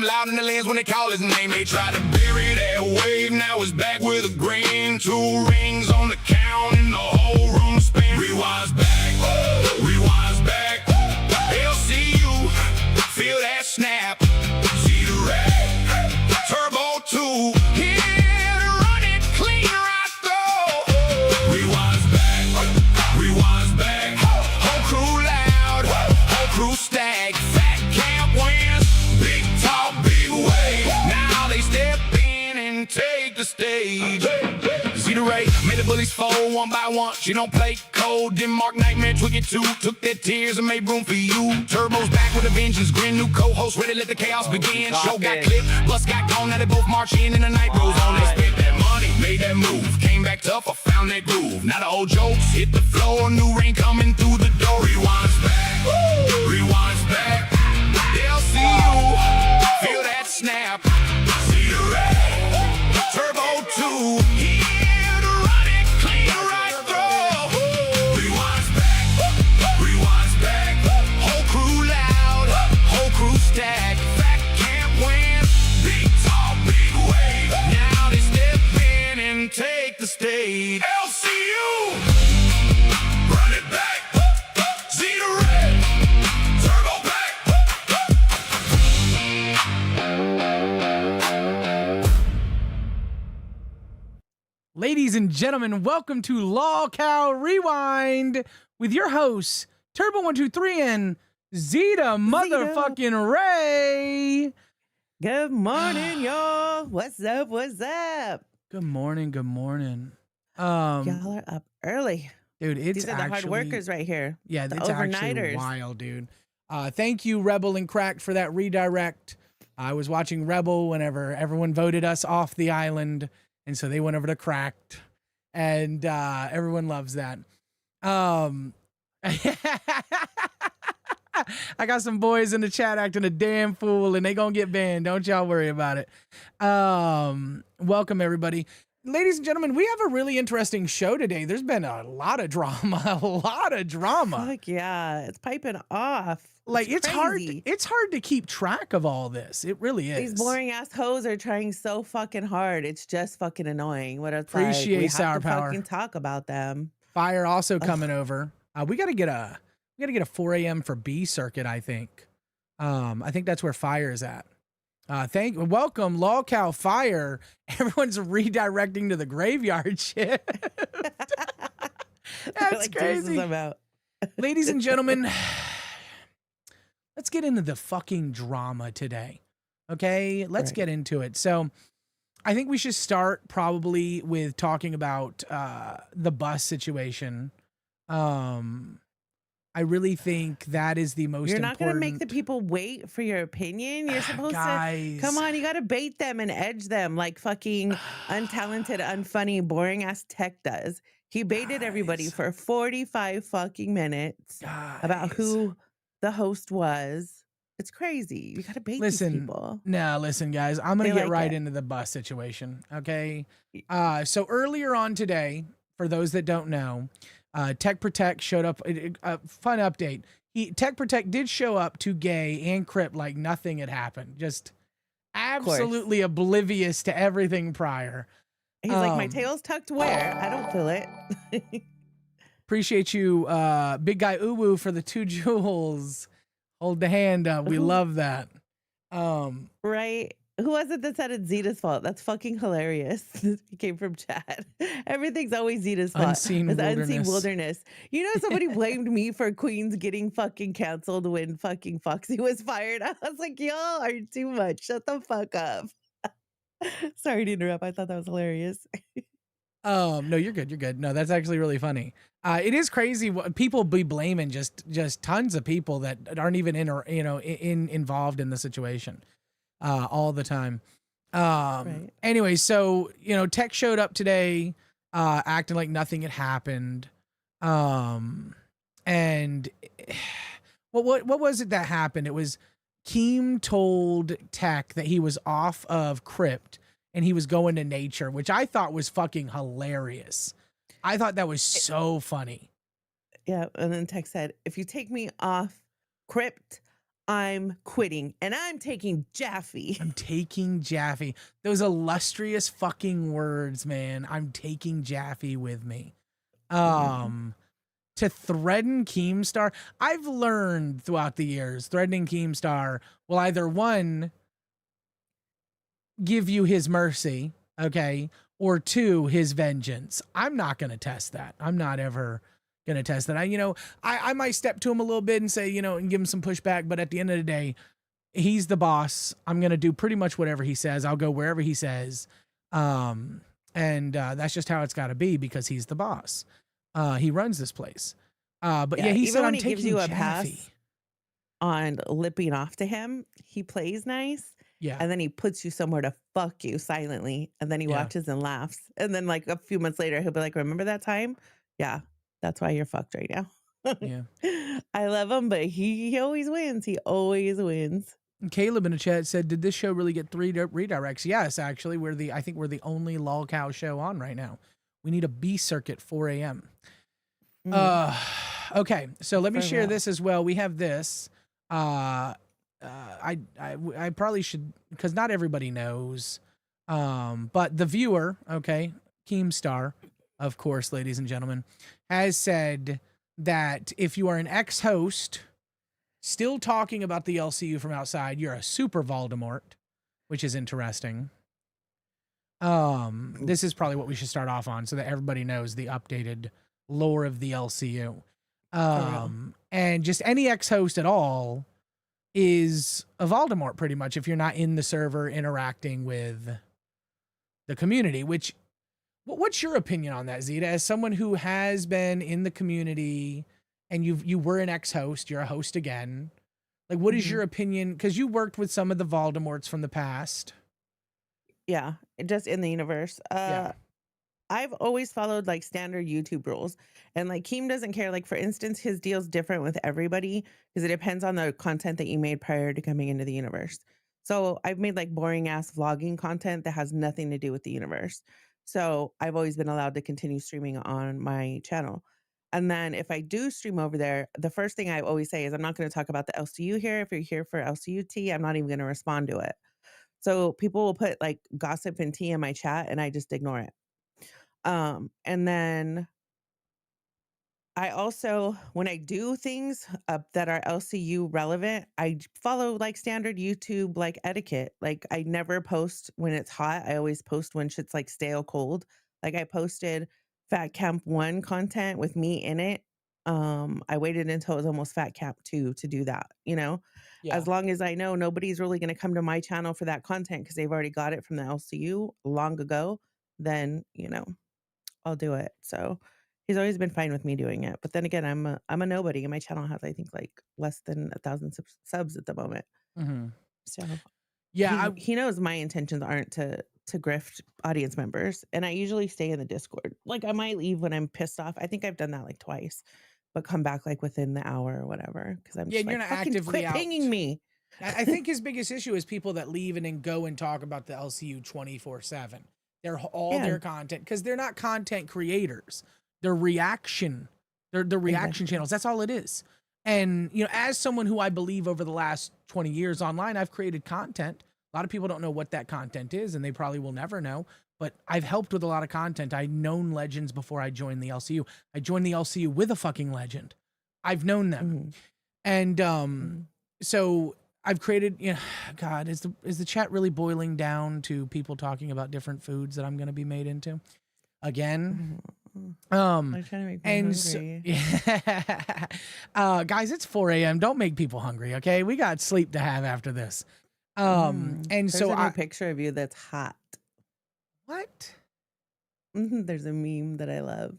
loud in the lens when they call his name. They tried to bury that wave, now it's back with a grin. 2 rings on the count and the whole room spin. Rewinds back, rewinds back. LCU, feel that snap. See the rat, turbo 2. Here to run it clean right through. Rewinds back, rewinds back. Whole crew loud, whole crew stacked. Fat camp wins, big talk, big wave. Now they step in and take the stage. See the rate, made the bullies fold one by one. She don't play cold, didn't mark nightmare, twig it too. Took their tears and made room for you. Turbo's back with a vengeance, grin, new co-host, ready to let the chaos begin. Show got clipped, bus got gone, now they both march in and the night rolls on. They spent that money, made that move, came back tough, I found that groove. Now the old jokes hit the floor, new rain coming through the door. Rewinds back, rewinds back. They'll see you, feel that snap. See the rat, turbo 2. Here to run it clean right through. Rewinds back, rewinds back. Whole crew loud, whole crew stacked. Fat camp wins, big talk, big wave. Now they step in and take the stage. LCU, run it back. See the red, turbo back. Ladies and gentlemen, welcome to LolcowRewind with your hosts, Turbo123 and Zeta motherfucking Ray. Good morning, y'all. What's up? What's up? Good morning, good morning. Y'all are up early. Dude, it's These are the hard workers right here. Yeah, the it's actually overnighters. wild, dude. Thank you, Rebel and Cracked, for that redirect. I was watching Rebel whenever everyone voted us off the island, and so they went over to Cracked, and everyone loves that. I got some boys in the chat acting a damn fool, and they gonna get banned. Don't y'all worry about it. Welcome, everybody. Ladies and gentlemen, we have a really interesting show today. There's been a lot of drama, Fuck yeah, it's piping off. Like it's crazy. hard to keep track of all this. It really is. These boring ass hoes are trying so fucking hard. It's just fucking annoying. What it's Appreciate like. We Sour have to Power. fucking talk about them. Fire also coming over. We gotta get a 4 a.m. for B circuit, I think. I think that's where Fire is at. Welcome, Lolcow Fire. Everyone's redirecting to the graveyard shit. That's Like, crazy. I'm out. Ladies and gentlemen, let's get into the fucking drama today. Okay, let's get into it. So I think we should start probably with talking about the bus situation. I really think that is the most You're not important. going to make the people wait for your opinion. You're supposed to, come on, you got to bait them and edge them like fucking untalented, unfunny, boring ass Tech does. He baited everybody for 45 fucking minutes about who the host was. It's crazy. You got to bait these people. Listen, guys, I'm going to get like right it. into the bus situation. Okay. So earlier on today, for those that don't know, Tech Protect showed up. A fun update. Tech Protect did show up to Gay and Crip like nothing had happened. Just absolutely oblivious to everything prior. He's like, my tail's tucked where? I don't feel it. Appreciate you, big guy Uwu, for the 2 jewels. Hold the hand up. We love that. Right. Who was it that said it's Zeta's fault? That's fucking hilarious. He came from chat. Everything's always Zeta's fault. Unseen It's wilderness. Unseen wilderness. You know, somebody blamed me for Queens getting fucking canceled when fucking Foxy was fired. I was like, y'all are too much. Shut the fuck up. Sorry to interrupt. I thought that was hilarious. No, you're good. You're good. No, that's actually really funny. It is crazy what people be blaming just tons of people that aren't even involved in the situation. All the time. Right. Anyway, so, Tech showed up today, acting like nothing had happened. And what was it that happened? It was Keem told Tech that he was off of Crypt and he was going to nature, which I thought was fucking hilarious. I thought that was so funny. Yeah. And then Tech said, if you take me off Crypt, I'm quitting and I'm taking Jaffe. I'm taking Jaffe. Those illustrious fucking words, man. I'm taking Jaffe with me. To threaten Keemstar, I've learned throughout the years, threatening Keemstar will either one, give you his mercy, okay, or two, his vengeance. I'm not going to test that. I'm not ever going to test that. I might step to him a little bit and say, and give him some pushback, but at the end of the day, he's the boss. I'm going to do pretty much whatever he says. I'll go wherever he says. And that's just how it's got to be because he's the boss. He runs this place. But yeah, he said, when I'm he taking gives you a Jaffe. pass on lipping off to him, he plays nice. Yeah. And then he puts you somewhere to fuck you silently. And then he watches and laughs. And then like a few months later, he'll be like, remember that time? Yeah, that's why you're fucked right now. Yeah. I love him, but he always wins. He always wins. Caleb in the chat said, did this show really get 3 redirects? Yes, actually. I think we're the only LolCow show on right now. We need a B circuit 4 a.m. Okay, so let me share this as well. We have this. I probably should, because not everybody knows. But the viewer, okay, Keemstar, of course, ladies and gentlemen, has said that if you are an ex-host still talking about the LCU from outside, you're a super Voldemort, which is interesting. This is probably what we should start off on so that everybody knows the updated lore of the LCU. And just any ex-host at all is a Voldemort pretty much if you're not in the server interacting with the community, what's your opinion on that, Zeta? As someone who has been in the community and you were an ex-host, you're a host again. Like, what is your opinion? Because you worked with some of the Voldemorts from the past. Yeah, just in the universe. I've always followed like standard YouTube rules, and like Keem doesn't care. Like for instance, his deal's different with everybody because it depends on the content that you made prior to coming into the universe. So I've made like boring ass vlogging content that has nothing to do with the universe. So I've always been allowed to continue streaming on my channel. And then if I do stream over there, the first thing I always say is I'm not going to talk about the LCU here. If you're here for LCU I'm not even going to respond to it. So people will put like gossip and tea in my chat and I just ignore it. And then I also, when I do things that are LCU relevant, I follow like standard YouTube like etiquette. Like I never post when it's hot. I always post when shit's like stale cold. Like I posted Fat Camp 1 content with me in it. I waited until it was almost Fat Camp 2 to do that, as long as I know nobody's really going to come to my channel for that content because they've already got it from the LCU long ago, then, I'll do it. So he's always been fine with me doing it. But then again, I'm a nobody and my channel has, I think, like less than 1,000 subs at the moment. So yeah, he knows my intentions aren't to grift audience members. And I usually stay in the Discord. Like I might leave when I'm pissed off. I think I've done that like twice, but come back like within the hour or whatever. Because I'm just you're like, not actively quit pinging me. I think his biggest issue is people that leave and then go and talk about the LCU 24/7. They're their content because they're not content creators. They're reaction. They're reaction channels. That's all it is. And, as someone who I believe over the last 20 years online, I've created content. A lot of people don't know what that content is, and they probably will never know. But I've helped with a lot of content. I've known legends before I joined the LCU. I joined the LCU with a fucking legend. I've known them. And so I've created, God, is the chat really boiling down to people talking about different foods that I'm going to be made into again? I'm trying to make me hungry. So, guys, it's 4 a.m. Don't make people hungry. Okay. We got sleep to have after this. And There's so a new picture of you that's hot. What? There's a meme that I love.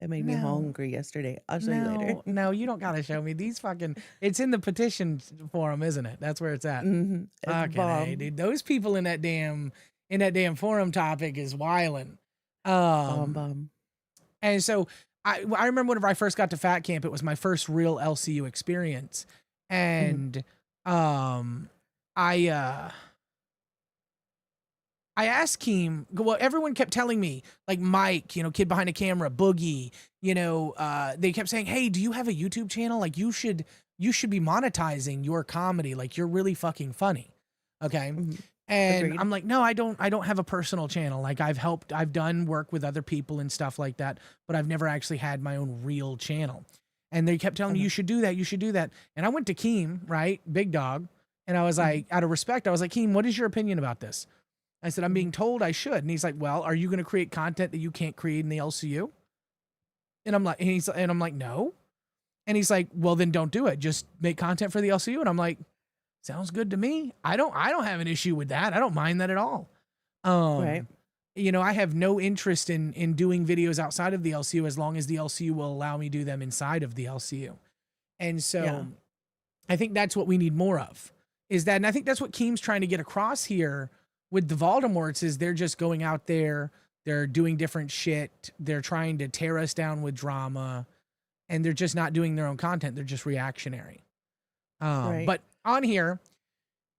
It made me hungry yesterday. I'll show you later. No, you don't gotta show me these fucking. It's in the petition forum, isn't it? That's where it's at. Okay, dude. Those people in that damn forum topic is wildin'. Bomb. And so I remember whenever I first got to Fat Camp, it was my first real LCU experience, and I asked Keem, well, everyone kept telling me, like Mike, kid behind a camera, Boogie, they kept saying, hey, do you have a YouTube channel? Like you should you should be monetizing your comedy. Like, you're really fucking funny. Okay. Mhm. And Agreed. I'm like, no, I don't have a personal channel. Like, I've done work with other people and stuff like that, but I've never actually had my own real channel. And they kept telling me, you should do that. You should do that. And I went to Keem, right? Big dog. And I was like, out of respect, I was like, Keem, what is your opinion about this? I said, I'm being told I should. And he's like, well, are you going to create content that you can't create in the LCU? And I'm like, no. And he's like, well, then don't do it. Just make content for the LCU. And I'm like, sounds good to me. I don't have an issue with that. I don't mind that at all. Right. You know, I have no interest in doing videos outside of the LCU as long as the LCU will allow me to do them inside of the LCU. And so I think that's what we need more of, is that, and I think that's what Keem's trying to get across here with the Voldemorts, is they're just going out there, they're doing different shit, they're trying to tear us down with drama, and they're just not doing their own content. They're just reactionary. Right. But on here,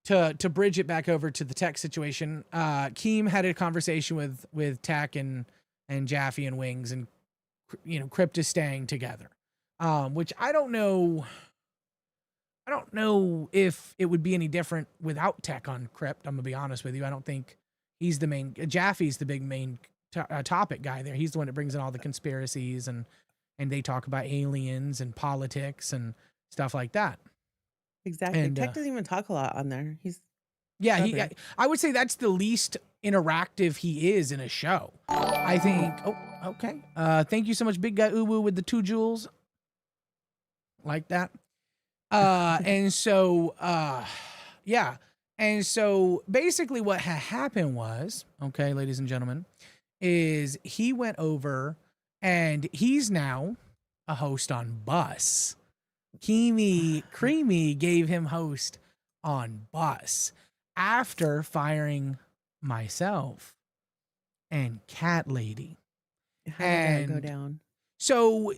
to bridge it back over to the tech situation, Keem had a conversation with Tech and Jaffe and Wings, and you know, Crypt is staying together, which I don't know if it would be any different without Tech on Crypt. I'm gonna be honest with you. I don't think he's the main. Jaffe's the big main topic guy there. He's the one that brings in all the conspiracies, and they talk about aliens and politics and stuff like that. Exactly. And, Tech doesn't even talk a lot on there. Yeah, I would say that's the least interactive he is in a show. I think. Oh, okay. Thank you so much, Big Guy Uwu, with the 2 jewels. Like that. And so, yeah. And so basically what happened was, okay, ladies and gentlemen, is he went over and he's now a host on Bus. Creamy gave him host on Bus after firing myself and Cat Lady. How did that go down? So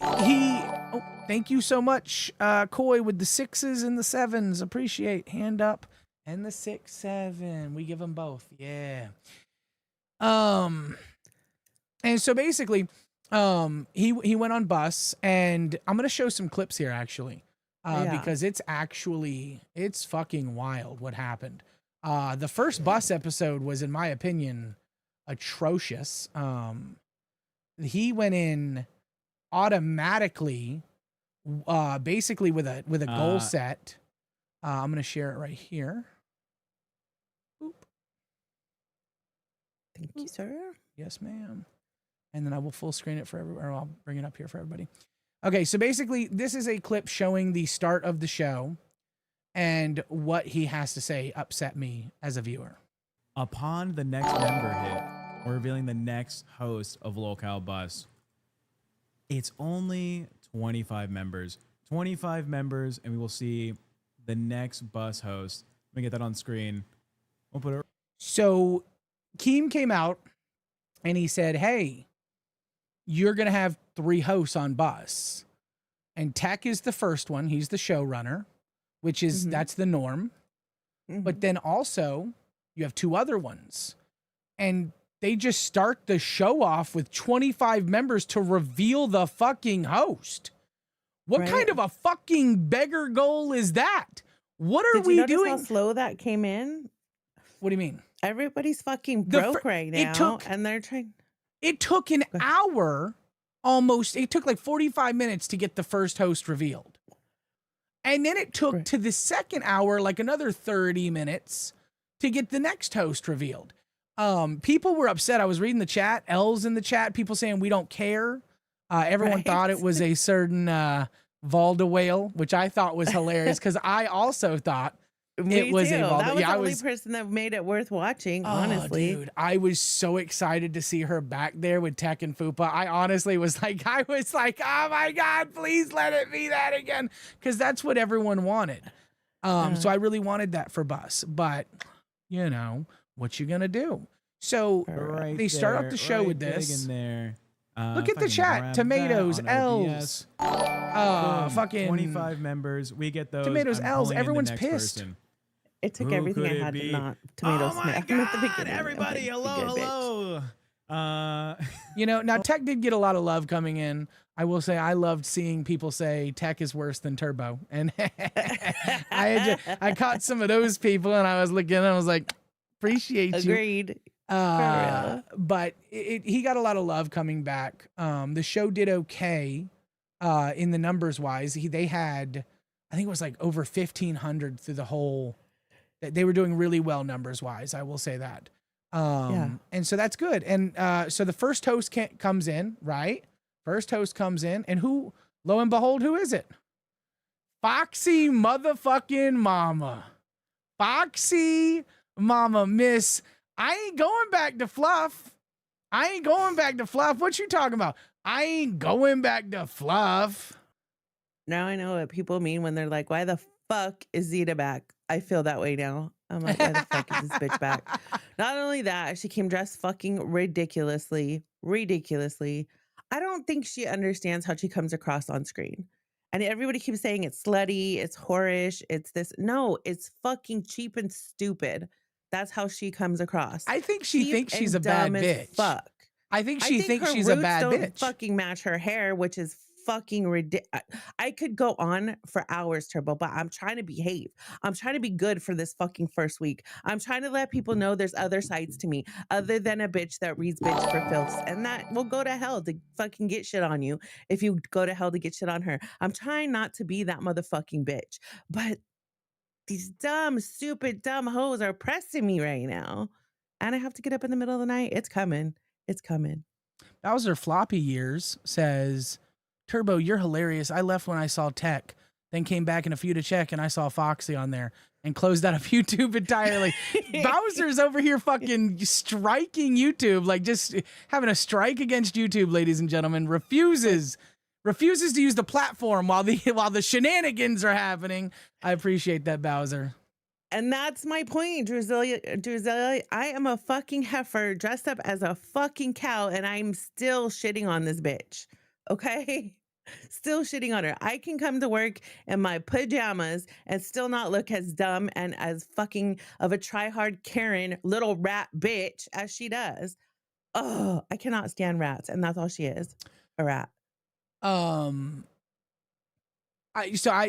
thank you so much, Coy, with the 6s and the 7s. Appreciate. Hand up and the 6, 7. We give them both. Yeah. And so basically, he went on Bus, and I'm gonna show some clips here actually, because it's fucking wild what happened. The first Bus episode was, in my opinion, atrocious. He went in automatically, basically with a goal set. I'm gonna share it right here. Boop. Thank you, sir. Yes, ma'am. And then I will full screen it for everyone. I'll bring it up here for everybody. Okay, so basically, this is a clip showing the start of the show, and what he has to say upset me as a viewer. Upon the next member hit, we're revealing the next host of Lolcow Bus. It's only 25 members. 25 members, and we will see the next Bus host. Let me get that on screen. We'll put it. So Keem came out, and he said, hey, you're going to have 3 hosts on Bus. And Tech is the first one. He's the showrunner, which is, that's the norm. But then also, you have 2 other ones. And they just start the show off with 25 members to reveal the fucking host. What kind of a fucking beggar goal is that? What are we doing? How slow that came in? What do you mean? Everybody's fucking broke right now, and they're trying. It took an hour, almost. It took like 45 minutes to get the first host revealed. And then it took to the second hour, like another 30 minutes to get the next host revealed. People were upset. I was reading the chat, L's in the chat, people saying we don't care. Everyone thought it was a certain Valda whale, which I thought was hilarious because I also thought it was a Valda. That was the only person that made it worth watching, honestly. Dude, I was so excited to see her back there with Tech and Fupa. I honestly was like, oh my God, please let it be that again. Because that's what everyone wanted. So I really wanted that for Bus. But, you know, what you gonna do? So they start up the show with this. Look at the chat. Tomatoes, L's. Fucking 25 members. We get those. Tomatoes, L's. Everyone's pissed. Person. It took everything I had to not tomato smack him at the beginning. Everybody, hello. You know, now Tech did get a lot of love coming in. I will say I loved seeing people say tech is worse than Turbo, and I caught some of those people, and I was looking, and I was like, appreciate you. Agreed. For real. But he got a lot of love coming back. The show did okay, in the numbers wise. They had, I think it was like over 1,500 through the whole. They were doing really well numbers wise. I will say that. And so that's good. And so the first host comes in, right? First host comes in, and who, lo and behold, who is it? Foxy motherfucking mama. Foxy mama, miss. I ain't going back to fluff. I ain't going back to fluff. What you talking about? I ain't going back to fluff. Now I know what people mean when they're like, why the fuck is Zeta back? I feel that way now. I'm like, why the fuck is this bitch back? Not only that, she came dressed fucking ridiculously. I don't think she understands how she comes across on screen. And everybody keeps saying it's slutty, it's whorish, it's this. No, it's fucking cheap and stupid. That's how she comes across. I think she thinks she's a bad bitch. Fuck. I think she thinks she's a bad bitch. Fucking match her hair, which is fucking ridiculous. I could go on for hours, Turbo, but I'm trying to behave. I'm trying to be good for this fucking first week. I'm trying to let people know there's other sides to me other than a bitch that reads bitch for filth, and that will go to hell to fucking get shit on you if you go to hell to get shit on her. I'm trying not to be that motherfucking bitch, but these dumb, stupid, dumb hoes are pressing me right now, and I have to get up in the middle of the night. It's coming. It's coming. Bowser Floppy Years says, Turbo, you're hilarious. I left when I saw Tech, then came back in a few to check, and I saw Foxy on there and closed out of YouTube entirely. Bowser's over here fucking striking YouTube, like just having a strike against YouTube, ladies and gentlemen. Refuses to use the platform while the shenanigans are happening. I appreciate that, Bowser. And that's my point, Druzelia. I am a fucking heifer dressed up as a fucking cow, and I'm still shitting on this bitch. Okay? Still shitting on her. I can come to work in my pajamas and still not look as dumb and as fucking of a try-hard Karen little rat bitch as she does. Oh, I cannot stand rats, and that's all she is. A rat.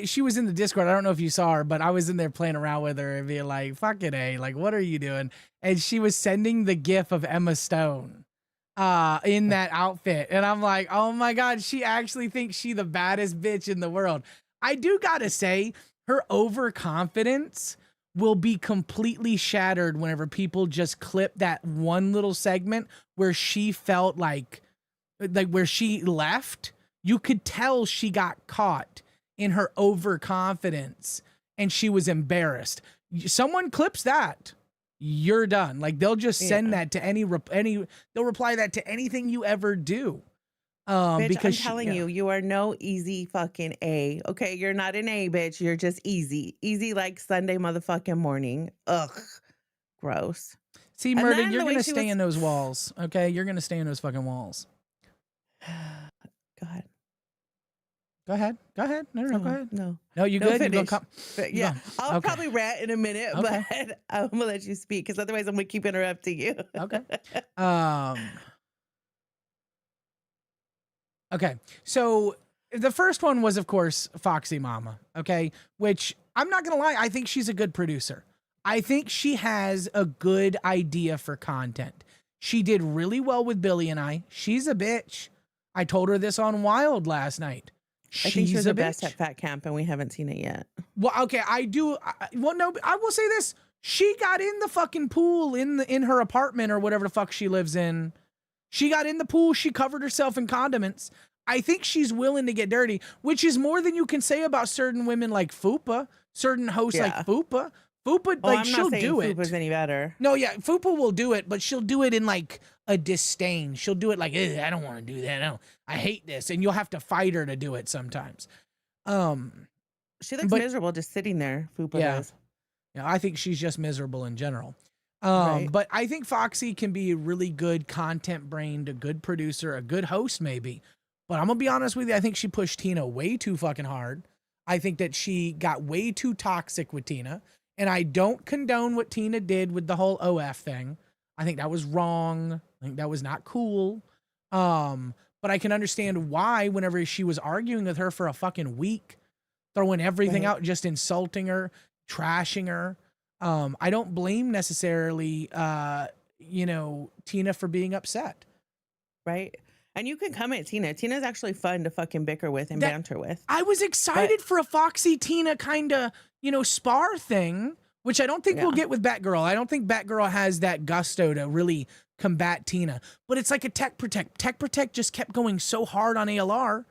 She was in the Discord. I don't know if you saw her, but I was in there playing around with her and being like, fucking A, like, what are you doing? And she was sending the gif of Emma Stone in that outfit. And I'm like, oh my God, she actually thinks she the baddest bitch in the world. I do gotta say, her overconfidence will be completely shattered whenever people just clip that one little segment where she felt like where she left. You could tell she got caught in her overconfidence and she was embarrassed. Someone clips that, you're done. Like they'll just send that to they'll reply that to anything you ever do. Bitch, because I'm telling you, you are no easy fucking A. Okay, you're not an A, bitch. You're just easy. Easy like Sunday motherfucking morning. Ugh. Gross. See, Murder, you're going to stay in those walls. Okay, you're going to stay in those fucking walls. Go ahead. Go ahead. No, go ahead. No, you good? Finish. You I'll probably rant in a minute, but I'm gonna let you speak because otherwise I'm gonna keep interrupting you. Okay. Okay. So the first one was, of course, Foxy Mama. Okay, which I'm not gonna lie, I think she's a good producer. I think she has a good idea for content. She did really well with Billy and I. She's a bitch. I told her this on Wild last night. I think she was the best at Fat Camp, and we haven't seen it yet. Well, okay, I do. Well, no, I will say this: she got in the fucking pool in her apartment or whatever the fuck she lives in. She got in the pool. She covered herself in condiments. I think she's willing to get dirty, which is more than you can say about certain women like Fupa, certain hosts like Fupa. Fupa, like, she'll do it. Fupa's any better. No, yeah, Fupa will do it, but she'll do it in like a disdain. She'll do it like, I don't want to do that. I hate this, and you'll have to fight her to do it sometimes. She looks miserable just sitting there. Fupa does. Yeah, I think she's just miserable in general. Right. But I think Foxy can be a really good content brained, a good producer, a good host maybe. But I'm gonna be honest with you, I think she pushed Tina way too fucking hard. I think that she got way too toxic with Tina. And I don't condone what Tina did with the whole OF thing. I think that was wrong. I think that was not cool. But but I can understand why whenever she was arguing with her for a fucking week, throwing everything out, just insulting her, trashing her. I don't blame necessarily, you know, Tina for being upset. Right. And you can come at Tina. Tina's actually fun to fucking bicker with and banter with. I was excited for a Foxy Tina kind of, you know, spar thing, which I don't think we'll get with Batgirl. I don't think Batgirl has that gusto to really combat Tina. But it's like a Tech Protect. Tech Protect just kept going so hard on ALR.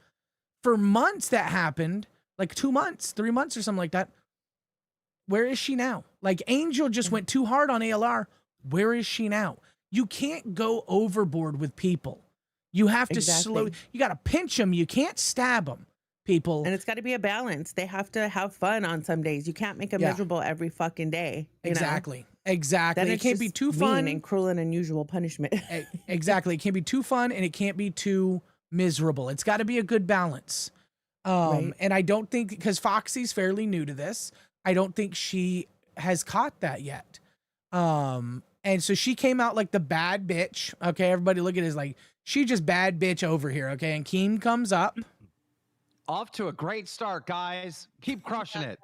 For months that happened, like 2 months, 3 months or something like that. Where is she now? Like Angel just went too hard on ALR. Where is she now? You can't go overboard with people. You have to slow. You got to pinch them. You can't stab them, people. And it's got to be a balance. They have to have fun on some days. You can't make them miserable every fucking day. Exactly. Exactly. It can't be too fun and cruel and unusual punishment. Exactly. It can't be too fun and it can't be too miserable. It's got to be a good balance. And I don't think, because Foxy's fairly new to this, I don't think she has caught that yet. And so she came out like the bad bitch. Okay, everybody look at it as like, she just bad bitch over here. Okay, and Keem comes up. Off to a great start, guys. Keep crushing it.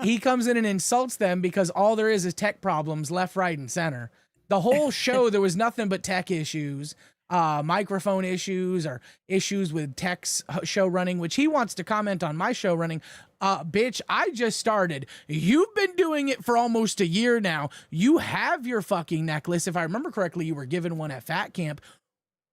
He comes in and insults them because all there is tech problems left, right, and center. The whole show, there was nothing but tech issues, microphone issues, or issues with tech's show running, which he wants to comment on my show running. Bitch, I just started. You've been doing it for almost a year now. You have your fucking necklace. If I remember correctly, you were given one at Fat Camp.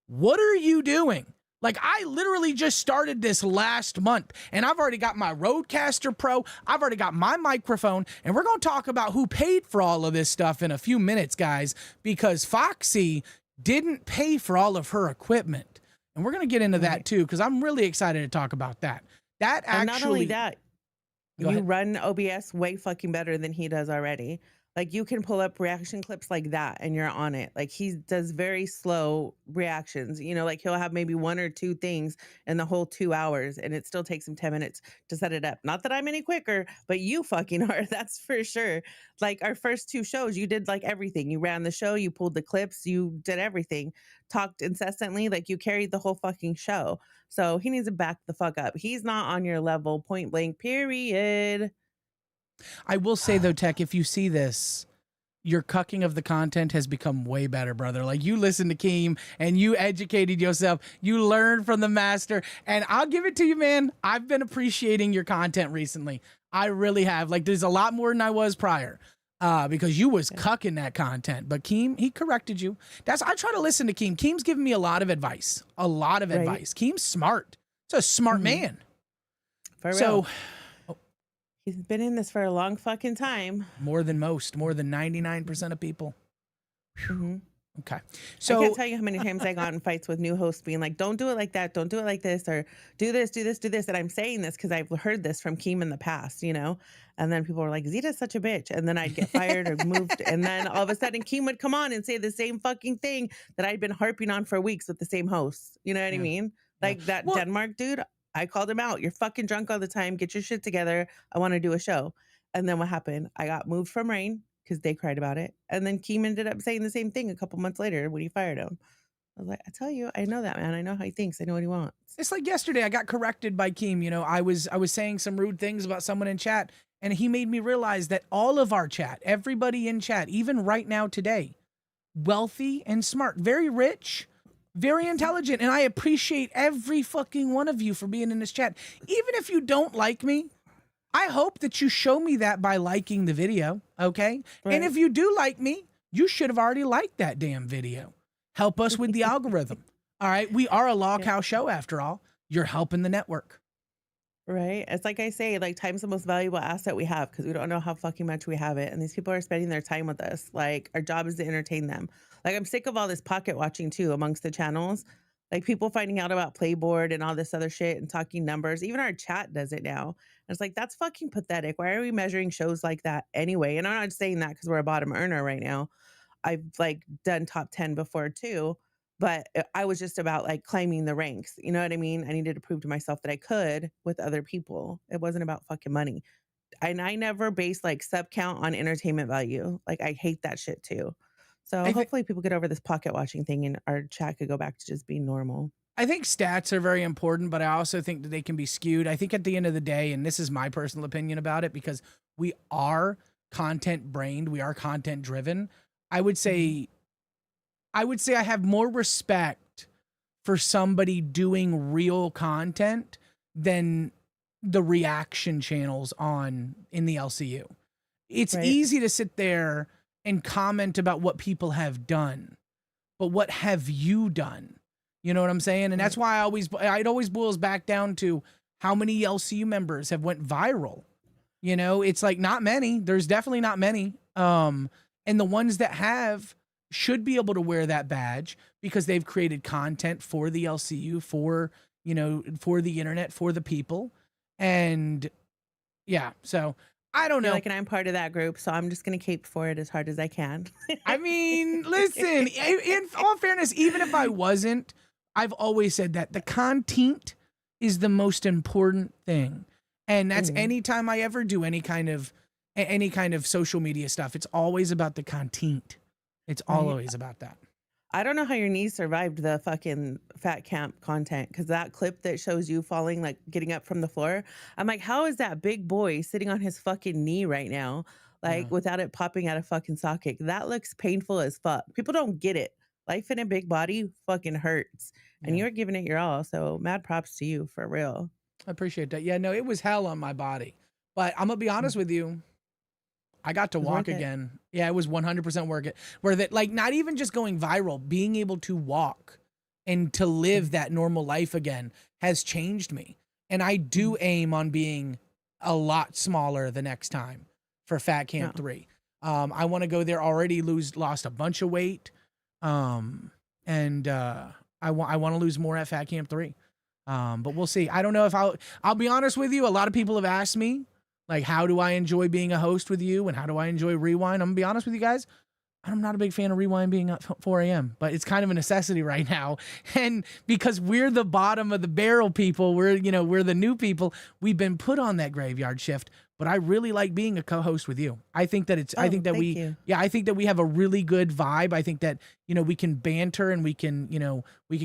What are you doing? Like, I literally just started this last month, and I've already got my Rodecaster Pro. I've already got my microphone, and we're going to talk about who paid for all of this stuff in a few minutes, guys, because Foxy didn't pay for all of her equipment. And we're going to get into that, too, because I'm really excited to talk about that. That actually... And not only that, you run OBS way fucking better than he does already. Like, you can pull up reaction clips like that and you're on it. Like, he does very slow reactions. You know, like he'll have maybe 1 or 2 things in the whole 2 hours and it still takes him 10 minutes to set it up. Not that I'm any quicker, but you fucking are. That's for sure. Like, our first 2 shows, you did like everything. You ran the show, you pulled the clips, you did everything. Talked incessantly, like you carried the whole fucking show. So he needs to back the fuck up. He's not on your level, point blank, period. I will say though, Tech, if you see this, your cucking of the content has become way better, brother. Like, you listened to Keem and you educated yourself. You learned from the master, and I'll give it to you, man. I've been appreciating your content recently. I really have. Like, there's a lot more than I was prior, because you was cucking that content. But Keem, he corrected you. I try to listen to Keem. Keem's giving me a lot of advice. A lot of advice. Keem's smart. He's a smart man. For real. He's been in this for a long fucking time. More than most, more than 99% of people. Okay. So I can't tell you how many times I got in fights with new hosts being like, don't do it like that. Don't do it like this, or do this, do this, do this. And I'm saying this because I've heard this from Keem in the past, you know? And then people were like, Zita's such a bitch. And then I'd get fired or moved. And then all of a sudden Keem would come on and say the same fucking thing that I'd been harping on for weeks with the same hosts. You know what I mean? Like that Denmark dude. I called him out. You're fucking drunk all the time. Get your shit together. I want to do a show. And then what happened? I got moved from Rain because they cried about it. And then Keem ended up saying the same thing a couple months later when he fired him. I was like, I tell you, I know that man. I know how he thinks. I know what he wants. It's like yesterday I got corrected by Keem. You know, I was saying some rude things about someone in chat, and he made me realize that all of our chat, everybody in chat, even right now today, wealthy and smart, very rich, very intelligent, and I appreciate every fucking one of you for being in this chat. Even if you don't like me, I hope that you show me that by liking the video, okay? Right. And if you do like me, you should have already liked that damn video. Help us with the algorithm. All right? We are a Lolcow show after all. You're helping the network. Right? It's like I say, like, time's the most valuable asset we have because we don't know how fucking much we have it. And these people are spending their time with us. Like, our job is to entertain them. Like, I'm sick of all this pocket watching too amongst the channels. Like, people finding out about Playboard and all this other shit and talking numbers. Even our chat does it now. And it's like, that's fucking pathetic. Why are we measuring shows like that anyway? And I'm not saying that because we're a bottom earner right now. I've like done top 10 before too. But I was just about like climbing the ranks. You know what I mean? I needed to prove to myself that I could with other people. It wasn't about fucking money. And I never base like sub count on entertainment value. Like, I hate that shit too. So hopefully people get over this pocket watching thing and our chat could go back to just being normal. I think stats are very important, but I also think that they can be skewed. I think at the end of the day, and this is my personal opinion about it, because we are content brained, we are content driven. I would say I have more respect for somebody doing real content than the reaction channels in the LCU. It's easy to sit there and comment about what people have done, but what have you done? You know what I'm saying? And that's why it always boils back down to how many LCU members have went viral. You know, it's like not many. There's definitely not many. And the ones that have should be able to wear that badge because they've created content for the LCU, for the internet, for the people. And yeah, so I don't know. Like, and I'm part of that group, so I'm just gonna cape for it as hard as I can. I mean, listen, in all fairness, even if I wasn't, I've always said that the content is the most important thing. And that's anytime I ever do any kind of social media stuff, it's always about the content. It's always about that. I don't know how your knees survived the fucking fat camp content, because that clip that shows you falling, like getting up from the floor, I'm like, how is that big boy sitting on his fucking knee right now, like without it popping out of fucking socket? That looks painful as fuck. People don't get it. Life in a big body fucking hurts, and you're giving it your all. So mad props to you, for real. I appreciate that. Yeah, no, it was hell on my body, but I'm gonna be honest with you. I got to walk again. Yeah, it was 100% worth it. Like, not even just going viral, being able to walk and to live that normal life again has changed me. And I do aim on being a lot smaller the next time for Fat Camp 3. I want to go there already, lost a bunch of weight. And I want to lose more at Fat Camp 3. But we'll see. I don't know if I'll be honest with you. A lot of people have asked me, like, how do I enjoy being a host with you? And how do I enjoy Rewind? I'm gonna be honest with you guys. I'm not a big fan of Rewind being up 4 a.m., but it's kind of a necessity right now. And because we're the bottom of the barrel people, we're the new people, we've been put on that graveyard shift. But I really like being a co-host with you. I think that I think that we have a really good vibe. I think that, we can banter and we can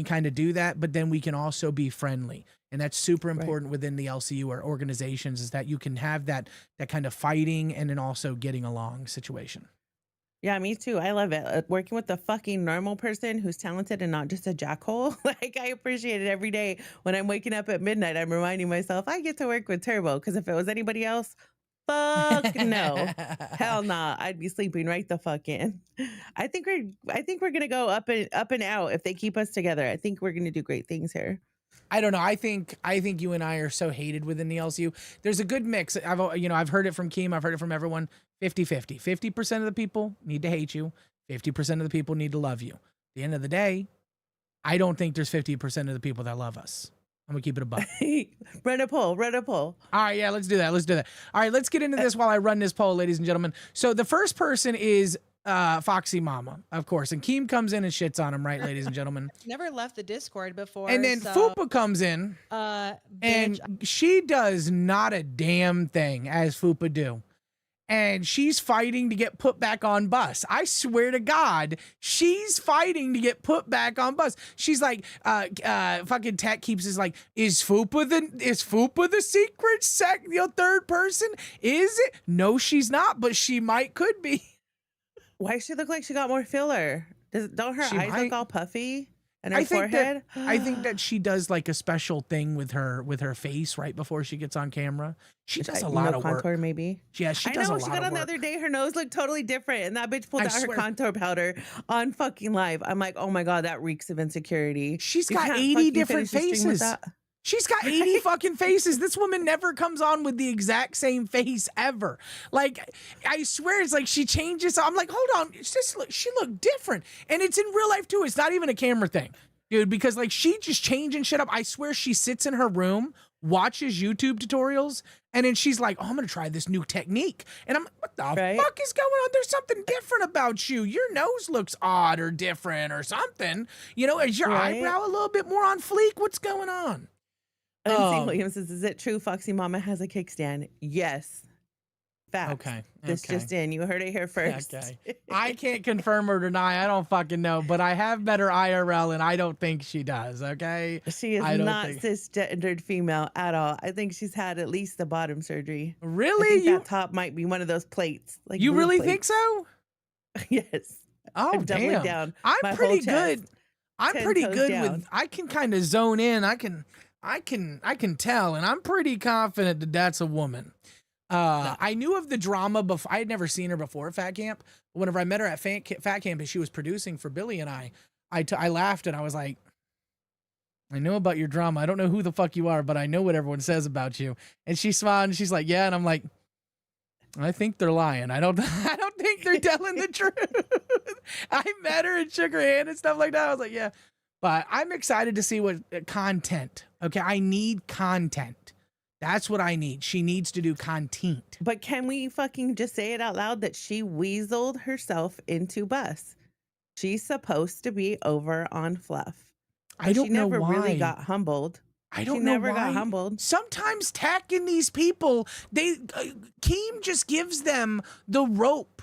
kind of do that, but then we can also be friendly. And that's super important within the LCU or organizations, is that you can have that kind of fighting and then also getting along situation. Yeah, me too. I love it. Working with a fucking normal person who's talented and not just a jackhole. Like, I appreciate it every day. When I'm waking up at midnight, I'm reminding myself I get to work with Turbo, because if it was anybody else, fuck no. Hell nah. I'd be sleeping right the fuck in. I think we're gonna go up and out if they keep us together. I think we're gonna do great things here. I don't know. I think you and I are so hated within the LCU. There's a good mix. I've heard it from Keem. I've heard it from everyone. 50-50. 50% of the people need to hate you. 50% of the people need to love you. At the end of the day, I don't think there's 50% of the people that love us. I'm gonna keep it a buck. Run a poll. All right, yeah, let's do that. All right, let's get into this while I run this poll, ladies and gentlemen. So the first person is Foxy Mama, of course, and Keem comes in and shits on him, right, ladies and gentlemen? Never left the Discord before. And then Fupa comes in, and she does not a damn thing, as Fupa do. And she's fighting to get put back on bus. I swear to God, she's fighting to get put back on bus. She's like, fucking Tech keeps is like, is Fupa the secret third person? Is it? No, she's not, but she could be. Why does she look like she got more filler? Don't her eyes look all puffy? And her forehead? I think that she does like a special thing with her face right before she gets on camera. She does a lot of contour, work. Maybe. Yeah, she does a lot of work. She got on the other day. Her nose looked totally different, and that bitch pulled out her contour powder on fucking live. I'm like, oh my God, that reeks of insecurity. She's got 80 different faces. She's got 80 fucking faces. This woman never comes on with the exact same face ever. Like, I swear it's like she changes. I'm like, hold on. She looked different. And it's in real life too. It's not even a camera thing, dude, because like she just changing shit up. I swear she sits in her room, watches YouTube tutorials, and then she's like, oh, I'm going to try this new technique. And I'm like, what the fuck is going on? There's something different about you. Your nose looks odd or different or something. Is your eyebrow a little bit more on fleek? What's going on? MC Williams says, is it true Foxy Mama has a kickstand? Yes. Facts. Okay. This just in. You heard it here first. Okay. I can't confirm or deny. I don't fucking know, but I have met her IRL and I don't think she does. Okay. She is I don't not think- cisgendered female at all. I think she's had at least the bottom surgery. Really? I think that top might be one of those plates. Like You blue really think plates. so? Yes. Oh, I'm doubling damn. down. I'm My pretty whole chest, good. I'm 10 pretty toes good down. with, I can kind of zone in. I can tell, and I'm pretty confident that that's a woman. I knew of the drama before. I had never seen her before at Fat Camp. But whenever I met her at Fat Camp and she was producing for Billy and I laughed and I was like, I know about your drama. I don't know who the fuck you are, but I know what everyone says about you. And she smiled and she's like, yeah. And I'm like, I think they're lying. I don't think they're telling the truth. I met her and shook her hand and stuff like that. I was like, yeah. But I'm excited to see what content. Okay, I need content. That's what I need. She needs to do content. But can we fucking just say it out loud that she weaseled herself into Bus? She's supposed to be over on Fluff. I don't she know never why. really got humbled. I don't she know never why. got humbled. Sometimes tacking these people, Keem just gives them the rope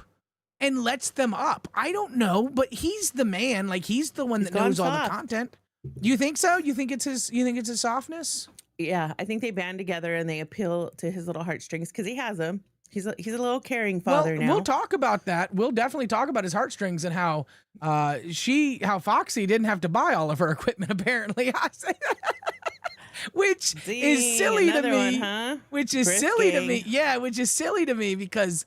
and lets them up. I don't know, but he's the man. Like he's the one He's that knows gone all the soft. content. You think so? You think it's his? You think it's his softness? Yeah, I think they band together and they appeal to his little heartstrings because he has them. He's a little caring father now. We'll talk about that. We'll definitely talk about his heartstrings and how how Foxy didn't have to buy all of her equipment apparently. Which is silly to another me. one, huh? Which is silly to me. Brisking. Yeah, which is silly to me because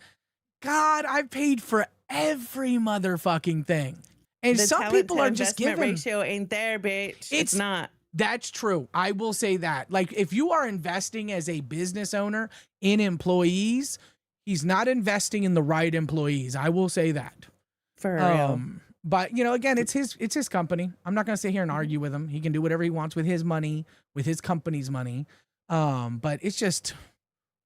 God, I've paid for every motherfucking thing. And The some talent people to are just investment giving. ratio ain't there, bitch. It's not. That's true. I will say that. Like, if you are investing as a business owner in employees, he's not investing in the right employees. I will say that. For real. But you know, again, it's his company. I'm not gonna sit here and argue with him. He can do whatever he wants with his money, with his company's money. But it's just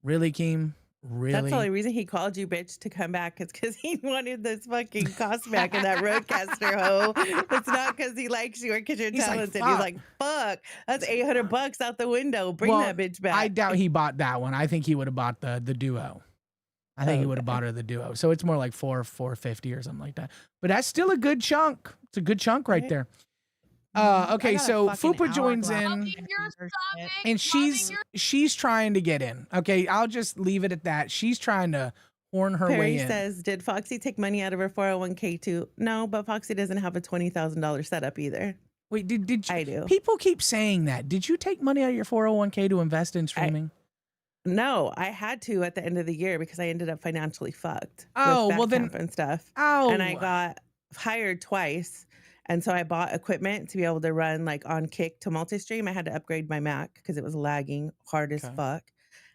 really, Keem. Really? That's the only reason he called you, bitch, to come back. It's because he wanted this fucking cost back in that roadcaster hoe. It's not because he likes you or because you're He's like, talented. "Fuck." He's like, fuck, that's $800 out the window. Bring Well, that bitch back. I doubt he bought that one. I think he would have bought the duo. I think he would have bought her the duo. So it's more like 450 or something like that. But that's still a good chunk. It's a good chunk right there. Okay, so Fupa joins in and she's trying to get in. Okay, I'll just leave it at that. She's trying to horn her way Perry in. says, did Foxy take money out of her 401k too? No, but Foxy doesn't have a $20,000 setup either. Wait, did you? I do. People keep saying that. Did you take money out of your 401k to invest in streaming? No, I had to at the end of the year because I ended up financially fucked. Oh, with well Fat then- Camp and stuff. Oh, And I got hired twice. And so I bought equipment to be able to run like on Kick to multi-stream. I had to upgrade my Mac because it was lagging hard as Okay. fuck.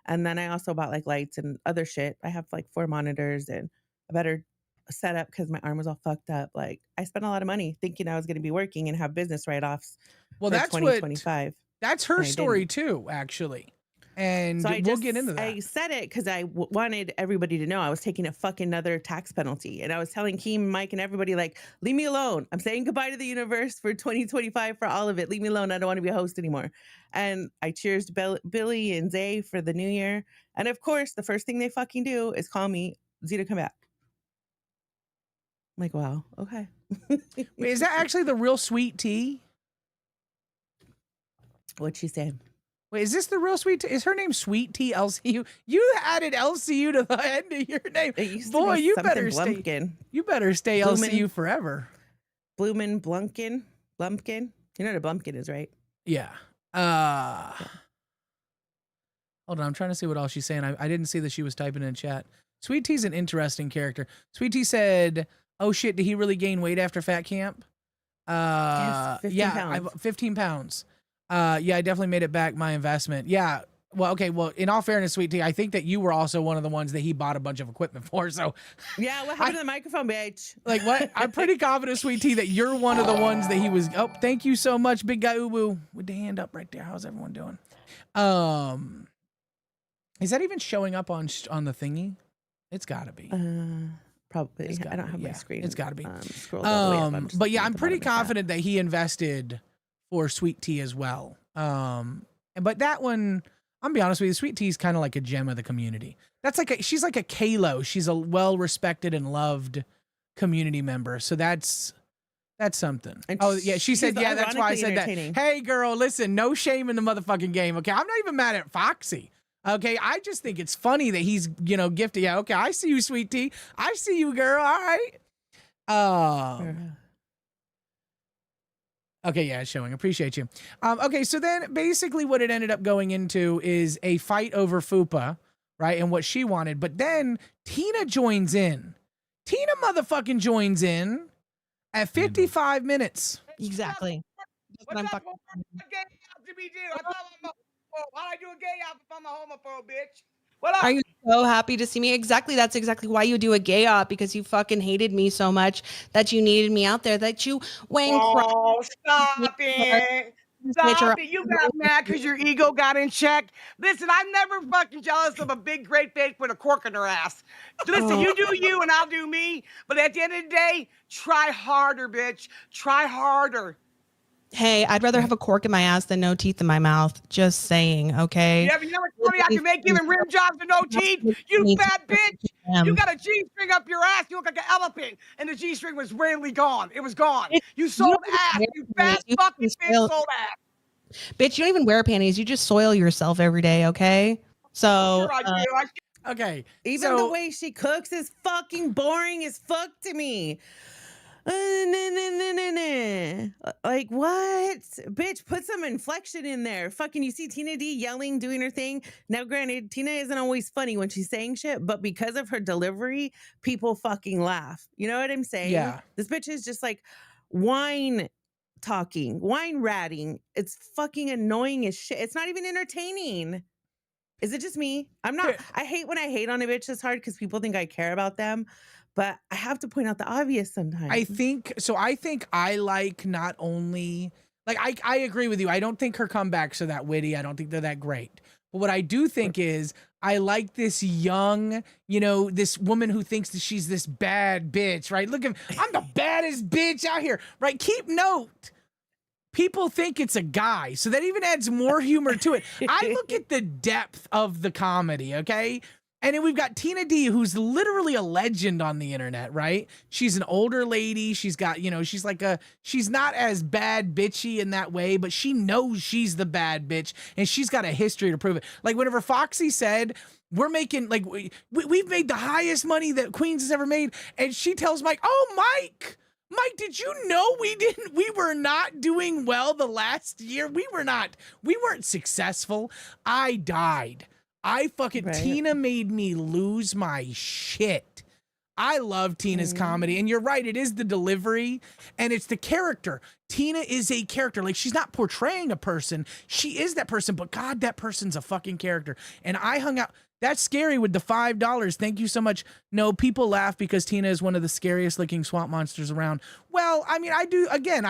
And then I also bought like lights and other shit. I have like 4 monitors and a better setup because my arm was all fucked up. Like I spent a lot of money thinking I was going to be working and have business write-offs well, for that's 2025. that's her and I story too, actually. And So we'll get into that. I said it because I wanted everybody to know I was taking a fucking another tax penalty. And I was telling Keem, Mike, and everybody, like, leave me alone. I'm saying goodbye to the universe for 2025 for all of it. Leave me alone. I don't want to be a host anymore. And I cheers Billy and Zay for the new year. And of course, the first thing they fucking do is call me Z to come back. I'm like, wow, okay. Wait, is that actually the real Sweet Tea? What she said? Wait, is this the real Sweet Tea? Is her name Sweet Tea LCU? You added LCU to the end of your name. It used Boy, to be you something better stay. Blumpkin. You better stay Bloomin'. LCU forever. Bloomin' Blumpkin. Blumpkin. You know what a Blumpkin is, right? Yeah. Hold on, I'm trying to see what else she's saying. I didn't see that she was typing in chat. Sweet Tea's an interesting character. Sweet Tea said, "Oh shit, did he really gain weight after Fat Camp?" Yes, 15 yeah, pounds. 15 pounds. Yeah, I definitely made it back my investment. Yeah. Well, okay. Well, in all fairness, Sweet Tea, I think that you were also one of the ones that he bought a bunch of equipment for. So, Yeah, what happened to the microphone, bitch? like, what? I'm pretty confident, Sweet Tea, that you're one of the ones that he was. Oh, thank you so much, big guy Ubu, with the hand up right there. How's everyone doing? Is that even showing up on the thingy? It's got to be. Probably. It's I gotta don't be, have yeah. my screen. It's gotta be. Scrolled all the way up. I'm just But yeah, looking at I'm the pretty bottom of the chat. confident that he invested for Sweet Tea as well. But that one, I'm gonna be honest with you, Sweet Tea's kind of like a gem of the community. That's like she's like a Kalo. She's a well-respected and loved community member. So that's something. And Oh yeah, she said, yeah, that's why I said that. entertaining. Hey girl, listen, no shame in the motherfucking game. Okay, I'm not even mad at Foxy. Okay, I just think it's funny that he's, you know, gifted. Yeah, okay, I see you, Sweet Tea. I see you, girl. All right. Okay, yeah, it's showing. Appreciate you. Okay, so then basically what it ended up going into is a fight over Fupa, right? And what she wanted. But then Tina joins in. Tina motherfucking joins in at 55 minutes. Exactly. That's what I'm fucking. Why I do a gay op if I'm a homophobe, bitch? What up? Are you so happy to see me? Exactly. That's exactly why you do a gay op, because you fucking hated me so much that you needed me out there, that you Wayne. Oh, stop it. Stop it. You got mad because your ego got in check. Listen, I'm never fucking jealous of a big, great fake with a cork in her ass. Listen, you do you and I'll do me. But at the end of the day, try harder, bitch. Try harder. Hey, I'd rather have a cork in my ass than no teeth in my mouth. Just saying, okay? Yeah, but you know what money I can make giving rim jobs with no teeth? You fat bitch. You got a G-string up your ass. You look like an elephant. And the G-string was randomly gone. It was gone. You sold ass. You fat fucking bitch sold ass. Bitch, you don't even wear panties. You just soil yourself every day, okay? So, Sure I do. Okay. Even the way she cooks is fucking boring as fuck to me. Like what? Bitch, put some inflection in there. Fucking, you see Tina D yelling, doing her thing. Now, granted, Tina isn't always funny when she's saying shit, but because of her delivery, people fucking laugh. You know what I'm saying? Yeah. This bitch is just like wine talking, wine ratting. It's fucking annoying as shit. It's not even entertaining. Is it just me? I hate when I hate on a bitch this hard because people think I care about them. But I have to point out the obvious sometimes. I think I like not only, like, I agree with you. I don't think her comebacks are that witty. I don't think they're that great. But what I do think is I like this young, you know, this woman who thinks that she's this bad bitch, right? Look at, I'm the baddest bitch out here, right? Keep note. People think it's a guy, so that even adds more humor to it. I look at the depth of the comedy, okay? And then we've got Tina D, who's literally a legend on the internet, right? She's an older lady. She's got, you know, she's not as bad bitchy in that way, but she knows she's the bad bitch and she's got a history to prove it. Like whenever Foxy said, we're making, like, we've made the highest money that Queens has ever made. And she tells Mike, oh, Mike, did you know we were not doing well the last year? We weren't successful. I died. Tina made me lose my shit. I love Tina's comedy. And you're right, it is the delivery and it's the character. Tina is a character. Like, she's not portraying a person. She is that person, but God, that person's a fucking character. And I hung out. That's scary with the $5. Thank you so much. No, people laugh because Tina is one of the scariest looking swamp monsters around. Well, I mean, I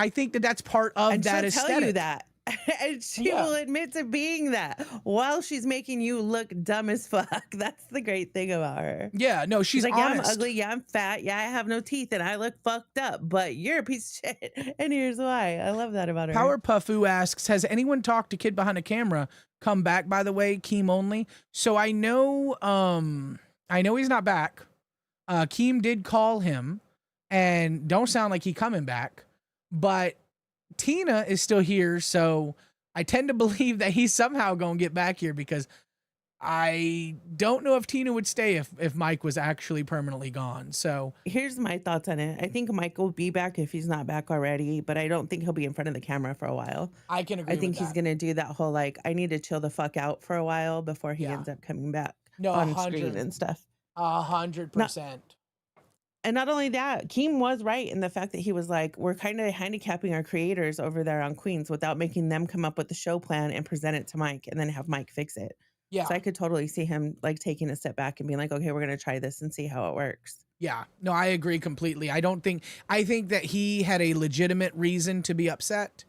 think that that's part of that aesthetic. Tell you that. And she will admit to being that while she's making you look dumb as fuck. That's the great thing about her. Yeah, no, she's like, honest. Yeah, I'm ugly. Yeah, I'm fat. Yeah, I have no teeth and I look fucked up, but you're a piece of shit. And here's why. I love that about her. Powerpuffu asks, has anyone talked to Kid Behind the Camera? Come back, by the way, Keem only. So I know he's not back. Keem did call him and don't sound like he coming back, but Tina is still here, so I tend to believe that he's somehow gonna get back here because I don't know if Tina would stay if Mike was actually permanently gone. So here's my thoughts on it. I think Mike will be back if he's not back already, but I don't think he'll be in front of the camera for a while. I can agree. I think he's gonna do that whole like, I need to chill the fuck out for a while before he ends up coming back on screen and stuff. 100%. And not only that, Keem was right in the fact that he was like, we're kind of handicapping our creators over there on Queens without making them come up with the show plan and present it to Mike and then have Mike fix it. Yeah. So I could totally see him like taking a step back and being like, okay, we're going to try this and see how it works. Yeah, no, I agree completely. I think that he had a legitimate reason to be upset.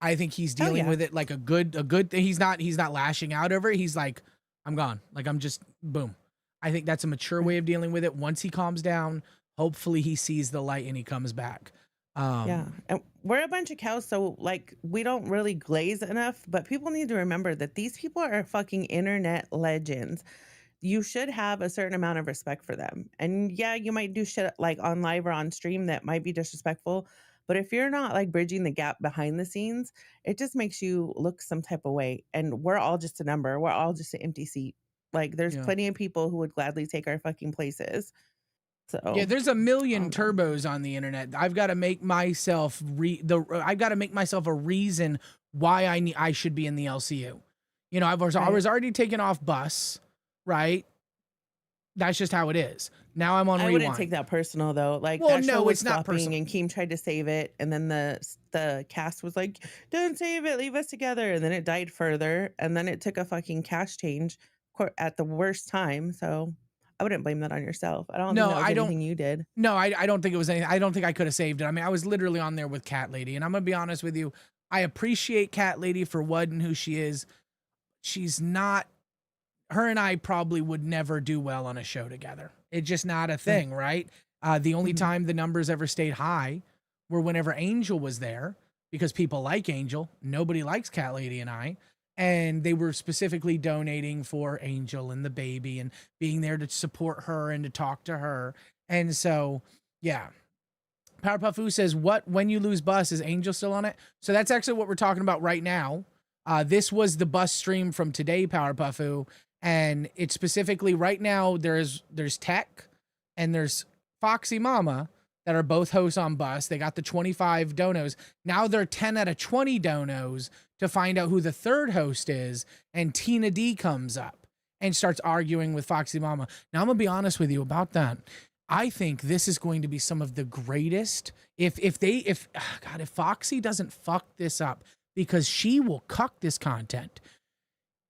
I think he's dealing with it like a good thing. He's not lashing out over it. He's like, I'm gone. Like, I'm just boom. I think that's a mature way of dealing with it. Once he calms down, hopefully he sees the light and he comes back. Yeah, and we're a bunch of cows, so like we don't really glaze enough. But people need to remember that these people are fucking internet legends. You should have a certain amount of respect for them. And yeah, you might do shit like on live or on stream that might be disrespectful. But if you're not like bridging the gap behind the scenes, it just makes you look some type of way. And we're all just a number. We're all just an empty seat. Like there's Yeah. plenty of people who would gladly take our fucking places. So Yeah, there's a million turbos on the internet. I've got to make myself I've got to make myself a reason why I should be in the LCU. You know, I was already taken off bus, right? That's just how it is. Now I'm on I Rewind. wouldn't take that personal though. Like, well, that show no, was it's not flopping personal. and Keem tried to save it, and then the cast was like, "Don't save it, leave us together," and then it died further, and then it took a fucking cast change at the worst time. So I wouldn't blame that on yourself. I don't think that was anything you did. No, I don't think it was anything. I don't think I could have saved it. I mean, I was literally on there with Cat Lady, and I'm gonna be honest with you. I appreciate Cat Lady for what and who she is. She's not. Her and I probably would never do well on a show together. It's just not a thing, right? The only time the numbers ever stayed high were whenever Angel was there, because people like Angel. Nobody likes Cat Lady and I. And they were specifically donating for Angel and the baby and being there to support her and to talk to her. And so, yeah. Powerpuff Fu says, when you lose bus, is Angel still on it? So that's actually what we're talking about right now. This was the bus stream from today, Powerpuff Fu. And it's specifically right now, there's Tech and there's Foxy Mama that are both hosts on bus. They got the 25 donos. Now they're 10 out of 20 donos to find out who the third host is. And Tina D comes up and starts arguing with Foxy Mama. Now I'm gonna be honest with you about that. I think this is going to be some of the greatest. If Foxy doesn't fuck this up, because she will cuck this content,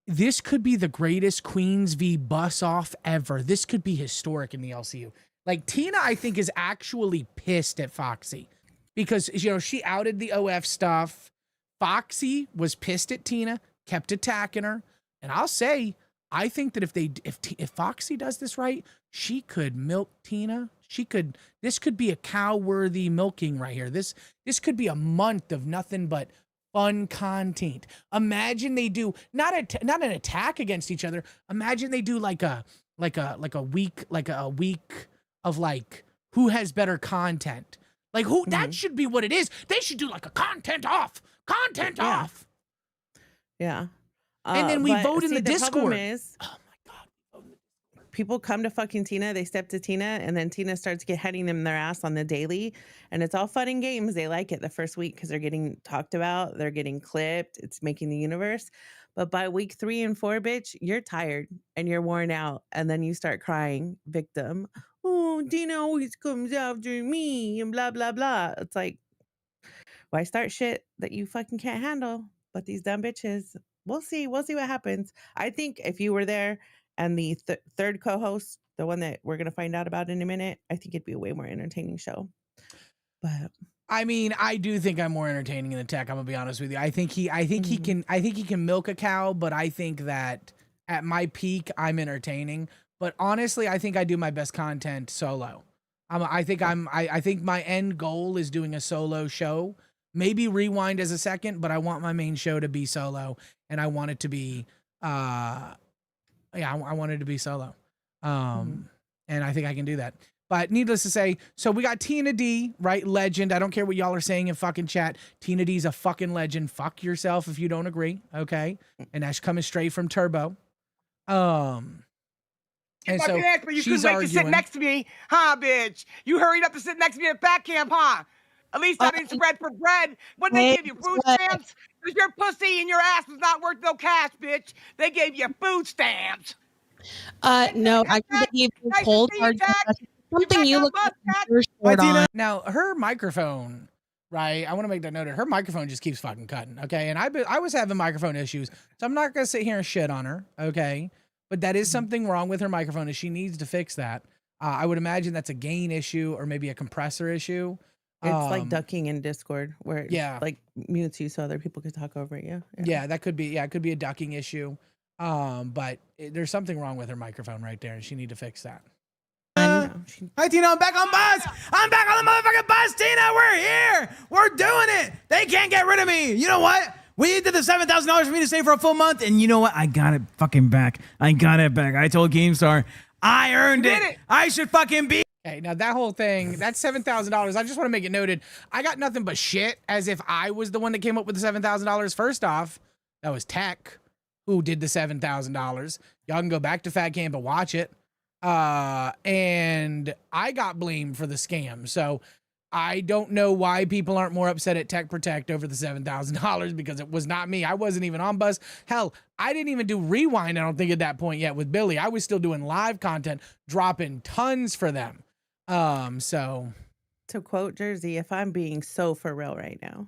this could be the greatest Queens v Bus Off ever. This could be historic in the LCU. Like, Tina, I think, is actually pissed at Foxy because, you know, she outed the OF stuff. Foxy was pissed at Tina, kept attacking her. And I'll say, I think that if Foxy does this right, she could milk Tina. This could be a cow-worthy milking right here. This could be a month of nothing but fun content. Imagine they do not an attack against each other. Imagine they do like a week of like who has better content. Like who that should be what it is. They should do like a content off. Yeah. And then we vote in the Discord. Problem is, oh my God, people come to fucking Tina, they step to Tina, and then Tina starts heading them their ass on the daily. And it's all fun and games. They like it the first week because they're getting talked about, they're getting clipped, it's making the universe. But by week 3 and 4, bitch, you're tired and you're worn out. And then you start crying, victim. Oh, Tina always comes after me and blah, blah, blah. It's like, why start shit that you fucking can't handle? But these dumb bitches, we'll see what happens. I think if you were there and the third co-host, the one that we're going to find out about in a minute, I think it'd be a way more entertaining show. But I mean, I do think I'm more entertaining in the Tech. I'm gonna be honest with you. I think he can milk a cow, but I think that at my peak, I'm entertaining. But honestly, I think I do my best content solo. I think my end goal is doing a solo show. Maybe Rewind as a second, but I want my main show to be solo, and I want it to be, I want it to be solo. And I think I can do that. But needless to say, so we got Tina D, right? Legend. I don't care what y'all are saying in fucking chat. Tina D's a fucking legend. Fuck yourself if you don't agree, okay? And that's coming straight from Turbo. And so you she's couldn't wait to sit next to me, huh, bitch? You hurried up to sit next to me at Fat Camp, huh? At least I didn't spread for bread. What they give you, food stamps? Because your pussy and your ass was not worth no cash, bitch. They gave you food stamps. No, I can give you cold hard. Something you look like. Now her microphone, right? I want to make that noted. Her microphone just keeps fucking cutting, okay? And I was having microphone issues, so I'm not gonna sit here and shit on her, okay? But that is something wrong with her microphone, and she needs to fix that. I would imagine that's a gain issue or maybe a compressor issue. It's like ducking in Discord, where it like mutes you so other people can talk over you. Yeah, that could be. Yeah, it could be a ducking issue. But there's something wrong with her microphone right there, and she need to fix that. Hi, Tina. I'm back on bus. I'm back on the motherfucking bus, Tina. We're here. here. We're doing it. They can't get rid of me. You know what? We did the $7,000 for me to stay for a full month, and you know what? I got it fucking back. I got it back. I told GameStar, I earned it. I should fucking be. Okay, now that whole thing, that's $7,000. I just want to make it noted. I got nothing but shit as if I was the one that came up with the $7,000. First off, that was Tech who did the $7,000. Y'all can go back to Fat Camp and watch it. And I got blamed for the scam. So I don't know why people aren't more upset at Tech Protect over the $7,000 because it was not me. I wasn't even on Buzz. Hell, I didn't even do Rewind, I don't think, at that point yet with Billy. I was still doing live content, dropping tons for them. So to quote Jersey, if I'm being so for real right now.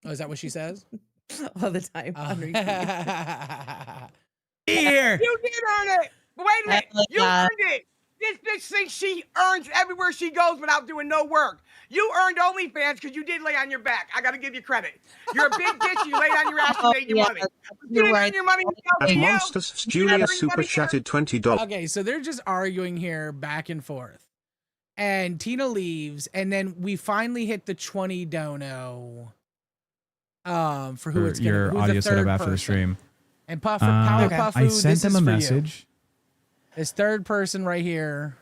Oh, is that what she says? All the time. Here. You did earn it. Wait a minute. You earned it. This bitch thinks she earns everywhere she goes without doing no work. You earned OnlyFans because you did lay on your back. I got to give you credit. You're a big bitch. You laid on your ass and made your money. You didn't earn your money. At Monsters, Julia super chatted $20. Okay, so they're just arguing here back and forth. And Tina leaves, and then we finally hit the 20 dono. For who it's your who's audio the setup third after the person. stream. And Power Puffu, I sent this them is a for you. message. This third person right here.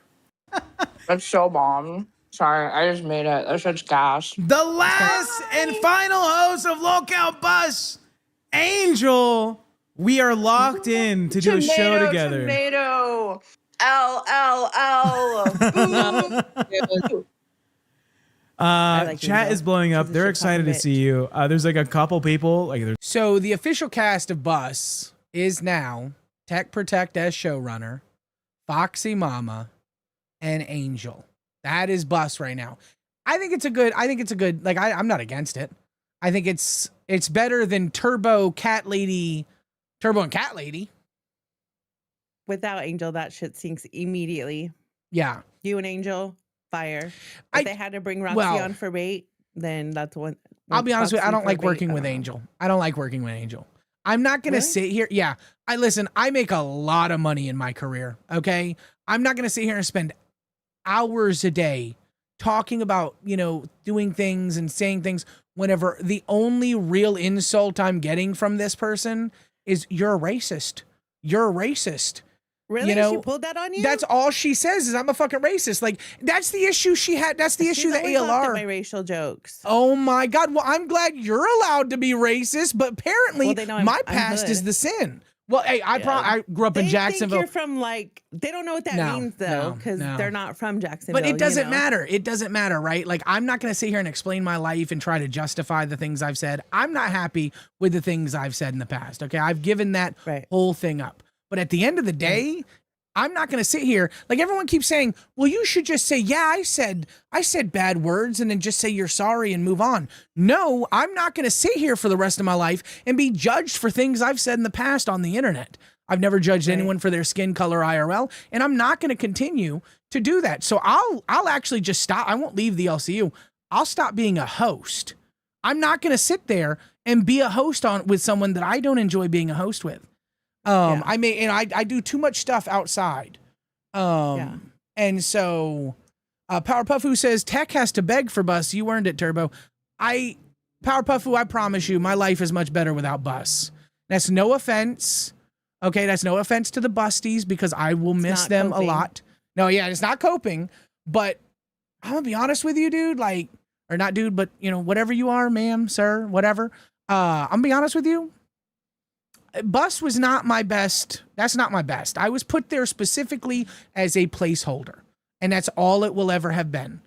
That's so bomb. Sorry, I just made it. That's such gas. The last and final host of Lolcow Bus, Angel. We are locked in to do a show together. Tomato. L. Chat is blowing up. They're excited to see you. There's like a couple people. So the official cast of Bus is now Tech Protect as showrunner, Foxy Mama, and Angel. That is Bus right now. I think it's a good, like, I'm not against it. I think it's better than Turbo and Cat Lady. Without Angel, that shit sinks immediately. Yeah. You and Angel, fire. If they had to bring Roxy on for bait, then that's one. I'll be honest with you, I don't like working with Angel. I don't like working with Angel. I'm not going to sit here. Yeah. I make a lot of money in my career. Okay. I'm not going to sit here and spend hours a day talking about, doing things and saying things whenever the only real insult I'm getting from this person is you're a racist. You're a racist. Really? She pulled that on you? That's all she says is I'm a fucking racist. Like, that's the issue she had. That's the issue that ALR. My racial jokes. Oh my God. Well, I'm glad you're allowed to be racist, but apparently my past is the sin. Well, hey, I grew up in Jacksonville. Think you're from they don't know what that means though, because they're not from Jacksonville. But it doesn't matter. It doesn't matter, right? Like, I'm not going to sit here and explain my life and try to justify the things I've said. I'm not happy with the things I've said in the past. Okay. I've given that whole thing up. But at the end of the day, I'm not going to sit here. Like, everyone keeps saying, well, you should just say, yeah, I said bad words and then just say you're sorry and move on. No, I'm not going to sit here for the rest of my life and be judged for things I've said in the past on the internet. I've never judged anyone for their skin color IRL, and I'm not going to continue to do that. So I'll actually just stop. I won't leave the LCU. I'll stop being a host. I'm not going to sit there and be a host with someone that I don't enjoy being a host with. I do too much stuff outside. And so Powerpuff Who says Tech has to beg for Bus. You earned it, Turbo. Powerpuff Who, I promise you, my life is much better without Bus. That's no offense. Okay, that's no offense to the Busties because I will miss them a lot. No, yeah, it's not coping, but I'm gonna be honest with you, dude, or not dude, but whatever you are, ma'am, sir, whatever. I'm gonna be honest with you. Bus was not my best. That's not my best. I was put there specifically as a placeholder, and that's all it will ever have been.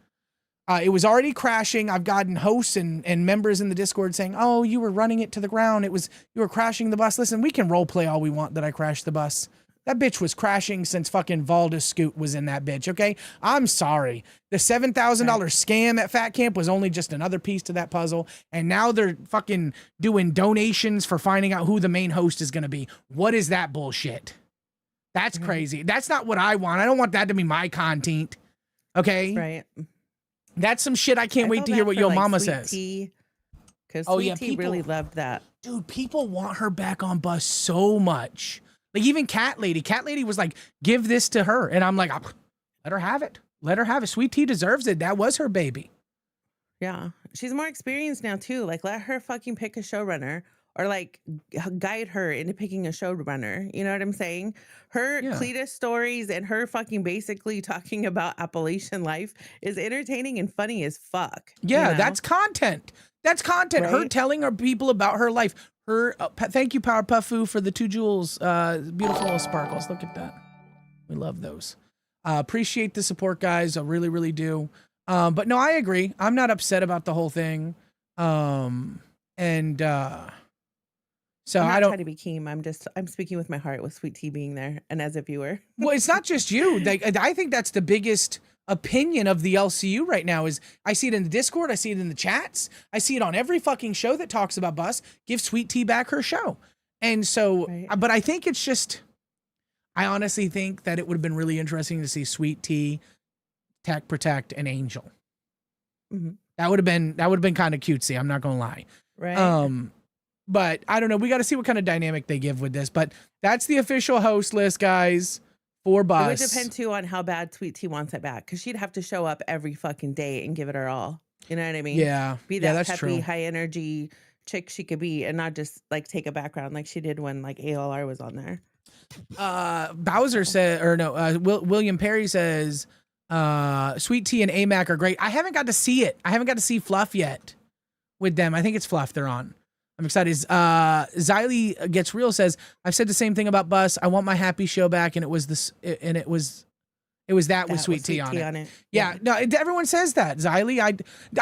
It was already crashing. I've gotten hosts and members in the Discord saying, oh, you were running it to the ground. You were crashing the bus. Listen, we can role play all we want that I crashed the bus. That bitch was crashing since fucking Valdez Scoot was in that bitch, okay? I'm sorry. The $7,000 scam at Fat Camp was only just another piece to that puzzle, and now they're fucking doing donations for finding out who the main host is going to be. What is that bullshit? That's crazy. That's not what I want. I don't want that to be my content, okay? Right. That's some shit I can't wait to hear what your mama says. Because Sweet Tea really loved that. Dude, people want her back on Bus so much. Like, even Cat Lady was like, give this to her. And I'm like, let her have it. Let her have it. Sweet Tea deserves it. That was her baby. Yeah. She's more experienced now too. Like let her fucking pick a showrunner or like guide her into picking a showrunner. You know what I'm saying? Her Yeah. Cletus stories and her fucking basically talking about Appalachian life is entertaining and funny as fuck. Yeah, you know? that's content. That's content. Her Right? telling her people about her life. Her thank you, Powerpuff Fu, for the 2 jewels. Beautiful little sparkles. Look at that. We love those. Appreciate the support, guys. I really, really do. But no, I agree. I'm not upset about the whole thing. So I'm I not don't. trying to be Keem. I'm speaking with my heart with Sweet Tea being there and as a viewer. Well, it's not just you. Like, I think that's the biggest opinion of the LCU right now. Is I see it in the Discord, I see it in the chats, I see it on every fucking show that talks about Bus. Give Sweet Tea back her show, and so. Right. But I think it's just. I honestly think that it would have been really interesting to see Sweet Tea, Tech Protect, and Angel. Mm-hmm. That would have been kind of cutesy. I'm not gonna lie. Right. But I don't know. We got to see what kind of dynamic they give with this. But that's the official host list, guys, for Bus. It would depend too on how bad Sweet Tea wants it back, because she'd have to show up every fucking day and give it her all. You know what I mean? Yeah. Be that that's peppy, true. high energy chick she could be, and not just like take a background like she did when like ALR was on there. Bowser said, or no, William Perry says, Sweet Tea and AMAC are great. I haven't got to see it. I haven't got to see Fluff yet with them. I think it's Fluff they're on. I'm excited. Xylee Gets Real says, I've said the same thing about Bus. I want my happy show back, and it was this, and it was that with Sweet Tea on it. Yeah, no, everyone says that. Xylee, I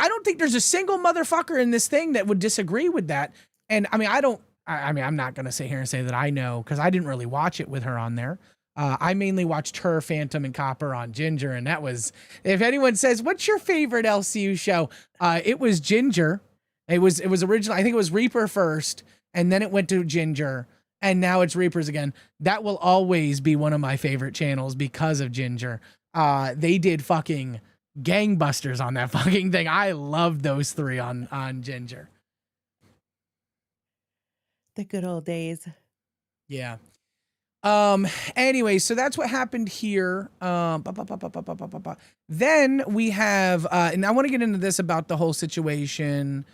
don't think there's a single motherfucker in this thing that would disagree with that. And I mean, I'm not gonna sit here and say that I know, because I didn't really watch it with her on there. I mainly watched her, Phantom, and Copper on Ginger, and that was. If anyone says, "What's your favorite LCU show?" It was Ginger. It was original. I think it was Reaper first, and then it went to Ginger, and now it's Reapers again. That will always be one of my favorite channels because of Ginger. They did fucking gangbusters on that fucking thing. I love those 3 on Ginger. The good old days. Yeah. Anyway, so that's what happened here. Then we have, and I want to get into this about the whole situation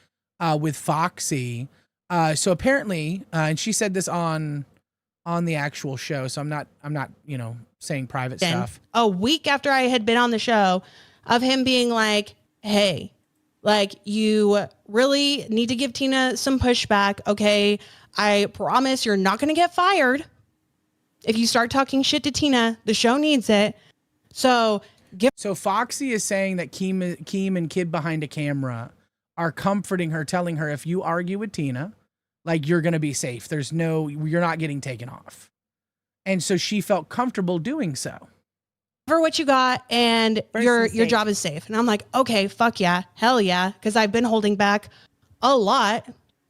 with Foxy. So apparently, and she said this on the actual show. So I'm not, saying private stuff. A week after I had been on the show, of him being like, hey, like, you really need to give Tina some pushback. Okay. I promise you're not going to get fired. If you start talking shit to Tina, the show needs it. So Foxy is saying that Keem and Kid Behind a Camera are comforting her, telling her, if you argue with Tina, like, you're going to be safe. You're not getting taken off. And so she felt comfortable doing so. For what you got, and your job is safe. And I'm like, okay, fuck yeah, hell yeah. Because I've been holding back a lot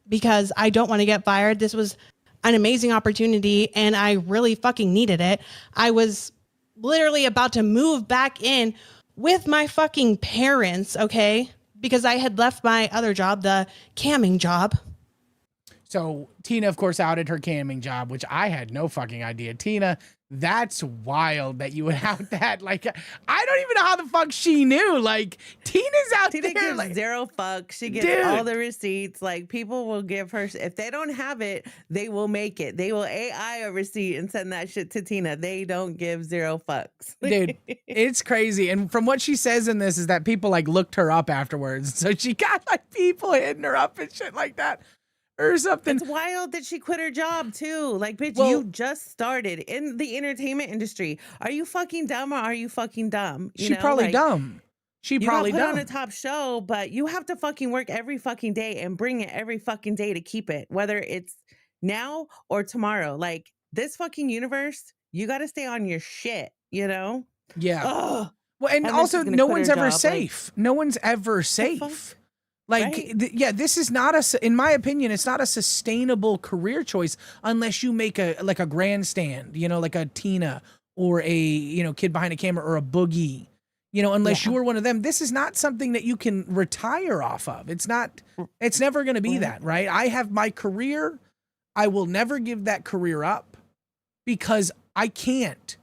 because I don't want to get fired. This was an amazing opportunity, and I really fucking needed it. I was literally about to move back in with my fucking parents, okay? Because I had left my other job, the camming job. So Tina, of course, outed her camming job, which I had no fucking idea. Tina, that's wild that you would out that. Like, I don't even know how the fuck she knew. Like, Tina there. Gives like, zero fucks. She gets all the receipts. Like, people will give her, if they don't have it, they will make it. They will AI a receipt and send that shit to Tina. They don't give zero fucks. Dude, it's crazy. And from what she says in this is that people like looked her up afterwards. So she got like people hitting her up and shit like that. Or something. It's wild that she quit her job too. Like, bitch, you just started in the entertainment industry. Are you fucking dumb or are you fucking dumb? She probably dumb. She probably you got dumb. put on a top show, but you have to fucking work every fucking day and bring it every fucking day to keep it, whether it's now or tomorrow. Like, this fucking universe, you got to stay on your shit, you know? Yeah. Ugh. Well, and also, no one's ever safe. No one's ever safe. Like, right? This is not in my opinion, it's not a sustainable career choice unless you make a grandstand, like a Tina or a, Kid Behind a Camera or a Boogie, unless you were one of them. This is not something that you can retire off of. It's never going to be that, right? I have my career. I will never give that career up because I can't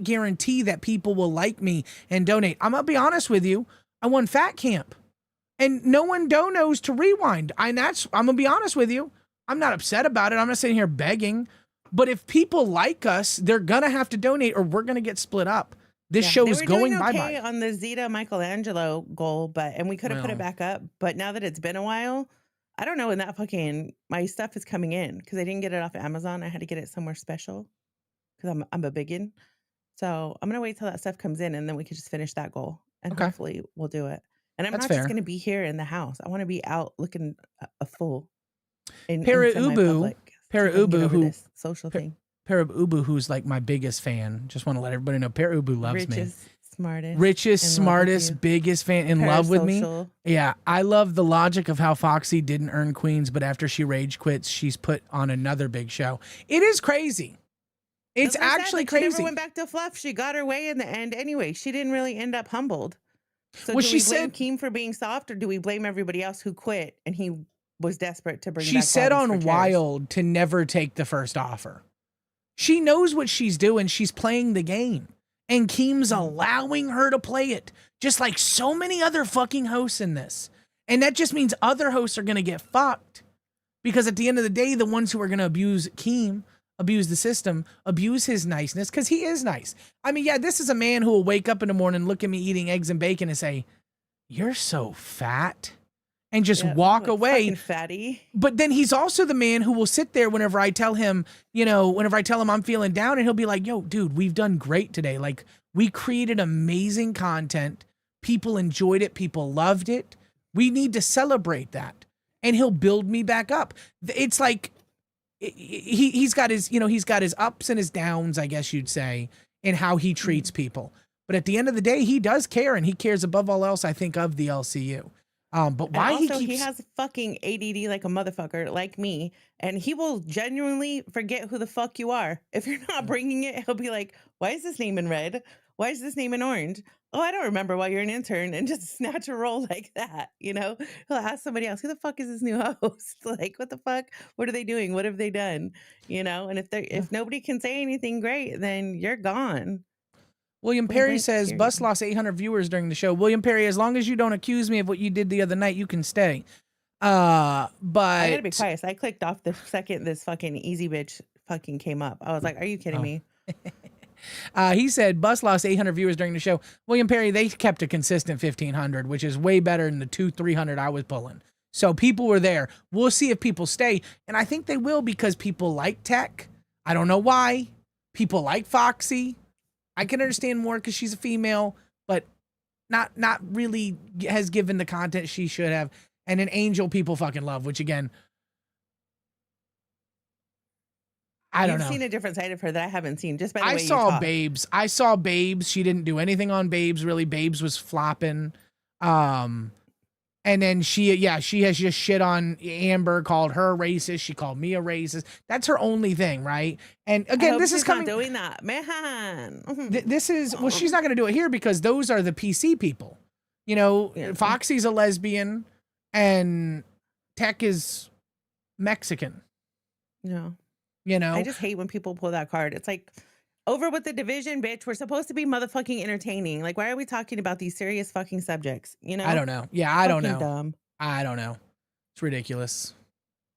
guarantee that people will like me and donate. I'm going to be honest with you. I won Fat Camp. and no one donos to Rewind. I'm gonna be honest with you. I'm not upset about it. I'm not sitting here begging. But if people like us, they're gonna have to donate, or we're gonna get split up. This show is going bye-bye. On the Zeta Michelangelo goal, and we could have put it back up. But now that it's been a while, I don't know when that my stuff is coming in, because I didn't get it off of Amazon. I had to get it somewhere special because I'm a biggin. So I'm gonna wait till that stuff comes in, and then we can just finish that goal, and hopefully we'll do it. And I'm not just gonna be here in the house. I want to be out looking a fool. Para Ubu, who social thing. Para Ubu, who's like my biggest fan. Just want to let everybody know Para Ubu loves me. Richest, smartest, biggest fan, in love with me. Yeah, I love the logic of how Foxy didn't earn Queens, but after she rage quits, she's put on another big show. It is crazy. It's actually crazy. She never went back to fluff. She got her way in the end anyway. She didn't really end up humbled. So do we blame Keem for being soft, or do we blame everybody else who quit and he was desperate to bring back? She said on Wild to never take the first offer. She knows what she's doing. She's playing the game. And Keem's allowing her to play it, just like so many other fucking hosts in this. And that just means other hosts are going to get fucked. Because at the end of the day, the ones who are going to abuse Keem, abuse the system, abuse his niceness, because he is nice. I mean, yeah, this is a man who will wake up in the morning, look at me eating eggs and bacon and say, "You're so fat," and just walk away. Fatty. But then he's also the man who will sit there whenever I tell him, whenever I tell him I'm feeling down, and he'll be like, "Yo, dude, we've done great today. Like, we created amazing content. People enjoyed it. People loved it. We need to celebrate that." And he'll build me back up. It's like he's got his ups and his downs, I guess you'd say, in how he treats people. But at the end of the day, he does care, and he cares above all else, I think, of the LCU. But why he has fucking ADD like a motherfucker, like me, and he will genuinely forget who the fuck you are. If you're not bringing it, he'll be like, "Why is this name in red? Why is this name in orange? Oh, I don't remember why you're an intern," and just snatch a role like that. He'll ask somebody else, "Who the fuck is this new host? Like, what the fuck? What are they doing? What have they done?" And if nobody can say anything great, then you're gone. William Perry says, Bus lost 800 viewers during the show. William Perry, as long as you don't accuse me of what you did the other night, you can stay. But I gotta be quiet. I clicked off the second this fucking easy bitch fucking came up. I was like, "Are you kidding me?" He said, Bus lost 800 viewers during the show. William Perry, they kept a consistent 1,500, which is way better than the 200-300 I was pulling. So people were there. We'll see if people stay. And I think they will, because people like Tech. I don't know why. People like Foxy. I can understand more because she's a female, but not really has given the content she should have. And an Angel people fucking love, which again, I don't know. You've seen a different side of her that I haven't seen, just by the way you saw talk. Babes. I saw Babes. She didn't do anything on Babes, really. Babes was flopping. And then she has just shit on Amber, called her racist. She called me a racist. That's her only thing, right? And again, this is coming. Not doing that, man. This is she's not going to do it here, because those are the PC people. Foxy's a lesbian, and Tech is Mexican. No. I just hate when people pull that card. It's like, over with the division, bitch. We're supposed to be motherfucking entertaining. Like, why are we talking about these serious fucking subjects? I don't know. Yeah, I don't know. Dumb. I don't know. It's ridiculous.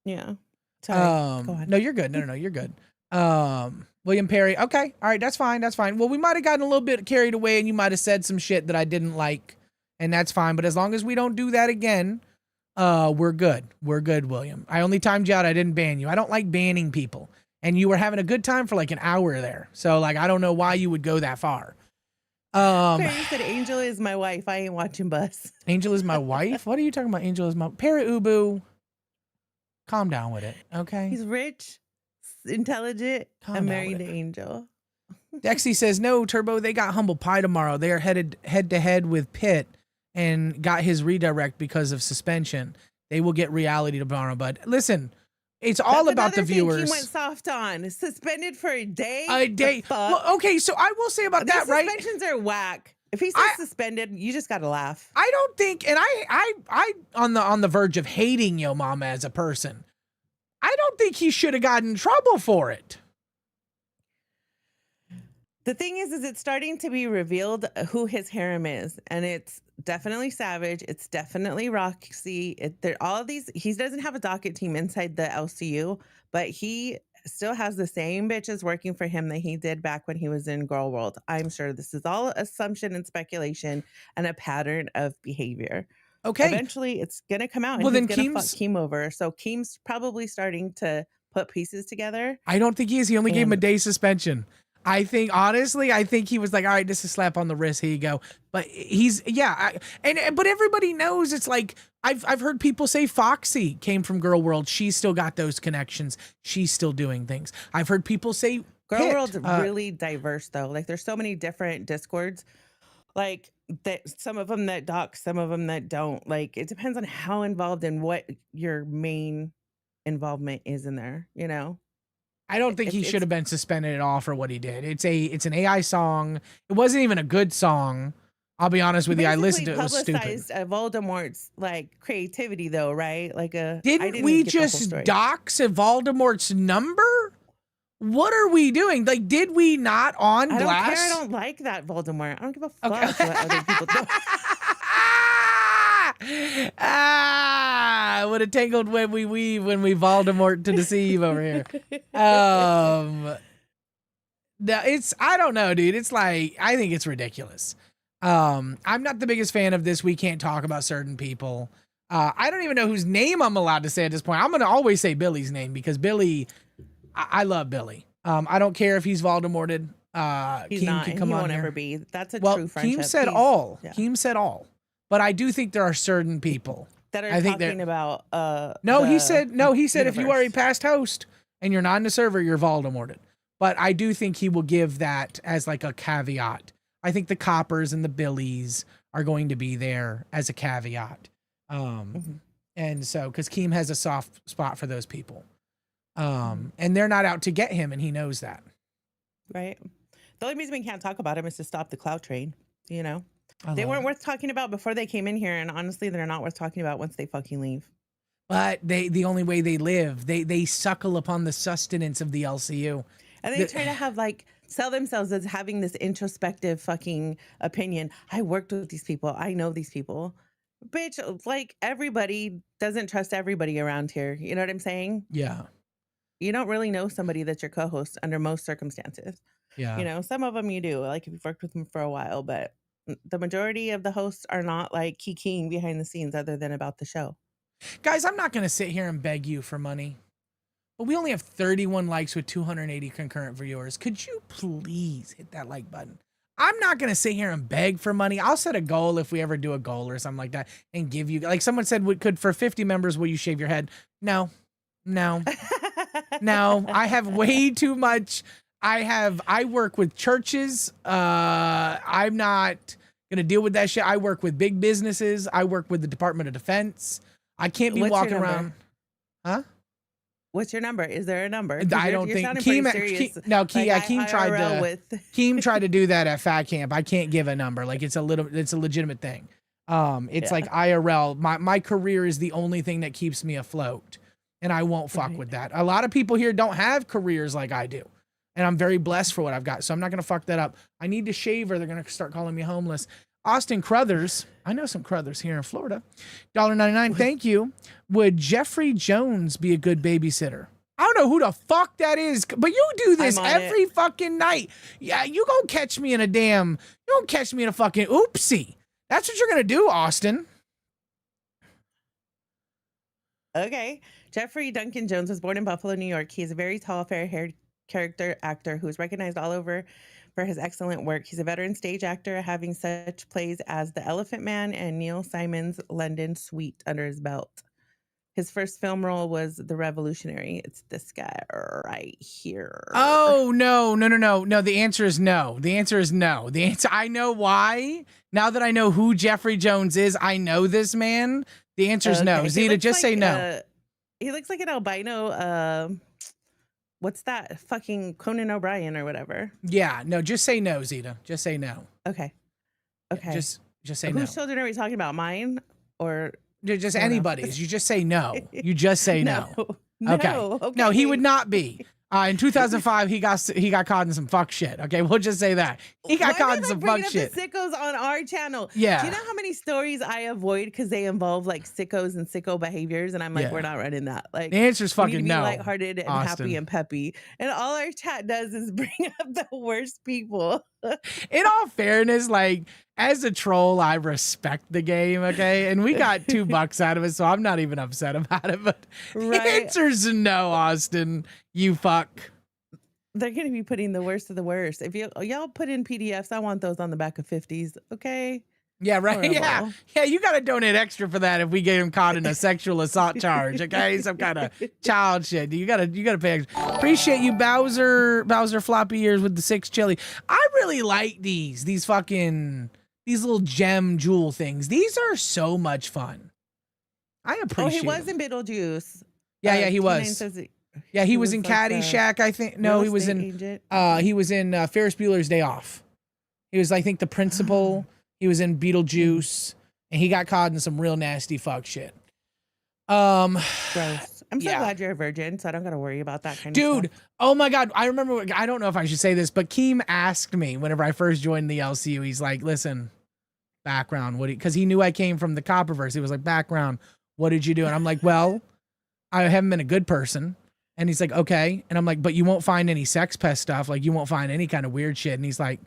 Yeah. Sorry. Go ahead. No, you're good. No, you're good. William Perry. Okay. All right. That's fine. Well, we might have gotten a little bit carried away, and you might have said some shit that I didn't like, and that's fine. But as long as we don't do that again, we're good. We're good, William. I only timed you out. I didn't ban you. I don't like banning people. And you were having a good time for like an hour there. So like, I don't know why you would go that far. You said Angel is my wife. I ain't watching Bus. Angel is my wife? What are you talking about? Angel is my... Para Ubu, calm down with it, okay? He's rich, intelligent, and married to Angel. Dexy says, no, Turbo, they got humble pie tomorrow. They are headed head-to-head with Pitt and got his redirect because of suspension. They will get reality tomorrow, but listen... It's all about the viewers. He went soft on, suspended for a day. A day. Well, okay, so I will say about that, right? Suspensions are whack. If he's still suspended, you just gotta laugh. I don't think, and I on the verge of hating Yo Mama as a person. I don't think he should have gotten in trouble for it. The thing is it's starting to be revealed who his harem is, and it's definitely Savage. It's definitely Roxy. All of these. He doesn't have a docket team inside the LCU, but he still has the same bitches working for him that he did back when he was in Girl World. I'm sure this is all assumption and speculation and a pattern of behavior. Okay. Eventually, it's gonna come out, and Well, he's then gonna fuck Keem over. So Keem's probably starting to put pieces together. I don't think he is. He only gave him a day suspension. I think, honestly, I think he was like, all right, this is a slap on the wrist. Here you go. But but everybody knows it's like, I've heard people say Foxy came from Girl World. She's still got those connections. She's still doing things. I've heard people say Girl World's really diverse though. Like there's so many different Discords. Like that, some of them that dock, some of them that don't. Like it depends on how involved and what your main involvement is in there, you know? I don't think he should have been suspended at all for what he did. It's an AI song. It wasn't even a good song. I'll be honest with you. I listened to it. It was stupid. Voldemort's like creativity though, right? Like didn't we just dox Voldemort's number? What are we doing? Like, did we not on blast? I don't care. I don't like that Voldemort. I don't give a fuck what other people do. What a tangled web we weave when we Voldemort to deceive over here. I don't know, dude. It's like, I think it's ridiculous. I'm not the biggest fan of this. We can't talk about certain people. I don't even know whose name I'm allowed to say at this point. I'm going to always say Billy's name because Billy, I love Billy. I don't care if he's Voldemorted. He's Keem not. can come he on won't here. ever be. That's a true friendship. Keem said all. Yeah. Keem said all. But I do think there are certain people that are talking about. He said if you are a past host and you're not in the server, you're Voldemorted. But I do think he will give that as like a caveat. I think the Coppers and the Billies are going to be there as a caveat. And so, because Keem has a soft spot for those people. And they're not out to get him, and he knows that. Right. The only reason we can't talk about him is to stop the cloud train, you know? They weren't worth talking about before they came in here, and honestly, they're not worth talking about once they fucking leave. But the only way they live, they suckle upon the sustenance of the LCU. And they try to have sell themselves as having this introspective fucking opinion. I worked with these people. I know these people. Bitch, like everybody doesn't trust everybody around here. You know what I'm saying? Yeah. You don't really know somebody that's your co-host under most circumstances. Yeah. You know, some of them you do, like if you've worked with them for a while, but the majority of the hosts are not like kikiing behind the scenes other than about the show. Guys, I'm not going to sit here and beg you for money, but we only have 31 likes with 280 concurrent viewers. Could you please hit that like button? I'm not going to sit here and beg for money. I'll set a goal if we ever do a goal or something like that and give you, like someone said, for 50 members, will you shave your head? No. I have way too much. I work with churches. I'm not going to deal with that shit. I work with big businesses. I work with the Department of Defense. I can't be walking around. Huh? What's your number? Is there a number? I don't think Keem tried to do that at Fat Camp. I can't give a number. Like it's a legitimate thing. It's like IRL. My career is the only thing that keeps me afloat, and I won't fuck with that. A lot of people here don't have careers like I do, and I'm very blessed for what I've got. So I'm not gonna fuck that up. I need to shave, or they're gonna start calling me homeless. Austin Crothers, I know some Crothers here in Florida. $1.99, thank you. Would Jeffrey Jones be a good babysitter? I don't know who the fuck that is, but you do this every fucking night. Yeah, you gonna catch me in a fucking oopsie. That's what you're gonna do, Austin. Okay. Jeffrey Duncan Jones was born in Buffalo, New York. He is a very tall, fair-haired character actor who is recognized all over for his excellent work. He's a veteran stage actor, having such plays as The Elephant Man and Neil Simon's London Suite under his belt. His first film role was The Revolutionary. It's this guy right here. Oh, no. The answer is no. I know why. Now that I know who Jeffrey Jones is, I know this man. The answer is no. Zeta, just say no. He looks like an albino, what's that? Fucking Conan O'Brien or whatever. Yeah, no, just say no, Zeta. Just say no. Okay. Just say no. Whose children are we talking about? Mine or just anybody's? You just say no. You just say no. No. Okay. No, he would not be. In 2005, he got caught in some fuck shit. Okay, we'll just say that he got caught in some fuck shit. The sickos on our channel. Yeah. Do you know how many stories I avoid because they involve like sickos and sicko behaviors? And I'm like, we're not running that. Like the answer's fucking we need to be no. lighthearted and happy and peppy. And all our chat does is bring up the worst people. In all fairness, like as a troll, I respect the game, okay? And we got $2 out of it, so I'm not even upset about it. But the answer's no, Austin. You fuck. They're gonna be putting the worst of the worst. If y'all put in PDFs, I want those on the back of 50s, okay? Yeah, right. Horrible. Yeah. You gotta donate extra for that if we get him caught in a sexual assault charge, okay? Some kind of child shit. You gotta pay extra. Appreciate you, Bowser floppy ears with the 6 chili. I really like these little gem jewel things. These are so much fun. I appreciate. Oh, he was in Beetlejuice. Yeah, he was. Yeah, he was in Caddyshack, I think. No, he was in Ferris Bueller's Day Off. He was, I think, the principal. He was in Beetlejuice, and he got caught in some real nasty fuck shit. Gross. I'm so glad you're a virgin, so I don't got to worry about that kind of stuff. Dude, oh my God. I remember, I don't know if I should say this, but Keem asked me whenever I first joined the LCU, he's like, listen, background, because he knew I came from the Copperverse. He was like, background, what did you do? And I'm like, well, I haven't been a good person. And he's like, okay. And I'm like, but you won't find any sex pest stuff. Like, you won't find any kind of weird shit. And he's like,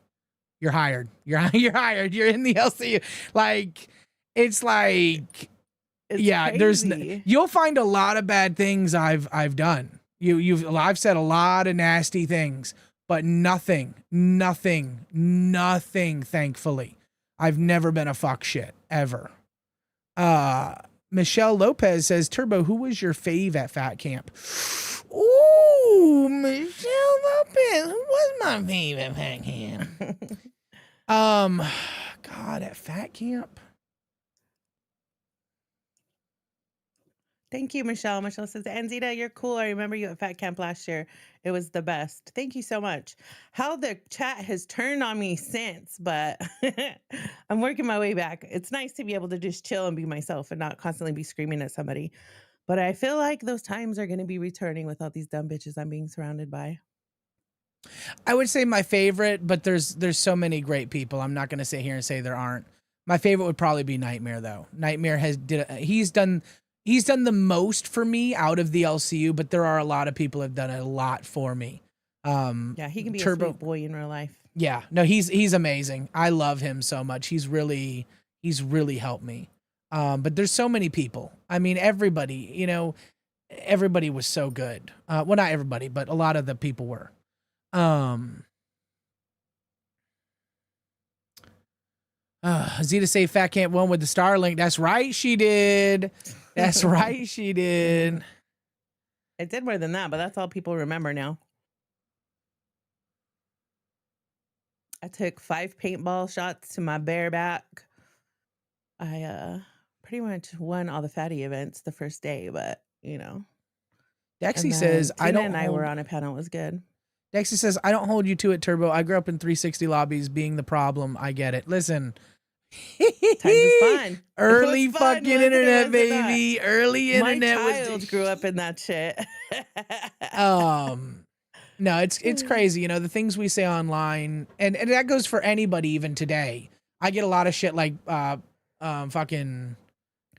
you're hired. You're hired. You're in the LCU. Like, it's like, crazy. You'll find a lot of bad things I've done. I've said a lot of nasty things, but nothing, thankfully. I've never been a fuck shit, ever. Michelle Lopez says, Turbo, who was your fave at Fat Camp? Ooh, Michelle Lopez. Who was my fave at Fat Camp? God, at Fat Camp. Thank you, Michelle. Michelle says, Anzita, you're cool. I remember you at Fat Camp last year. It was the best. Thank you so much. How the chat has turned on me since, but I'm working my way back. It's nice to be able to just chill and be myself and not constantly be screaming at somebody. But I feel like those times are going to be returning with all these dumb bitches I'm being surrounded by. I would say my favorite, but there's so many great people. I'm not going to sit here and say there aren't. My favorite would probably be Nightmare, though. Nightmare he's done the most for me out of the LCU, but there are a lot of people that have done a lot for me. Yeah, he can be a sweet boy in real life. Yeah, no, he's amazing. I love him so much. He's really helped me. But there's so many people. I mean, everybody was so good. Well, not everybody, but a lot of the people were. Zeta say Fat Camp won with the Starlink. That's right, she did. That's right, she did. It did more than that, but that's all people remember now. I took 5 paintball shots to my bare back. I pretty much won all the fatty events the first day, but Dexy says Tina and I were on a panel. It was good. Dexy says, I don't hold you to it, Turbo. I grew up in 360 lobbies being the problem. I get it. Listen. Times is fun. Early fucking internet, baby. Early internet. My child grew up in that shit. No, it's crazy. The things we say online, and that goes for anybody even today. I get a lot of shit like fucking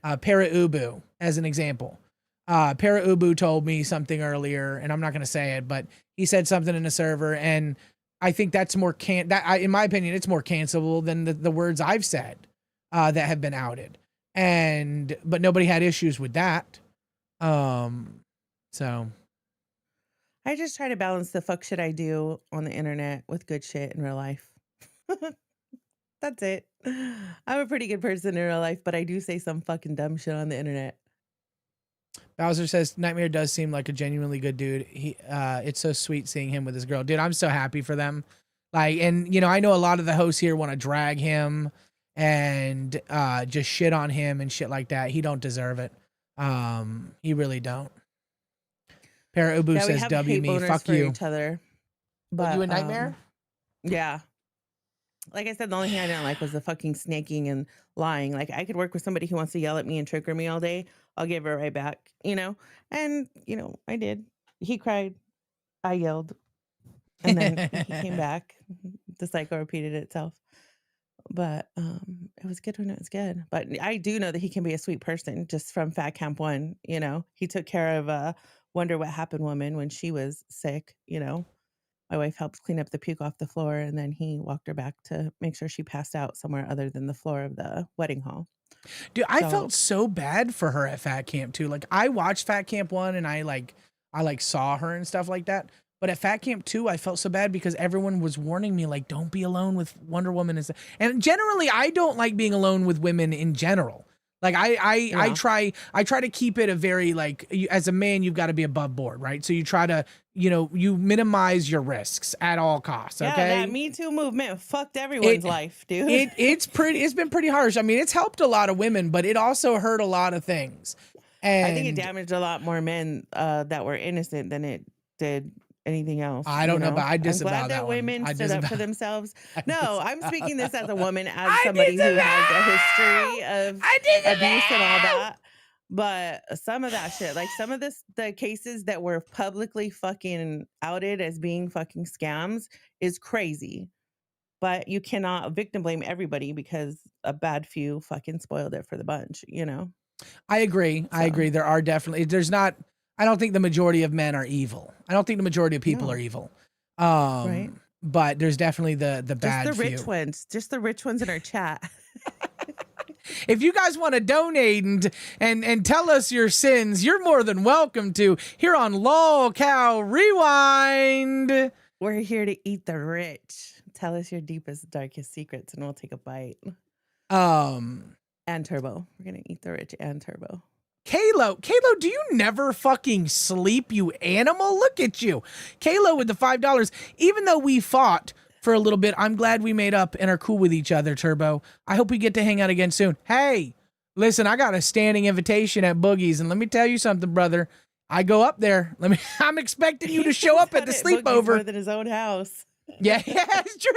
Para Ubu as an example. Para Ubu told me something earlier, and I'm not going to say it, but he said something in a server, and I think that's more in my opinion, it's more cancelable than the words I've said that have been outed. But nobody had issues with that. So I just try to balance the fuck shit I do on the internet with good shit in real life. That's it. I'm a pretty good person in real life, but I do say some fucking dumb shit on the internet. Bowser says Nightmare does seem like a genuinely good dude. It's so sweet seeing him with his girl. Dude, I'm so happy for them. And I know a lot of the hosts here want to drag him and just shit on him and shit like that. He don't deserve it. He really don't. Para Ubu says W me, fuck you. Each other. But you a Nightmare? Yeah. Like I said, the only thing I didn't like was the fucking snaking and lying. Like, I could work with somebody who wants to yell at me and trigger me all day. I'll give her right back, And, I did. He cried. I yelled. And then he came back. The cycle repeated itself. But it was good when it was good. But I do know that he can be a sweet person just from Fat Camp 1. You know, he took care of Wonder What Happened woman when she was sick. You know, my wife helped clean up the puke off the floor, and then he walked her back to make sure she passed out somewhere other than the floor of the wedding hall. Dude, I felt so bad for her at Fat Camp too. Like I watched Fat Camp 1 and I saw her and stuff like that. But at Fat Camp 2, I felt so bad because everyone was warning me, like, don't be alone with Wonder Woman. And generally, I don't like being alone with women in general. Like, I try to keep it a very, like, as a man, you've got to be above board, right? So you try to, you minimize your risks at all costs, okay? Yeah, that Me Too movement fucked everyone's life, dude. It's been pretty harsh. I mean, it's helped a lot of women, but it also hurt a lot of things. And I think it damaged a lot more men that were innocent than it did anything else. I don't know, but I disavow I'm glad that one. women I stood up disavow- for themselves. No, I'm speaking this as a woman, as somebody who has a history of abuse and all that. But some of that shit, like some of the cases that were publicly fucking outed as being fucking scams is crazy. But you cannot victim blame everybody because a bad few fucking spoiled it for the bunch, you know? I agree. I agree. There are definitely, I don't think the majority of men are evil. I don't think the majority of people are evil. Right. But there's definitely the bad Just the few. rich ones. Just the rich ones in our chat. If you guys want to donate and tell us your sins, you're more than welcome to here on LolcowRewind. We're here to eat the rich. Tell us your deepest, darkest secrets, and we'll take a bite. And Turbo. We're gonna eat the rich and Turbo. Kalo, do you never fucking sleep, you animal? Look at you. Kalo with the $5. Even though we fought for a little bit, I'm glad we made up and are cool with each other, Turbo. I hope we get to hang out again soon. Hey, listen, I got a standing invitation at Boogie's, and let me tell you something, brother. I go up there. I'm expecting you to show up at the sleepover. More than his own house. Yeah, it's true.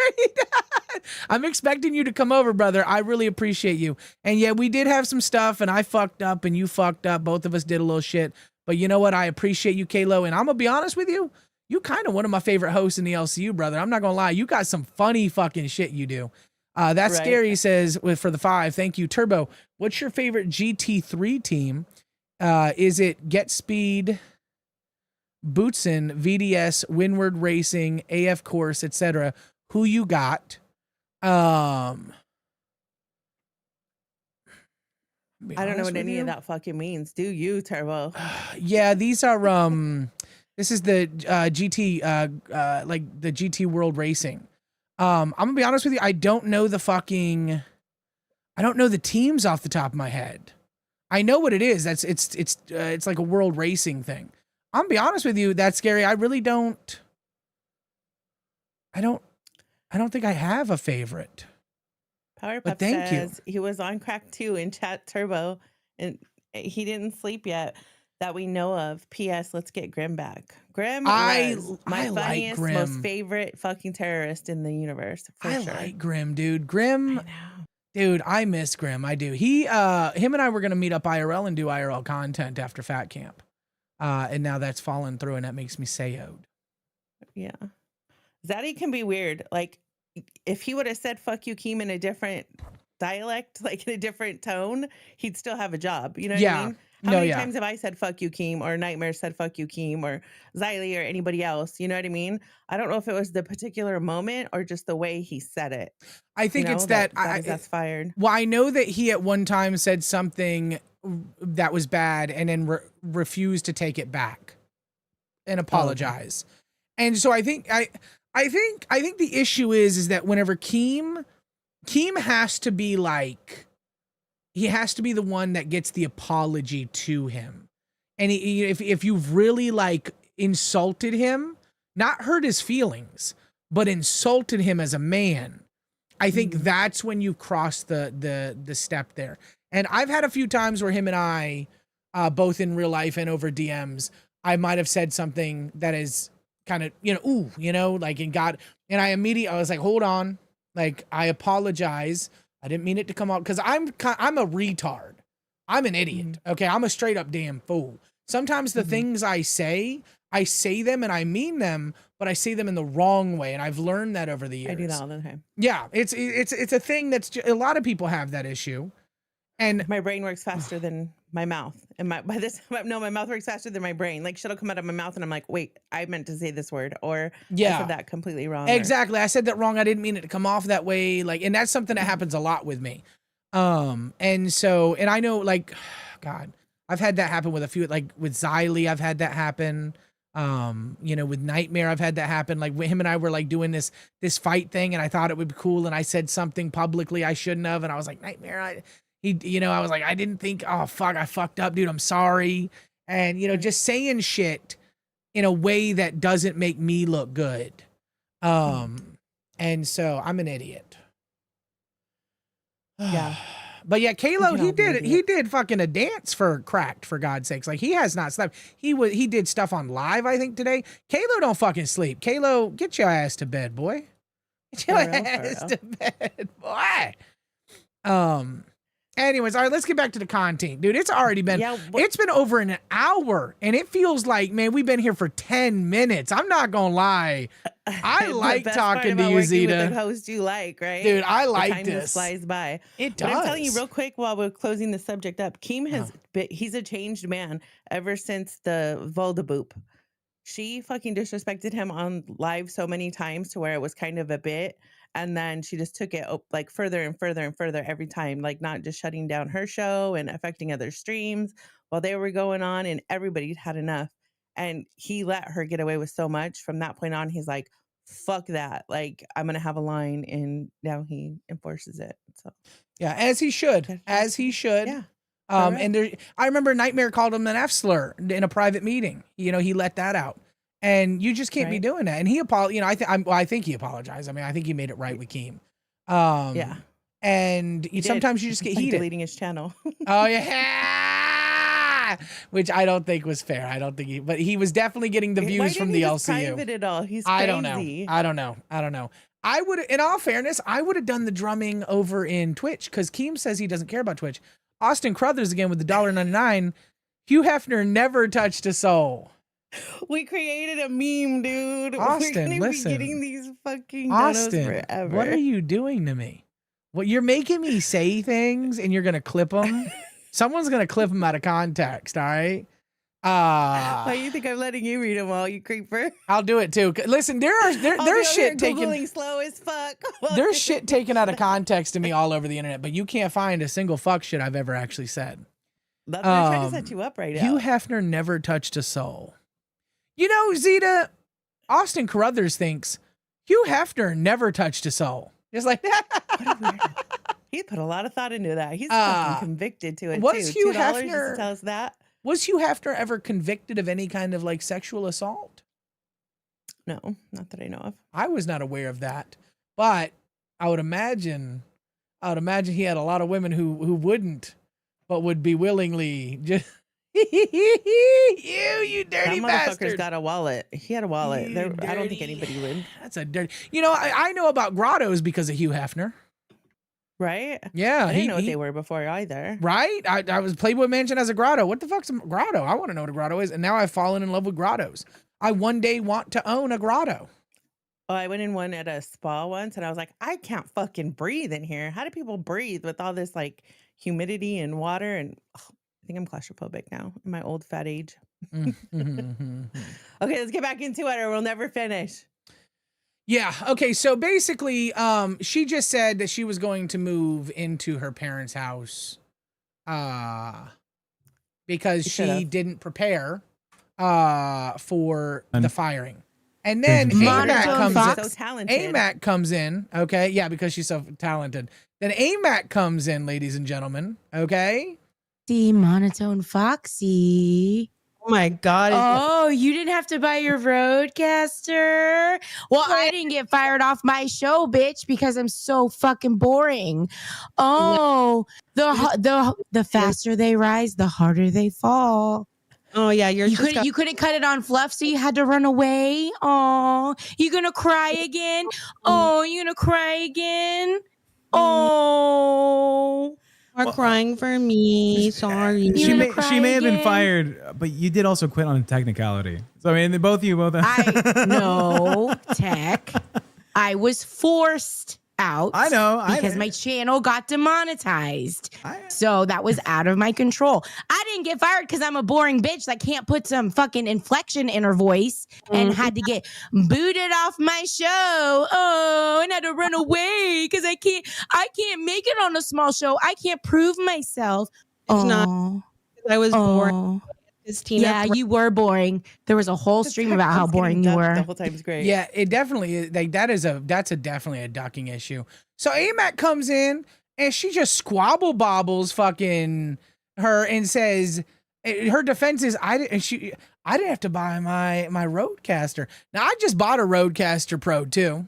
I'm expecting you to come over, brother. I really appreciate you. And yeah, we did have some stuff, and I fucked up, and you fucked up. Both of us did a little shit. But you know what? I appreciate you, Kalo. And I'm going to be honest with you. You kind of one of my favorite hosts in the LCU, brother. I'm not going to lie. You got some funny fucking shit you do. That's Right. Scary says for the 5. Thank you. Turbo, what's your favorite GT3 team? Is it Get Speed, Bootson, VDS, Windward Racing, AF Course, etc.? Who you got? I don't know what any of that fucking means. Do you, Turbo? Yeah, these are this is the GT like the GT World Racing. I'm gonna be honest with you, I don't know the teams off the top of my head. I know what it is. It's like a world racing thing. I'm gonna be honest with you, that's Scary. I really don't think I have a favorite. Power But Pup thank says he was on crack 2 in chat, Turbo, and he didn't sleep yet that we know of. P.S. Let's get Grim back. Grim was my funniest, like most Grim. favorite fucking terrorist in the universe. For sure. Like Grim, dude. Grim, I know. dude, I miss Grim. I do. Him and I were gonna meet up IRL and do IRL content after Fat Camp, and now that's fallen through, and that makes me sad. Yeah. Zaddy can be weird. Like, if he would have said "fuck you, Keem" in a different dialect, like in a different tone, he'd still have a job. You know what I mean? How many times have I said "fuck you, Keem," or Nightmare said "fuck you, Keem," or Xylee or anybody else? You know what I mean? I don't know if it was the particular moment or just the way he said it. I think it's that that's fired. Well, I know that he at one time said something that was bad and then refused to take it back and apologize. And so I think the issue is that whenever Keem has to be like, he has to be the one that gets the apology to him. And if you've really like insulted him, not hurt his feelings, but insulted him as a man, I think that's when you cross the step there. And I've had a few times where him and I, both in real life and over DMs, I might have said something that is kind of, like I was like, hold on. Like, I apologize. I didn't mean it to come out because I'm a retard. I'm an idiot. Okay. I'm a straight up damn fool. Sometimes the things I say, I say them and I mean them, but I say them in the wrong way. And I've learned that over the years. I do that all the time. Yeah, it's a thing that's a lot of people have that issue. And my brain works faster than my mouth. And my mouth works faster than my brain. Like shit'll come out of my mouth and I'm like, wait, I meant to say this word, or I said that completely wrong. Exactly. I said that wrong. I didn't mean it to come off that way. Like, and that's something that happens a lot with me. And so, and I know, like, God, I've had that happen with a few, like with Xylee, I've had that happen. You know, with Nightmare, I've had that happen. Like him and I were like doing this fight thing, and I thought it would be cool, and I said something publicly I shouldn't have, and I was like, Nightmare, I was like, I didn't think, oh fuck, I fucked up, dude, I'm sorry. And you know, just saying shit in a way that doesn't make me look good. And so I'm an idiot. Yeah. But yeah, Kalo, he did fucking a dance for Cracked, for God's sakes. Like, he has not slept. He did stuff on live, I think, today. Kalo don't fucking sleep. Kalo, get your ass to bed, boy. Get your ass to bed, boy. Anyways, all right, let's get back to the content. Dude, it's already been, it's been over an hour, and it feels like, man, we've been here for 10 minutes. I'm not gonna lie. I like talking to you, Zeta. With the host you like, right? Dude, I like time this. Just flies by. It does. But I'm telling you real quick while we're closing the subject up, Keem has he's a changed man ever since the Voldaboop. She fucking disrespected him on live so many times to where it was kind of a bit. And then she just took it like further and further and further every time, like not just shutting down her show and affecting other streams while they were going on, and everybody had enough. And he let her get away with so much. From that point on, he's like, fuck that. Like, I'm going to have a line, and now he enforces it. So yeah, as he should. As he should. Yeah. And there, I remember Nightmare called him an F slur in a private meeting. You know, he let that out. And you just can't be doing that. And he apologized. You know, I think he apologized. I mean, I think he made it right with Keem. Yeah. And sometimes you just get heated. Deleting his channel. Oh yeah. Which I don't think was fair. I don't think but he was definitely getting the views from the LCU. Private it all. He's crazy. I don't know. I would, in all fairness, I would have done the drumming over in Twitch, because Keem says he doesn't care about Twitch. Austin Crothers again with the $1.99. Hugh Hefner never touched a soul. We created a meme, dude. Austin, we're listen. Be getting these fucking Austin, forever. What are you doing to me? Well, you're making me say things, and you're gonna clip them. Someone's gonna clip them out of context. All right. Why you think I'm letting you read them all, you creeper? I'll do it too. Listen, there's shit taken slow as fuck. There's shit taken out of context to me all over the internet, but you can't find a single fuck shit I've ever actually said. They're trying to set you up right now. Hugh Hefner never touched a soul. You know, Zeta, Austin Carruthers thinks Hugh Hefner never touched a soul. Just like that. He put a lot of thought into that. He's fucking convicted to it. Was too. Hugh $2 Hefner just to tell us that? Was Hugh Hefner ever convicted of any kind of like sexual assault? No, not that I know of. I was not aware of that, but I would imagine he had a lot of women who wouldn't, but would be willingly just. you dirty that bastard. Got a wallet. He had a wallet. I don't think anybody would. That's a dirty. You know, I know about grottos because of Hugh Hefner. Right? Yeah. I didn't know what they were before either. Right? I was Playboy Mansion as a grotto. What the fuck's a grotto? I want to know what a grotto is. And now I've fallen in love with grottos. I one day want to own a grotto. Oh, I went in one at a spa once, and I was like, I can't fucking breathe in here. How do people breathe with all this like humidity and water? And I think I'm claustrophobic now in my old fat age. Okay, let's get back into it or we'll never finish. Yeah. Okay. So basically, she just said that she was going to move into her parents' house, because she didn't prepare, for the firing. And then AMAC comes in. Okay. Yeah. Because she's so talented. Then AMAC comes in, ladies and gentlemen. Okay. Monotone Foxy. Oh my God. Oh, you didn't have to buy your roadcaster? Well, I didn't get fired off my show, bitch, because I'm so fucking boring. Oh, the faster they rise, the harder they fall. Oh yeah, you couldn't cut it on Fluff, so you had to run away. Oh, you gonna cry again? Oh, you gonna cry again? Oh. are crying for me. Sorry. She may have been fired, but you did also quit on a technicality. So I mean, both. No, Tech. I was forced out. I know. Because my channel got demonetized. So that was out of my control. I didn't get fired because I'm a boring bitch that can't put some fucking inflection in her voice and had to get booted off my show. Oh, and had to run away because I can't make it on a small show. I can't prove myself. It's not. I was boring. Yeah, you were boring. There was a whole stream about how boring you were. The whole time is great. Yeah, it definitely is. Like that's definitely a ducking issue. So AMAC comes in and she just squabble bobbles fucking her and says her defense is I didn't have to buy my Rodecaster. Now I just bought a Rodecaster Pro too.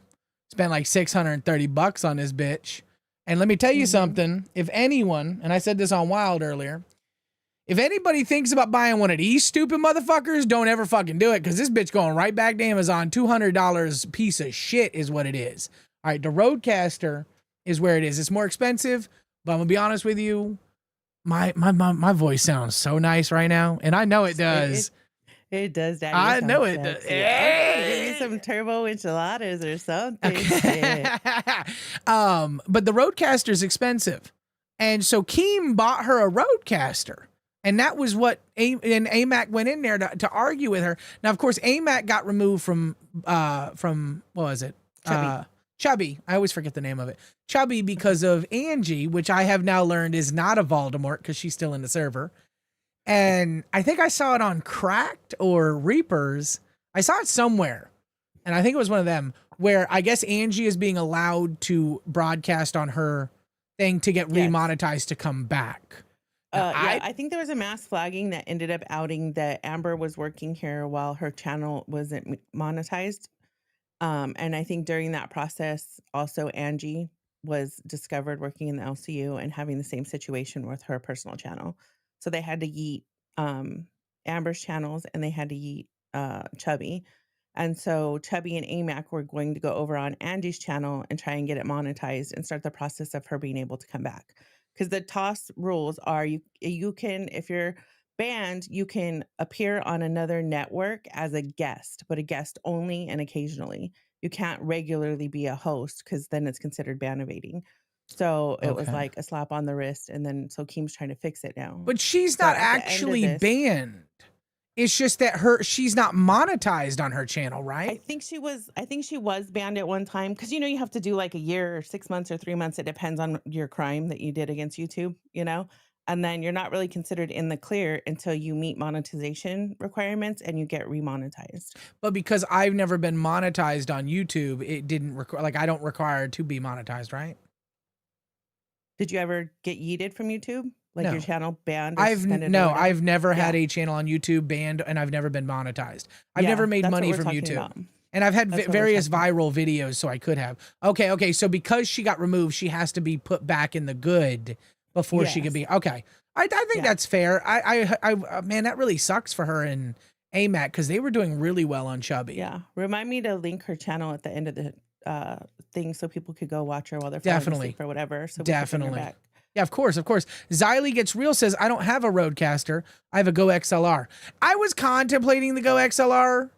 Spent like $630 on this bitch. And let me tell you something. If anyone, and I said this on Wild earlier, if anybody thinks about buying one of these stupid motherfuckers, don't ever fucking do it because this bitch going right back to Amazon. $200 piece of shit is what it is. All right, the Rodecaster is where it is. It's more expensive, but I'm gonna be honest with you. My voice sounds so nice right now, and I know it does. It does, Daddy. I know it does. Give me some turbo enchiladas or something. But the Rodecaster is expensive, and so Keem bought her a Rodecaster. And that was what AMAC went in there to argue with her. Now, of course, AMAC got removed from what was it? Chubby. I always forget the name of it. Chubby because of Angie, which I have now learned is not a Voldemort because she's still in the server. And I think I saw it on Cracked or Reapers. I saw it somewhere. And I think it was one of them where I guess Angie is being allowed to broadcast on her thing to get remonetized to come back. I think there was a mass flagging that ended up outing that Amber was working here while her channel wasn't monetized. And I think during that process, also Angie was discovered working in the LCU and having the same situation with her personal channel. So they had to yeet Amber's channels and they had to yeet Chubby. And so Chubby and AMAC were going to go over on Angie's channel and try and get it monetized and start the process of her being able to come back. Because the toss rules are you can, if you're banned, you can appear on another network as a guest, but a guest only and occasionally. You can't regularly be a host because then it's considered ban evading. So it was like a slap on the wrist. And then so Keem's trying to fix it now. But she's not actually banned. It's just that she's not monetized on her channel, right? I think she was banned at one time because you have to do like a year or 6 months or 3 months. It depends on your crime that you did against YouTube, and then you're not really considered in the clear until you meet monetization requirements and you get remonetized. But because I've never been monetized on YouTube, it didn't require, like I don't require to be monetized, right? Did you ever get yeeted from YouTube? Like your channel banned? I've never had a channel on YouTube banned, and I've never been monetized. I've never made money from YouTube. About. And I've had various viral videos, so I could have. Okay. So because she got removed, she has to be put back in the good before she could be. Okay. I think that's fair. I man, that really sucks for her and AMAC because they were doing really well on Chubby. Yeah. Remind me to link her channel at the end of the thing so people could go watch her while they're falling asleep or whatever. So definitely. Yeah, of course. Xylee Gets Real says, I don't have a Rodecaster. I have a Go XLR. I was contemplating the Go XLR,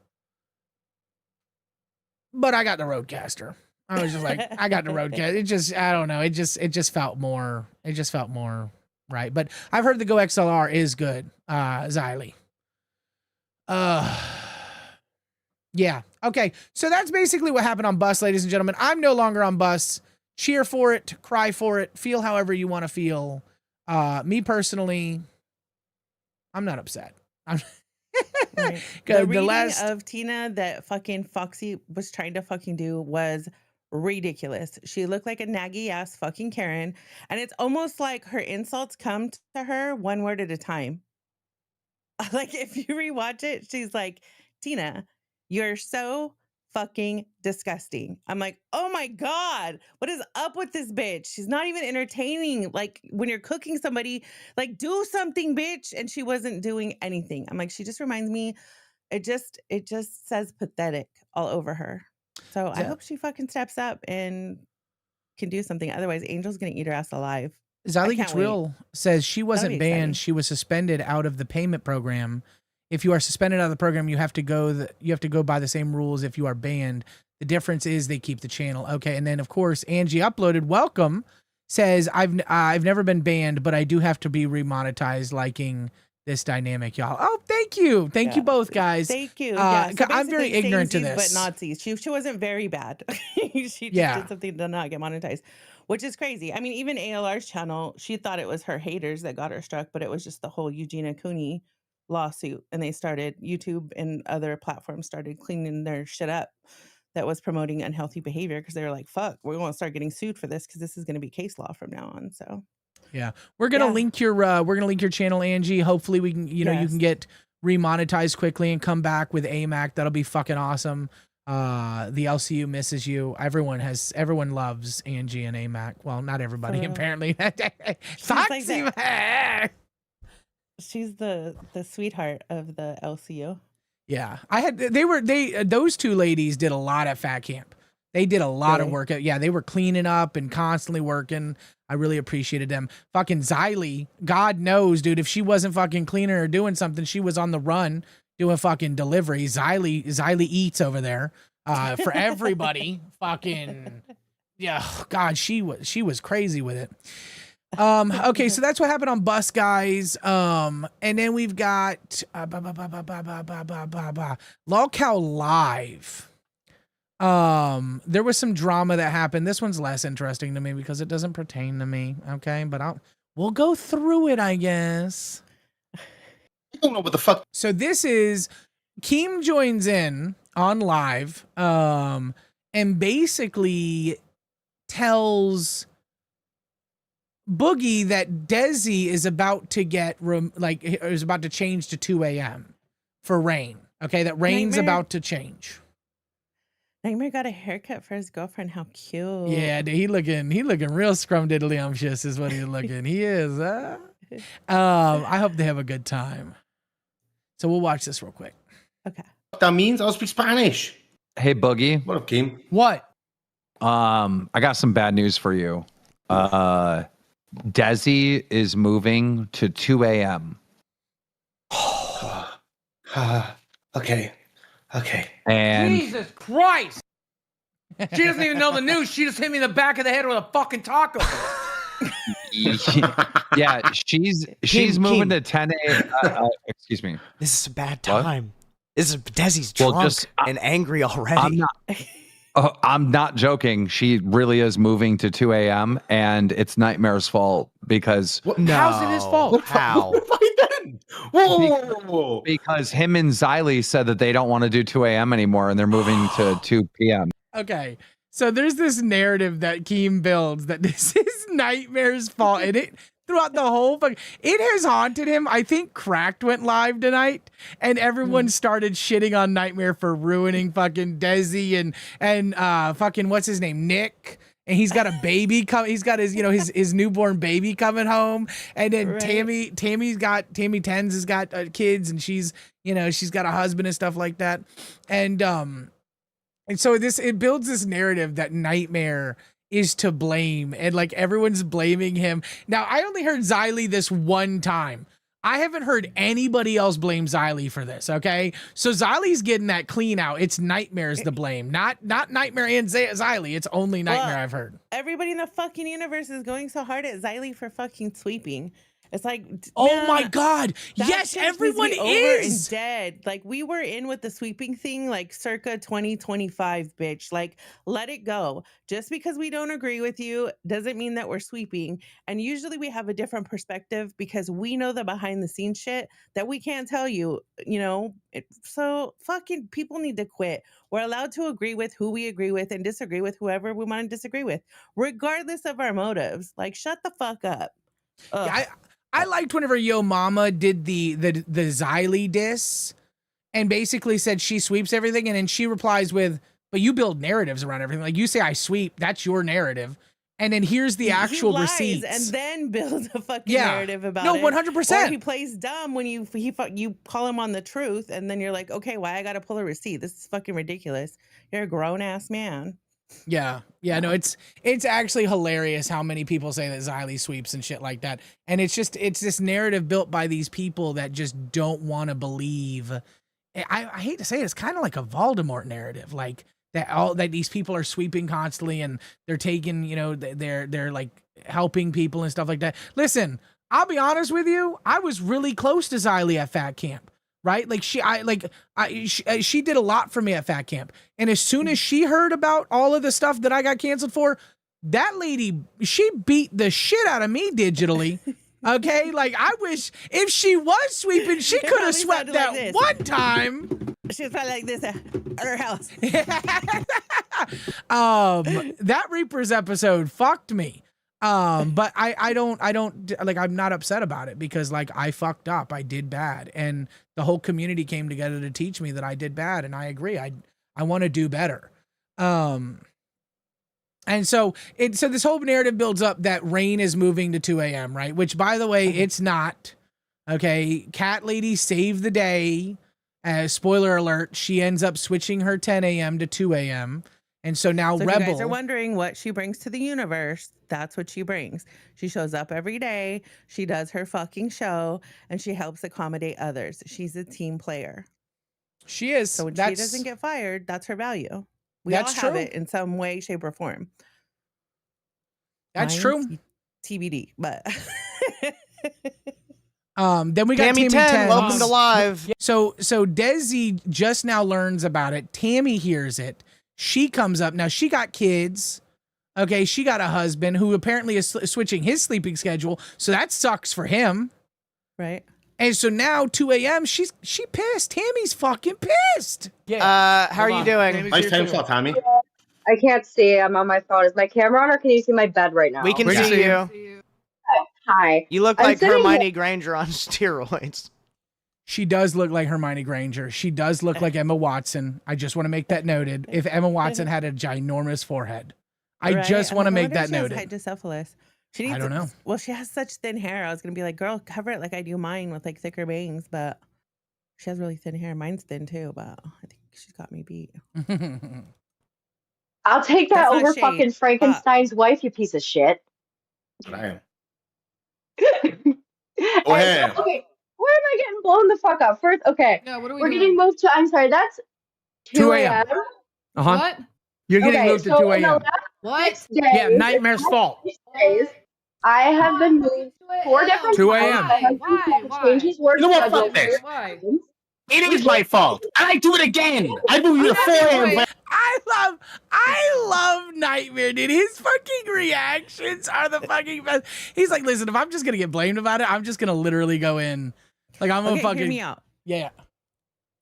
but I got the Rodecaster. I was just like, I got the Rodecaster. I don't know. It just felt more right. But I've heard the Go XLR is good, Xylee. Yeah. Okay. So that's basically what happened on Bus, ladies and gentlemen. I'm no longer on Bus. Cheer for it, cry for it, feel however you want to feel. Me personally, I'm not upset. Right. The reading of Tina that fucking Foxy was trying to fucking do was ridiculous. She looked like a naggy ass fucking Karen. And it's almost like her insults come to her one word at a time. Like if you rewatch it, she's like, Tina, you're so fucking disgusting. I'm like, oh my God, what is up with this bitch? She's not even entertaining. Like when you're cooking somebody, like do something, bitch. And she wasn't doing anything. I'm like, she just reminds me, it just says pathetic all over her. So I hope she fucking steps up and can do something. Otherwise, Angel's gonna eat her ass alive. Ziley Gets can't wait. Real says she wasn't be banned. exciting. She was suspended out of the payment program. If you are suspended out of the program, you have to go by the same rules if you are banned. The difference is they keep the channel. Okay, and then of course Angie Uploaded, welcome, says I've never been banned, but I do have to be remonetized. Liking this dynamic, y'all. Oh, thank you you both, guys. Thank you. Yeah, so I'm very basically ignorant to samesies, this. but Nazis. She wasn't very bad. She just did something to not get monetized, which is crazy. I mean, even ALR's channel, she thought it was her haters that got her struck, but it was just the whole Eugenia Cooney lawsuit, and they started YouTube and other platforms started cleaning their shit up that was promoting unhealthy behavior because they were like, "Fuck, we're going to start getting sued for this because this is going to be case law from now on." So. Yeah, we're gonna link your channel, Angie. Hopefully, we can you can get remonetized quickly and come back with AMAC. That'll be fucking awesome. The LCU misses you. Everyone loves Angie and AMAC. Well, not everybody apparently. Foxy, like she's the sweetheart of the LCU. Yeah, those two ladies did a lot at Fat Camp. They did a lot of work. Yeah, they were cleaning up and constantly working. I really appreciated them. Fucking Ziley, God knows, dude, if she wasn't fucking cleaning or doing something, she was on the run doing fucking delivery. Ziley eats over there for everybody. Fucking, yeah, God, she was crazy with it. Okay, so that's what happened on Bus, guys. And then we've got Lolcow Live. There was some drama that happened. This one's less interesting to me because it doesn't pertain to me. Okay, but we'll go through it, I guess. I don't know what the fuck. So this is Keem joins in on live, and basically tells Boogie that Desi is about to is about to change to 2 a.m. for Rain. Okay, that Rain's about to change. Nightmare got a haircut for his girlfriend. How cute! Yeah, dude, he looking real scrumdiddlyumptious is what he's looking. He is. I hope they have a good time. So we'll watch this real quick. Okay. What that means? I'll speak Spanish. Hey, Boogie. What up, Kim? What? I got some bad news for you. Desi is moving to 2 a.m. Okay. And Jesus Christ! She doesn't even know the news. She just hit me in the back of the head with a fucking taco. yeah, she's moving to 10 a.m. Excuse me. This is a bad time. This is Desi's drunk and angry already. I'm not joking. She really is moving to 2 a.m. and it's Nightmare's fault because how's it his fault? How? Whoa. Because him and Ziley said that they don't want to do 2 a.m. anymore and they're moving to 2 p.m. Okay, so there's this narrative that Keem builds that this is Nightmare's fault, and it throughout the whole it has haunted him. I think Cracked went live tonight, and everyone started shitting on Nightmare for ruining fucking Desi and fucking what's his name, Nick. And he's got a baby he's got his his newborn baby coming home, and then Tammy Tens has got kids, and she's got a husband and stuff like that, and so it builds this narrative that Nightmare is to blame, and like everyone's blaming him. Now I only heard Ziley this one time. I haven't heard anybody else blame Ziley for this, okay? So Ziley's getting that clean out. It's Nightmare's to blame, not Nightmare and Ziley. It's only Nightmare I've heard. Everybody in the fucking universe is going so hard at Ziley for fucking sweeping. It's like, oh my God. Yes, everyone is. And dead. Like, we were in with the sweeping thing, like circa 2025, bitch. Like, let it go. Just because we don't agree with you doesn't mean that we're sweeping. And usually we have a different perspective because we know the behind the scenes shit that we can't tell you, so fucking people need to quit. We're allowed to agree with who we agree with and disagree with whoever we want to disagree with, regardless of our motives. Like, shut the fuck up. Yeah, I liked whenever Yo Mama did the Ziley diss and basically said she sweeps everything, and then she replies with, but you build narratives around everything. Like, you say I sweep, that's your narrative. And then here's the actual receipts. And then build a fucking narrative about it. No, 100%. Or he plays dumb when you call him on the truth, and then you're like, okay, why I gotta pull a receipt? This is fucking ridiculous. You're a grown ass man. Yeah. Yeah. No, it's actually hilarious how many people say that Xylee sweeps and shit like that. And it's this narrative built by these people that just don't want to believe. I hate to say it, it's kind of like a Voldemort narrative, like that these people are sweeping constantly and they're taking, you know, they're like helping people and stuff like that. Listen, I'll be honest with you. I was really close to Xylee at Fat Camp. Right? Like she did a lot for me at Fat Camp. And as soon as she heard about all of the stuff that I got canceled for, that lady, she beat the shit out of me digitally. Okay? Like I wish if she was sweeping, she could have swept that like one time. She was probably like this at her house. That Reapers episode fucked me. But I don't like, I'm not upset about it because like I fucked up. I did bad. And the whole community came together to teach me that I did bad. And I agree. I want to do better. And so this whole narrative builds up that Rain is moving to 2 a.m., right? Which by the way, it's not. Okay. Cat Lady saved the day. Spoiler alert. She ends up switching her 10 a.m. to 2 a.m. And so now so Rebel. If you guys are wondering what she brings to the universe, that's what she brings. She shows up every day. She does her fucking show and she helps accommodate others. She's a team player. She is. So when she doesn't get fired, that's her value. We all have it in some way, shape, or form. That's true. TBD, but then we got Tammy 10. Welcome to live. So Desi just now learns about it. Tammy hears it. She comes up. Now she got kids. Okay. She got a husband who apparently is switching his sleeping schedule. So that sucks for him. Right. And so now 2 a.m. She pissed. Tammy's fucking pissed. Yeah. How are you doing? Nice time slot, Tommy. I can't see. I'm on my phone. Is my camera on or can you see my bed right now? We can see you. Hi. You look like Hermione Granger on steroids. She does look like Hermione Granger. She does look like Emma Watson. I just want to make that noted. If Emma Watson had a ginormous forehead. I just want to make that noted. Hydrocephalus. She needs I don't know. Well, she has such thin hair. I was going to be like, girl, cover it like I do mine with like thicker bangs. But she has really thin hair. Mine's thin too, but I think she's got me beat. I'll take that over fucking Frankenstein's wife, you piece of shit. Damn. Go ahead. Okay. Where am I getting blown the fuck up? First, okay. Yeah, what are we We're doing? getting moved to, I'm sorry, that's 2 a.m. What? You're getting moved to 2 a.m. What? Yeah, Nightmare's fault. Days, I have been moved 4 different 2 a.m. Changes work. You know what? Fuck this. Why? It is my fault. I do it again. I move you to 4 a.m. I love Nightmare, dude. His fucking reactions are the fucking best. He's like, listen, if I'm just gonna get blamed about it, I'm just gonna literally go in. Like I'm gonna fucking hear me out. Yeah.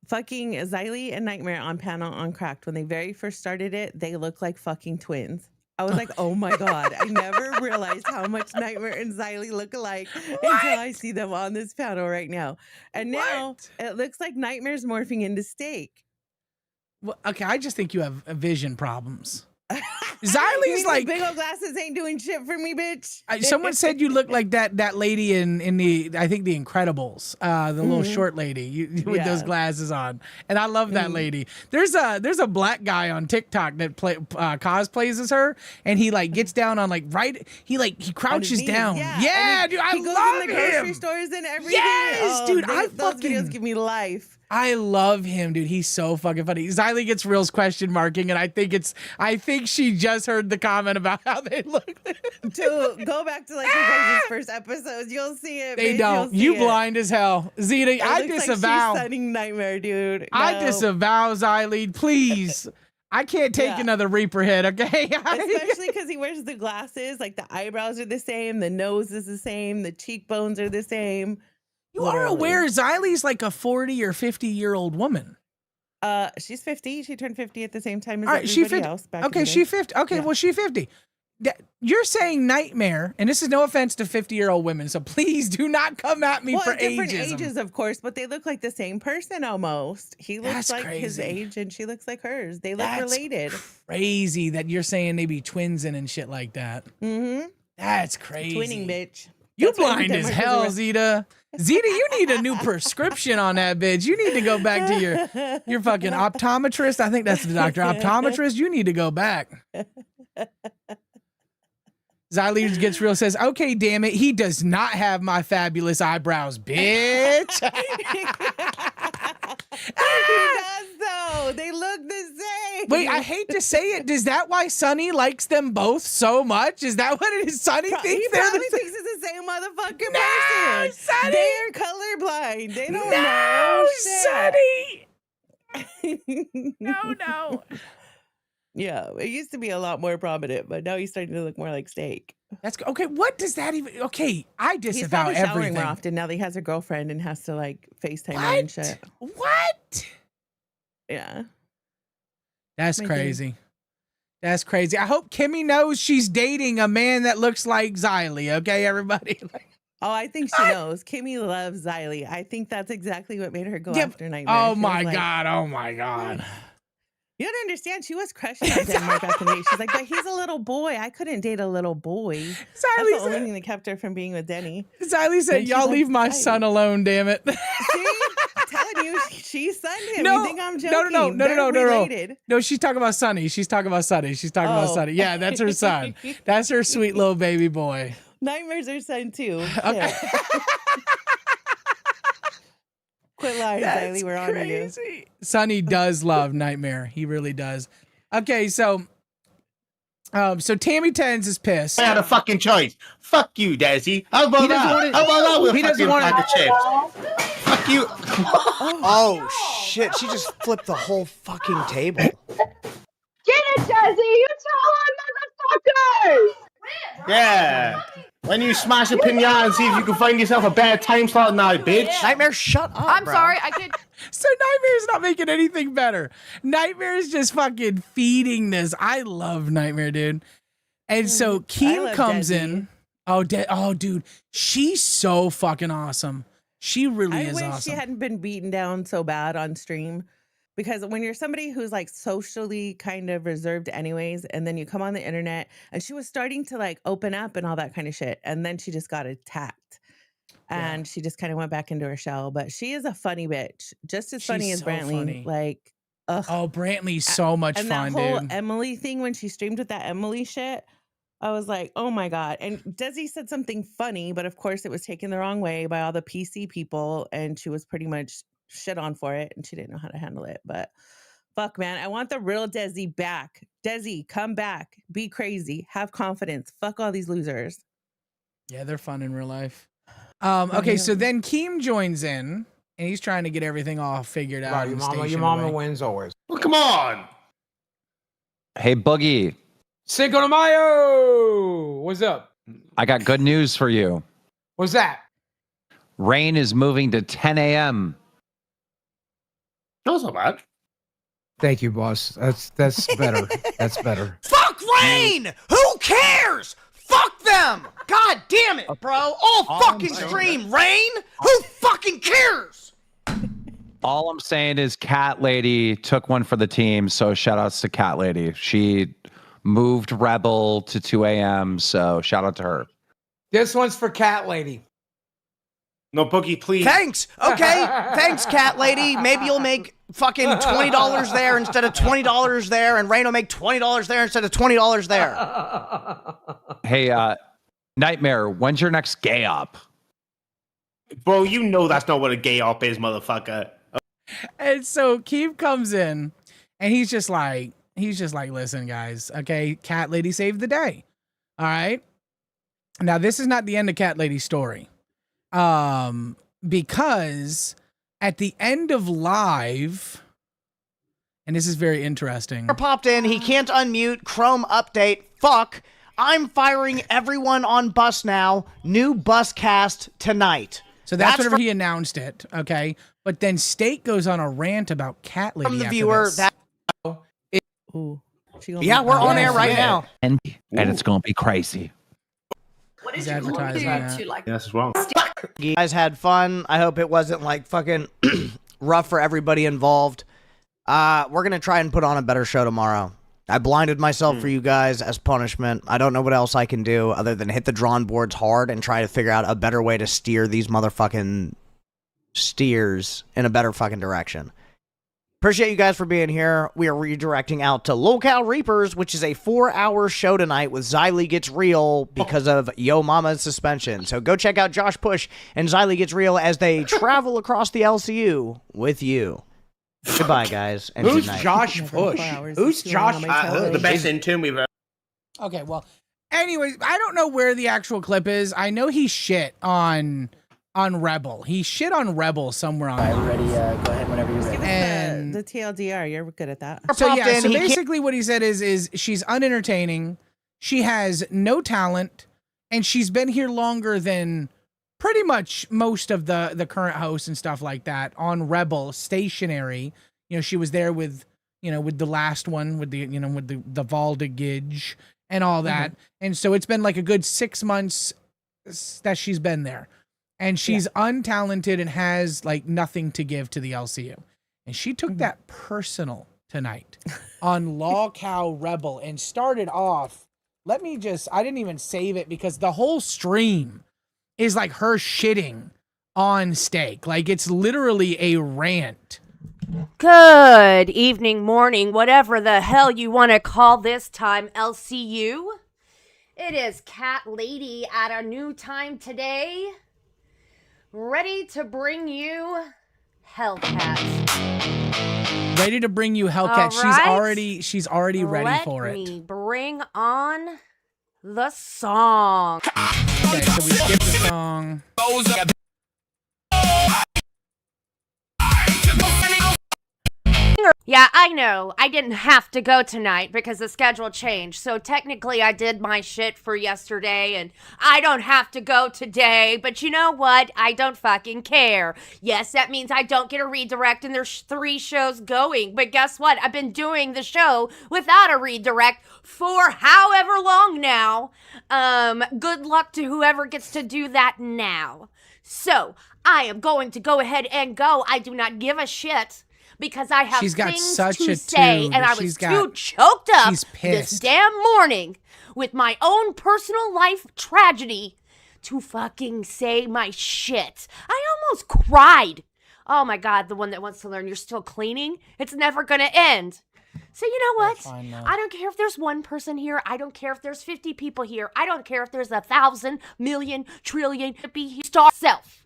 Fucking Xylee and Nightmare on panel on Cracked. When they very first started it, they looked like fucking twins. I was like, oh my God. I never realized how much Nightmare and Xylee look alike until I see them on this panel right now. And now it looks like Nightmare's morphing into Steak. Well, okay, I just think you have vision problems. Xylee's like big old glasses ain't doing shit for me, bitch. Someone said you look like that lady in the I think the Incredibles, the little short lady with those glasses on, and I love that lady. There's a black guy on TikTok that cosplays as her, and he like gets down on like he crouches down. Yeah, dude, I love him. He goes in the grocery stores and everything. Yes, dude, those videos give me life. I love him, dude. He's so fucking funny. Xylee gets Real's question marking, and I think she just heard the comment about how they look. To go back to like you guys' first episodes, you'll see it. They don't. You blind as hell, Zeta. I disavow. Like she's stunning Nightmare, dude. No. I disavow Xylee. Please. I can't take another Reaper head, okay? Especially because he wears the glasses. Like the eyebrows are the same, the nose is the same, the cheekbones are the same. You are aware Xylee's like a 40 or 50-year-old woman. She's 50. She turned 50 at the same time as everybody else. Okay, she's 50. Okay, well, she's 50. You're saying Nightmare, and this is no offense to 50-year-old women, so please do not come at me for different ageism. ages, of course, but they look like the same person almost. He looks like his age, and she looks like hers. They look related. Crazy that you're saying they be twinsing and shit like that. Mm-hmm. That's crazy. Twinning, bitch. You blind as hell, Zeta. Zeta, you need a new prescription on that bitch. You need to go back to your fucking optometrist. I think that's the doctor. Optometrist, you need to go back. Xylee gets real, says, okay, damn it. He does not have my fabulous eyebrows, bitch. He does though. They look the same. Wait, I hate to say it. Is that why Sunny likes them both so much? Is that what it is? Sunny thinks he they're probably the thinks it's the same motherfucking No, person. Sunny. They're colorblind. They don't know. Sunny. No. Yeah, it used to be a lot more prominent, but now he's starting to look more like steak. That's okay. What does that even? Okay, I He's disavow probably showering everything. more often now that he has a girlfriend and has to like FaceTime her and shit. What? Yeah. That's My crazy. That's crazy. I hope Kimmy knows she's dating a man that looks like Xylee. Okay, everybody. Oh, I think she knows. Kimmy loves Xylee. I think that's exactly what made her go after Nightmare. Oh She my was like, god. Oh my god. You don't understand. She was crushing on Denmark back in the day. She's like, but he's a little boy. I couldn't date a little boy. That's the only thing that kept her from being with Denny. Xylee said, y'all leave my son alone, damn it. See? I'm telling you, she sunned him. You think I'm joking? No. No, she's talking about Sunny. She's talking about Sunny. Yeah, that's her son. That's her sweet little baby boy. Nightmare's her son, too. Okay. Quit lying, Xylee. We're on to you. Sunny does love Nightmare. He really does. Okay, so Tammy Tens is pissed. I had a fucking choice. Fuck you, Desi. How about that? How about that with fucking pocket chips? Fuck you. Oh shit! She just flipped the whole fucking table. Get it, Desi! You tell her, motherfuckers! Yeah. When you smash a pinata and see if you can find yourself a bad time slot now, bitch. Nightmare, shut up. I'm bro. sorry. I could. So Nightmare's not making anything better. Nightmare's just fucking feeding this. I love Nightmare, dude. And so Keem comes in. Oh, dude, she's so fucking awesome. She really is I wish awesome. she hadn't been beaten down so bad on stream. Because when you're somebody who's like socially kind of reserved anyways, and then you come on the internet and she was starting to like open up and all that kind of shit. And then she just got attacked and she just kind of went back into her shell. But she is a funny bitch. Just as funny She's as so Brantley. funny. Like, ugh. Oh, Brantley's so much and fun, that whole dude. Emily thing when she streamed with that Emily shit, I was like, oh my God. And Desi said something funny, but of course it was taken the wrong way by all the PC people. And she was pretty much shit on for it and she didn't know how to handle it. But fuck, man, I want the real Desi back. Desi, come back. Be crazy. Have confidence. Fuck all these losers. Yeah, they're fun in real life. Okay, so then Keem joins in and he's trying to get everything all figured out. Your mama wins always. Well, come on. Hey, Boogie. Cinco de Mayo. What's up? I got good news for you. What's that? Rain is moving to 10 a.m. That's not bad. Thank you, boss. That's better. That's better. Fuck Rain! Who cares? Fuck them! God damn it, bro! All fucking stream Rain. Who fucking cares? All I'm saying is Cat Lady took one for the team, so shout outs to Cat Lady. She moved Rebel to 2 a.m., so shout out to her. This one's for Cat Lady. No, Boogie, please. Thanks. Okay. Thanks, Cat Lady. Maybe you'll make fucking $20 there instead of $20 there, and Rain will make $20 there instead of $20 there. Hey, Nightmare, when's your next gay up? Bro, you know that's not what a gay op is, motherfucker. And so Keem comes in and he's just like, listen, guys, okay, Cat Lady saved the day. All right. Now, this is not the end of Cat Lady's story. Because at the end of live, and this is very interesting. Popped in. He can't unmute. Chrome update. Fuck. I'm firing everyone on bus now. New bus cast tonight. So that's whenever he announced it. Okay. But then State goes on a rant about Cat Lady. From the after viewer. this. Yeah, we're on air right now. And it's going to be crazy. What is advertising that? Yes, as well. You guys had fun. I hope it wasn't like fucking rough for everybody involved. We're going to try and put on a better show tomorrow. I blinded myself for you guys as punishment. I don't know what else I can do other than hit the drawn boards hard and try to figure out a better way to steer these motherfucking steers in a better fucking direction. Appreciate you guys for being here. We are redirecting out to Local Reapers, which is a 4-hour show tonight with Xylee Gets Real because of Yo Mama's suspension. So go check out Josh Push and Xylee Gets Real as they travel across the LCU with you. Goodbye, guys. And Who's good night. Josh Push? Who's Josh Push? The best in tune we've ever. Okay, well, anyways, I don't know where the actual clip is. I know he shit on Rebel. He shit on Rebel somewhere on. Ready? Go ahead whenever you're ready. And the TLDR, you're good at that. So yeah, so basically what he said is she's unentertaining, she has no talent, and she's been here longer than pretty much most of the current hosts and stuff like that on Rebel stationary. You know, she was there with, you know, with the last one, with the, you know, with the Valdigage and all that. And so it's been like a good 6 months that she's been there. And she's untalented and has like nothing to give to the LCU. And she took that personal tonight on Lawcow Rebel and started off. I didn't even save it because the whole stream is like her shitting on Steak. Like it's literally a rant. Good evening, morning, whatever the hell you want to call this time, LCU. It is Cat Lady at a new time today, ready to bring you Hellcats. Ready to bring you Hellcat. Right. She's already ready for it. Let me bring on the song. Okay, so we skip the song. Yeah, I know. I didn't have to go tonight because the schedule changed. So technically I did my shit for yesterday and I don't have to go today. But you know what? I don't fucking care. Yes, that means I don't get a redirect and there's 3 shows going. But guess what? I've been doing the show without a redirect for however long now. Good luck to whoever gets to do that now. So I am going to go ahead and go. I do not give a shit. Because I have things to say, and I was too choked up this damn morning with my own personal life tragedy to fucking say my shit. I almost cried. Oh my God, the one that wants to learn you're still cleaning? It's never gonna end. So you know what? I don't care if there's 1 person here. I don't care if there's 50 people here. I don't care if there's 1,000, million, trillion, be star self.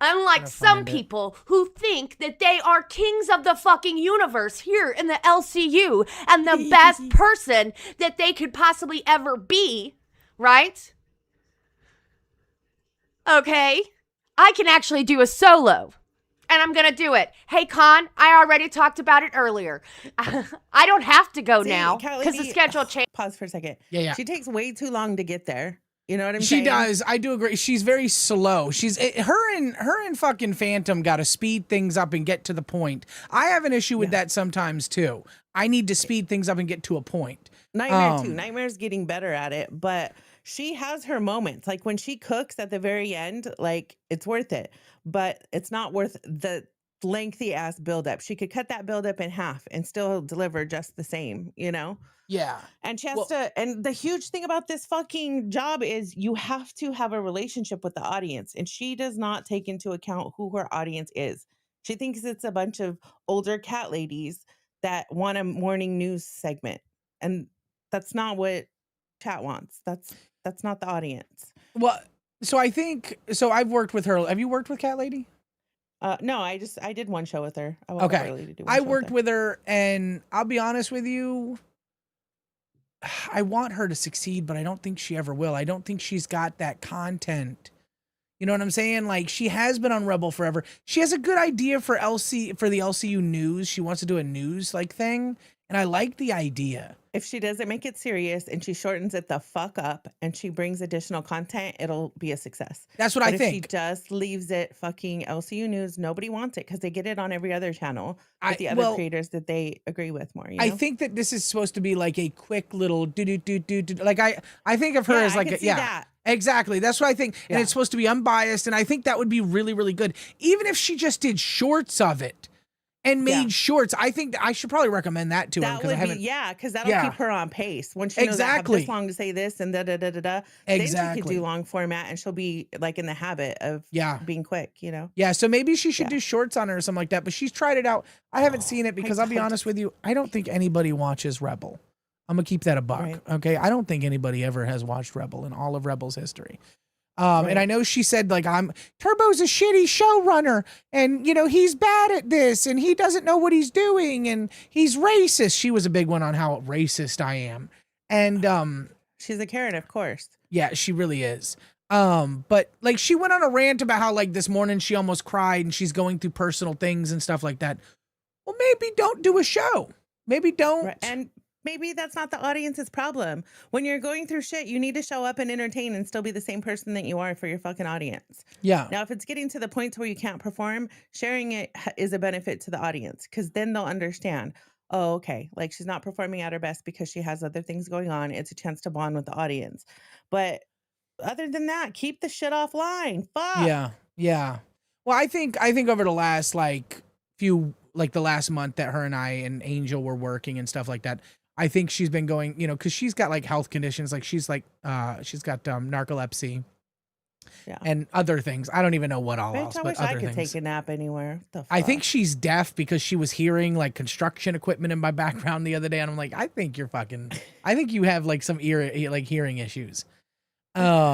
Unlike some people who think that they are kings of the fucking universe here in the LCU and the best person that they could possibly ever be, right? Okay, I can actually do a solo. And I'm gonna do it. Hey, Con, I already talked about it earlier. I don't have to go now because the schedule changed. Pause for a second. Yeah. She takes way too long to get there. You know what I'm saying? She does. I do agree. She's very slow. Her and fucking Phantom got to speed things up and get to the point. I have an issue with that sometimes too. I need to speed things up and get to a point. Nightmare too. Nightmare's getting better at it, but she has her moments. Like when she cooks at the very end, like it's worth it, but it's not worth the lengthy ass buildup. She could cut that buildup in half and still deliver just the same, you know? Yeah. And she has to, and the huge thing about this fucking job is you have to have a relationship with the audience. And she does not take into account who her audience is. She thinks it's a bunch of older cat ladies that want a morning news segment. And that's not what chat wants. That's not the audience. Well, so I've worked with her. Have you worked with Cat Lady? No, I did 1 show with her. I worked with her and I'll be honest with you. I want her to succeed, but I don't think she ever will. I don't think she's got that content. You know what I'm saying? Like she has been on Rebel forever. She has a good idea for the LCU news. She wants to do a news like thing, and I like the idea. If she doesn't make it serious and she shortens it the fuck up and she brings additional content, it'll be a success. That's what I think. If she just leaves it fucking LCU news, nobody wants it because they get it on every other channel with the other creators that they agree with more. You know? I think that this is supposed to be like a quick little do. Like I think of her as like that. Exactly. That's what I think. And it's supposed to be unbiased. And I think that would be really, really good. Even if she just did shorts of it. and made shorts. I think I should probably recommend that to him because I haven't. Because that'll keep her on pace. Once she knows I have this long to say this and da-da-da-da-da, then she could do long format and she'll be like in the habit of being quick, you know? Yeah, so maybe she should do shorts on her or something like that. But she's tried it out. I haven't seen it because I'll be honest with you, I don't think anybody watches Rebel. I'm gonna keep that a buck. Right. Okay. I don't think anybody ever has watched Rebel in all of Rebel's history. And I know she said like Turbo's a shitty showrunner and you know he's bad at this and he doesn't know what he's doing and he's racist. She was a big one on how racist I am. And she's a Karen, of course. Yeah, she really is. But like she went on a rant about how like this morning she almost cried and she's going through personal things and stuff like that. Well, maybe don't do a show. Maybe don't. Right. And maybe that's not the audience's problem. When you're going through shit, you need to show up and entertain and still be the same person that you are for your fucking audience. Yeah. Now, if it's getting to the point where you can't perform, sharing it is a benefit to the audience because then they'll understand, oh, okay, like she's not performing at her best because she has other things going on. It's a chance to bond with the audience. But other than that, keep the shit offline. Fuck. Yeah. Yeah. Well, I think over the last the last month that her and I and Angel were working and stuff like that, I think she's been going, you know, because she's got like health conditions, like she's got narcolepsy and other things. I don't even know what all else. I but wish other I could things. take a nap anywhere. What the fuck? I think she's deaf because she was hearing like construction equipment in my background the other day, and I'm like, I think you have like some hearing issues. But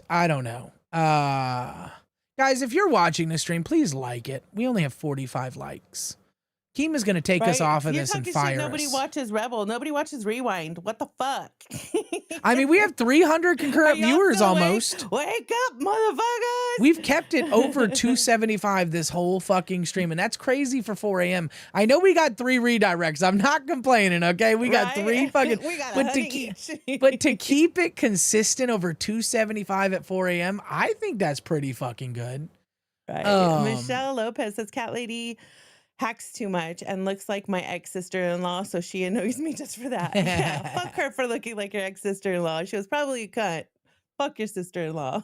I don't know. Guys, if you're watching this stream, please like it. We only have 45 likes. Kima's going to take us off of this and fire us. Nobody watches Rebel. Nobody watches Rewind. What the fuck? I mean, we have 300 concurrent viewers almost. Wake up, motherfuckers. We've kept it over 275 this whole fucking stream, and that's crazy for 4 a.m. I know we got 3 redirects. I'm not complaining, okay? We got 3 fucking... We got but to keep it consistent over 275 at 4 a.m., I think that's pretty fucking good. Right. Michelle Lopez says, Cat Lady hacks too much and looks like my ex-sister-in-law, so she annoys me just for that. Yeah, fuck her for looking like your ex-sister-in-law. She was probably a cunt. Fuck your sister-in-law.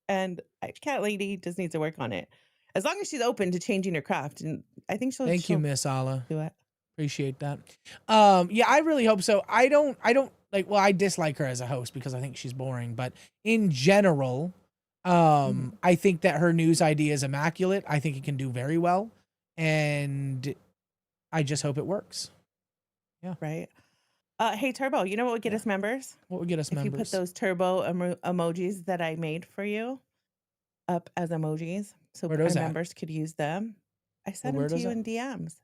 And Cat Lady just needs to work on it. As long as she's open to changing her craft, and I think she'll. Thank you, Miss Allah. Do it. Appreciate that. Yeah, I really hope so. I don't like. Well, I dislike her as a host because I think she's boring. But in general, I think that her news idea is immaculate. I think it can do very well. And I just hope it works. Yeah. Right. Hey, Turbo, you know what would get us members? What would get us members? If you put those Turbo emojis that I made for you up as emojis so our members could use them. I sent them to you in DMs.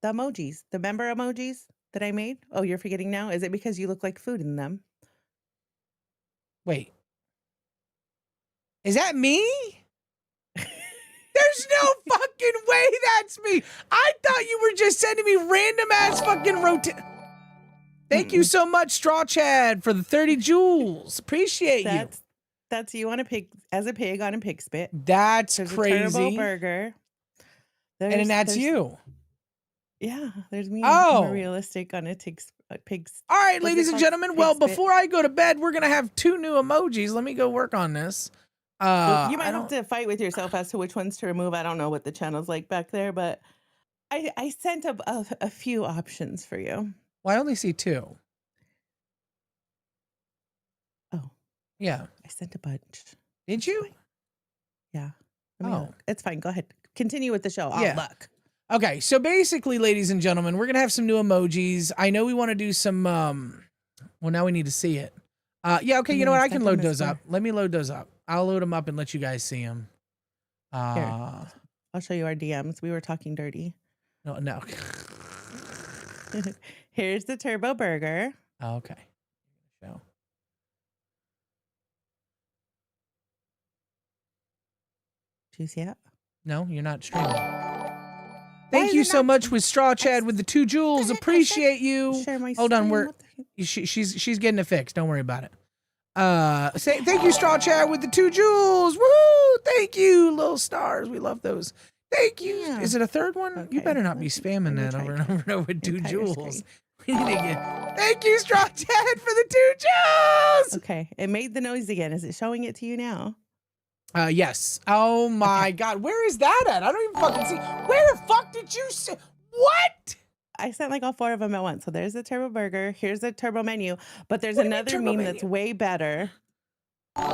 The emojis, the member emojis that I made. Oh, you're forgetting now? Is it because you look like food in them? Wait. Is that me? There's no fucking way that's me. I thought you were just sending me random ass fucking Thank you so much, Straw Chad, for the 30 jewels. Appreciate you. That's you on a pig as a pig on a pig spit. That's crazy. A turbo burger. And then that's you. Yeah, there's me more realistic on a pig's. All right, ladies and gentlemen. Well, before I go to bed, we're gonna have 2 new emojis. Let me go work on this. You might have to fight with yourself as to which ones to remove. I don't know what the channel's like back there, but I sent a few options for you. Well, I only see 2. Oh. Yeah. I sent a bunch. Did you? Yeah. Look. It's fine. Go ahead. Continue with the show. I'll look. Okay. So basically, ladies and gentlemen, we're going to have some new emojis. I know we want to do some, well, now we need to see it. Yeah. Okay. You know what? I can load those up. Let me load those up. I'll load them up and let you guys see them. Here, I'll show you our DMs. We were talking dirty. No. Here's the turbo burger. Okay. Show. Do you see it? No, you're not streaming. Thank you so much with Straw Chad with the 2 jewels. Appreciate you. Hold on, she's getting it fixed. Don't worry about it. Thank you, Straw Chad with the 2 jewels. Woo! Thank you, little stars. We love those. Thank you. Yeah. Is it a third one? Okay. You better not be spamming that over and over and over with 2 jewels. We need to get. Thank you, Straw Chad, for the 2 jewels. Okay, it made the noise again. Is it showing it to you now? Yes. Oh my God. Where is that at? I don't even fucking see. Where the fuck did you say? What? I sent like all 4 of them at once. So there's the turbo burger. Here's the turbo menu. But there's What do you mean another turbo meme menu? that's way better.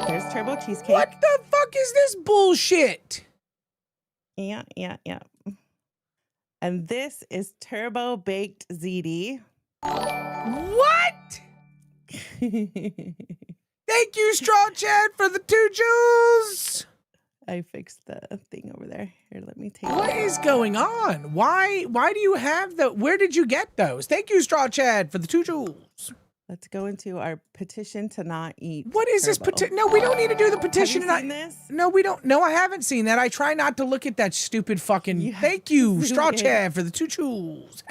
There's turbo cheesecake. What the fuck is this bullshit? Yeah. And this is turbo baked ziti. What? Thank you, Straw Chad, for the 2 jewels. I fixed the thing over there. Here, let me take What is going on? Why do you have the? Where did you get those? Thank you, Straw Chad, for the 2 jewels. Let's go into our petition to not eat. What is this petition? No, we don't need to do the petition. Have you seen this? No, we don't. No, I haven't seen that. I try not to look at that stupid fucking. Thank you, Straw Chad, for the 2 jewels.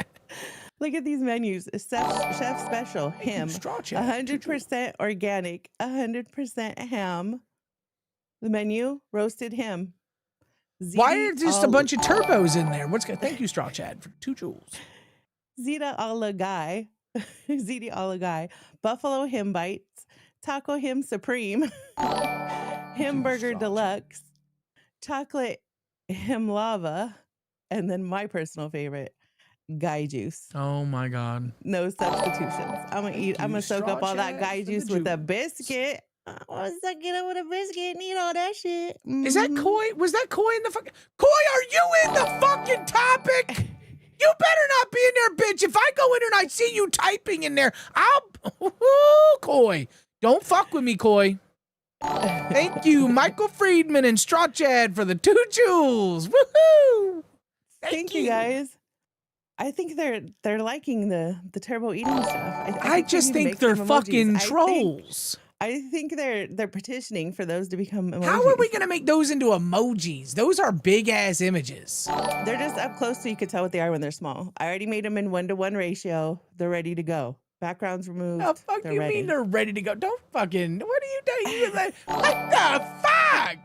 Look at these menus. Chef special, him. 100% organic, 100% ham. The menu, roasted him. Why are just a bunch of turbos in there? Thank you, Straw Chad, for 2 jewels. Ziti a la guy. Ziti a la guy. Buffalo him bites. Taco him supreme. Hamburger deluxe. Chocolate him lava. And then my personal favorite, guy juice. Oh my God. No substitutions. I'm gonna soak up all that guy juice with a biscuit. I want to suck it up with a biscuit and eat all that shit. Is that Koi? Was that Koi in the fucking? Koi, are you in the fucking topic? You better not be in there, bitch. If I go in there and I see you typing in there, Koi. Don't fuck with me, Koi. Thank you, Michael Friedman and Straw Chad, for the 2 jewels. Woohoo! Thank you guys. I think they're liking the turbo eating stuff. I just think they're fucking trolls. I think they're petitioning for those to become emojis. How are we gonna make those into emojis? Those are big ass images. They're just up close so you can tell what they are when they're small. I already made them in 1-to-1 ratio. They're ready to go. Backgrounds removed. The fuck they're you ready. mean they're ready to go? Don't fucking. What are you doing? What the fuck?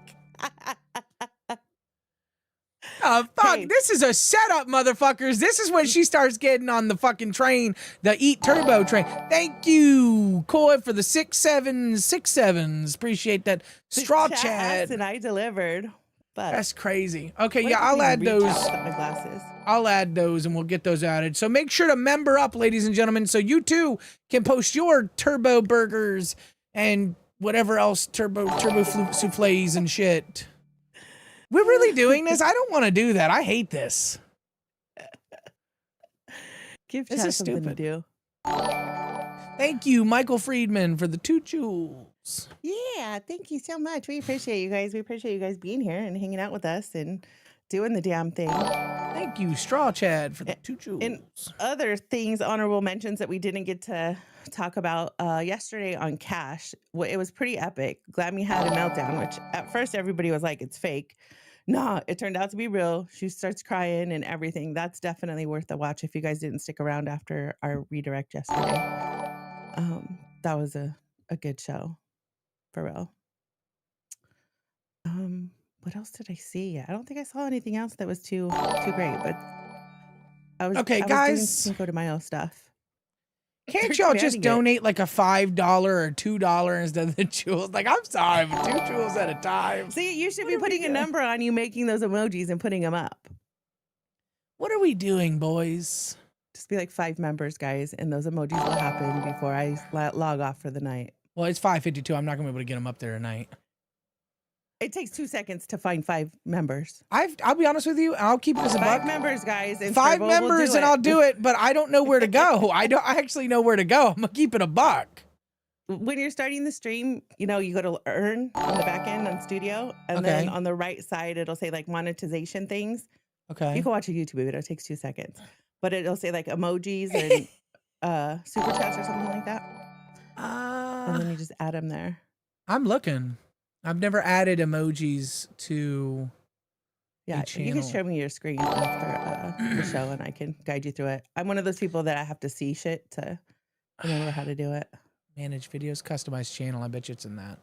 Oh, fuck. Hey. This is a setup, motherfuckers. This is when she starts getting on the fucking train, the Eat Turbo train. Thank you, Koi, for the 6-7-6-7s. Appreciate that. Straw Chad. And I delivered. But that's crazy. Okay, what yeah, if I'll we add reach those. out with my glasses? I'll add those and we'll get those added. So make sure to member up, ladies and gentlemen, so you too can post your turbo burgers and whatever else turbo souffles and shit. We're really doing this? I don't want to do that. I hate this. Give this chat is something stupid. to do. Thank you, Michael Friedman, for the 2 jewels. Yeah, thank you so much. We appreciate you guys. We appreciate you guys being here and hanging out with us and doing the damn thing. Thank you, Straw Chad, for the 2 jewels. And other things, honorable mentions that we didn't get to talk about yesterday on Cash. It was pretty epic. Glammy had a meltdown, which at first everybody was like, it's fake. Nah, it turned out to be real. She starts crying and everything. That's definitely worth a watch if you guys didn't stick around after our redirect yesterday. That was a good show, for real. What else did I see? I don't think I saw anything else that was too great, but I was Okay, I was guys. doing Cinco de Mayo stuff. Can't They're y'all just commanding donate like a $5 or $2 instead of the jewels? Like, I'm sorry, but 2 jewels at a time. See, you should be putting a number on you making those emojis and putting them up. What are we doing, boys? Just be like 5 members, guys, and those emojis will happen before I log off for the night. Well, it's 5:52. I'm not gonna be able to get them up there tonight. It takes 2 seconds to find 5 members. I'll be honest with you. I'll keep it as a 5 buck. members, guys. And 5 Turbo will members, do and it. I'll do it. But I don't know where to go. I actually know where to go. I'm gonna keep it a buck. When you're starting the stream, you go to earn on the back end on Studio, and then on the right side it'll say like monetization things. Okay. You can watch a YouTube video. It takes 2 seconds, but it'll say like emojis and super chats or something like that. And then you just add them there. I'm looking. I've never added emojis to. Yeah, you can show me your screen after the show, and I can guide you through it. I'm one of those people that I have to see shit to remember how to do it. Manage videos, customize channel. I bet you it's in that.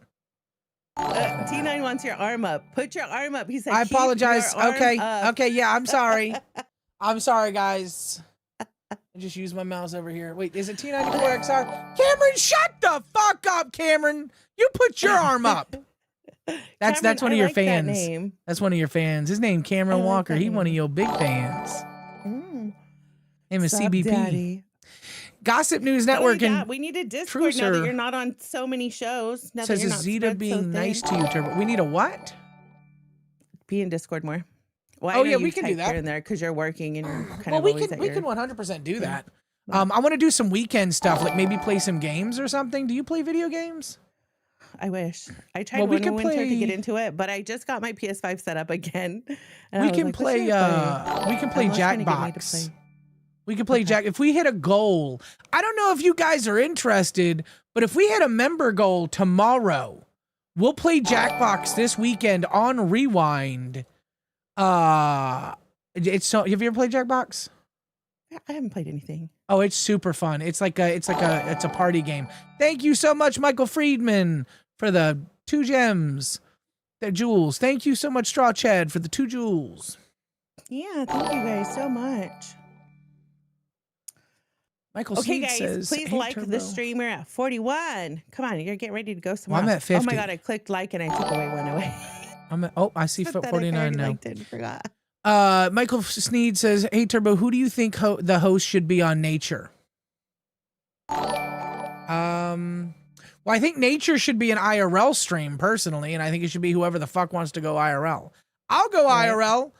T9 wants your arm up. Put your arm up. He said, I "Keep your apologize. arm Okay. up." Okay. Yeah. I'm sorry. I'm sorry, guys. I just used my mouse over here. Wait, is it T94XR? Cameron, shut the fuck up, Cameron. You put your arm up. That's Cameron, one I of your like that fans. name. That's one of your fans. His name Cameron I like Walker. that He one of name. your big fans. Him is Sup, CBP. Daddy. Gossip News Not only Network and that, we need a Discord now that Trucer you're not on so many shows. Now that says you're not Azita spread being so nice thin. to you, Turbo. We need a what? Be in Discord more. Well, Oh, I know yeah, you we can do type that. here and there because you're working and you're kind Well, of we always can at we your... can 100% do that. I want to do some weekend stuff, like maybe play some games or something. Do you play video games? I wish. I tried Well, we one could winter to get play- into it, but I just got my PS5 set up again. And I We was can like, what play. should I We can play Emma's trying to get me to Jackbox. play. We could play Jack. If we hit a goal, I don't know if you guys are interested, but if we hit a member goal tomorrow, we'll play Jackbox this weekend on Rewind. It's so. Have you ever played Jackbox? I haven't played anything. Oh, it's super fun. It's a party game. Thank you so much, Michael Friedman, for the 2 gems. The jewels. Thank you so much, Straw Chad, for the 2 jewels. Yeah, thank you guys so much. Michael Okay, Sneed guys, says, please "Hey, like Turbo." the streamer at 41. Come on, you're getting ready to go somewhere. I'm at else. Oh 50. my god, I clicked like and I took away one away. I see Pathetic, I 49 already now. liked it and forgot. Michael Sneed says, "Hey Turbo, who do you think the host should be on Nature?" Well, I think Nature should be an IRL stream personally, and I think it should be whoever the fuck wants to go IRL. I'll go IRL,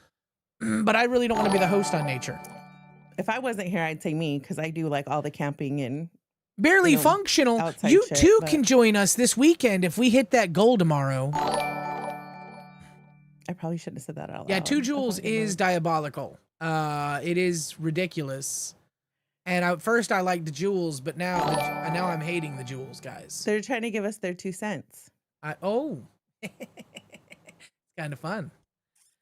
but I really don't want to be the host on Nature. If I wasn't here, I'd say me because I do like all the camping and Barely functional. outside You shit, too but- can join us this weekend if we hit that goal tomorrow. I probably shouldn't have said that out loud. Yeah, 2 Jewels is diabolical. It is ridiculous. And at first I liked the Jewels, but now I'm hating the Jewels, guys. They're trying to give us their 2 cents. It's kind of fun.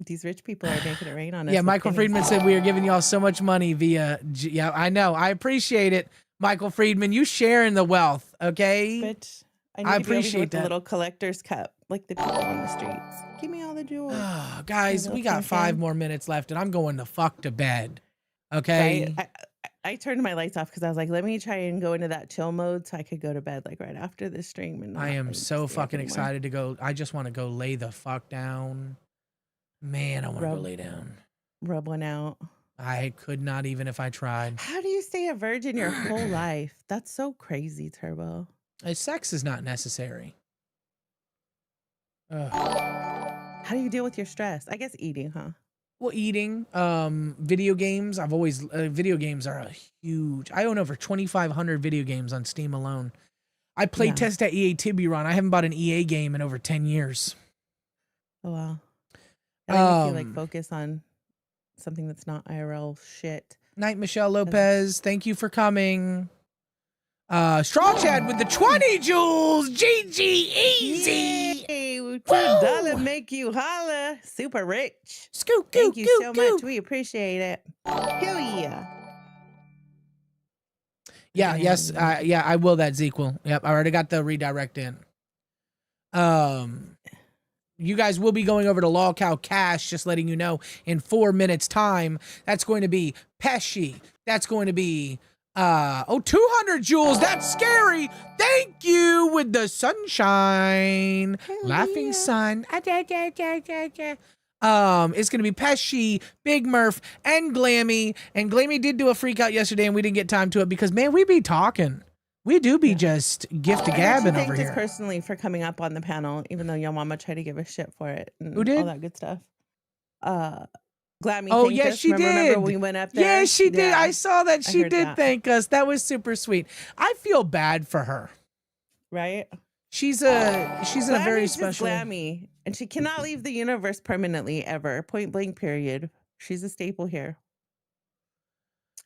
These rich people are making it rain on us. Yeah, with Michael pennies. Friedman said we are giving y'all so much money via. Yeah, I know. I appreciate it, Michael Friedman. You sharing the wealth, okay? But I, I need to be over here appreciate with the that. little collector's cup, like the people on the streets. Give me all the jewels. Guys, we got 5 more minutes left, and I'm going the fuck to bed. Okay. Right? I turned my lights off because I was like, let me try and go into that chill mode so I could go to bed like right after this stream. And I not, am like, so stay up fucking anymore. excited to go. I just want to go lay the fuck down. Man, I want to go lay down. Rub one out. I could not even if I tried. How do you stay a virgin your whole life? That's so crazy, Turbo. Sex is not necessary. Ugh. How do you deal with your stress? I guess eating, huh? Well, eating, video games. I've always, video games are a huge, I own over 2,500 video games on Steam alone. I play test at EA Tiburon. I haven't bought an EA game in over 10 years. Oh, wow. And I make you like focus on something that's not IRL shit. Night, Michelle Lopez. Thank you for coming. Straw Chad with the 20 jewels. GG easy. Yay, $2 make you holla. Super rich. Thank you so much. We appreciate it. Hell yeah. Yeah, yes. Yeah, I will that Zequel. Yep, I already got the redirect in. You guys will be going over to Lolcow Cash, just letting you know, in 4 minutes time. That's going to be Pesci. That's going to be 200 jewels. That's scary. Thank you with the sunshine. Laughing sun. It's gonna be Pesci, Big Murph, and Glammy. And Glammy did do a freak out yesterday, and we didn't get time to it because man, we be talking. We do be just gift gabbing over Thank here. us personally for coming up on the panel, even though your mama tried to give us shit for it. And Who did? all that good stuff. Glammy. Oh thanked yes, us. she did. Remember we went up there? Yes, she did. Yeah. I saw that I she heard did that. thank us. That was super sweet. I feel bad for her. Right? She's a very Glammy's just special. Glammy, and she cannot leave the universe permanently ever. Point blank. Period. She's a staple here.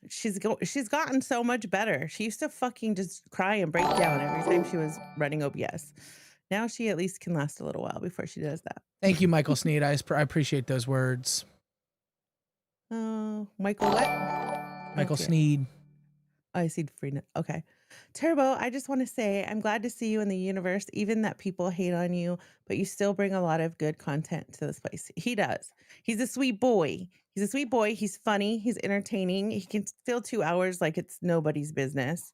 She's gotten so much better. She used to fucking just cry and break down every time she was running OBS. Now she at least can last a little while before she does that. Thank you, Michael Sneed. I appreciate those words. Michael what? Michael Okay. Sneed. Oh, I see Freenet. Okay. Turbo, I just want to say I'm glad to see you in the universe, even that people hate on you, but you still bring a lot of good content to this place. He does. He's a sweet boy. He's a sweet boy. He's funny. He's entertaining. He can fill 2 hours like it's nobody's business.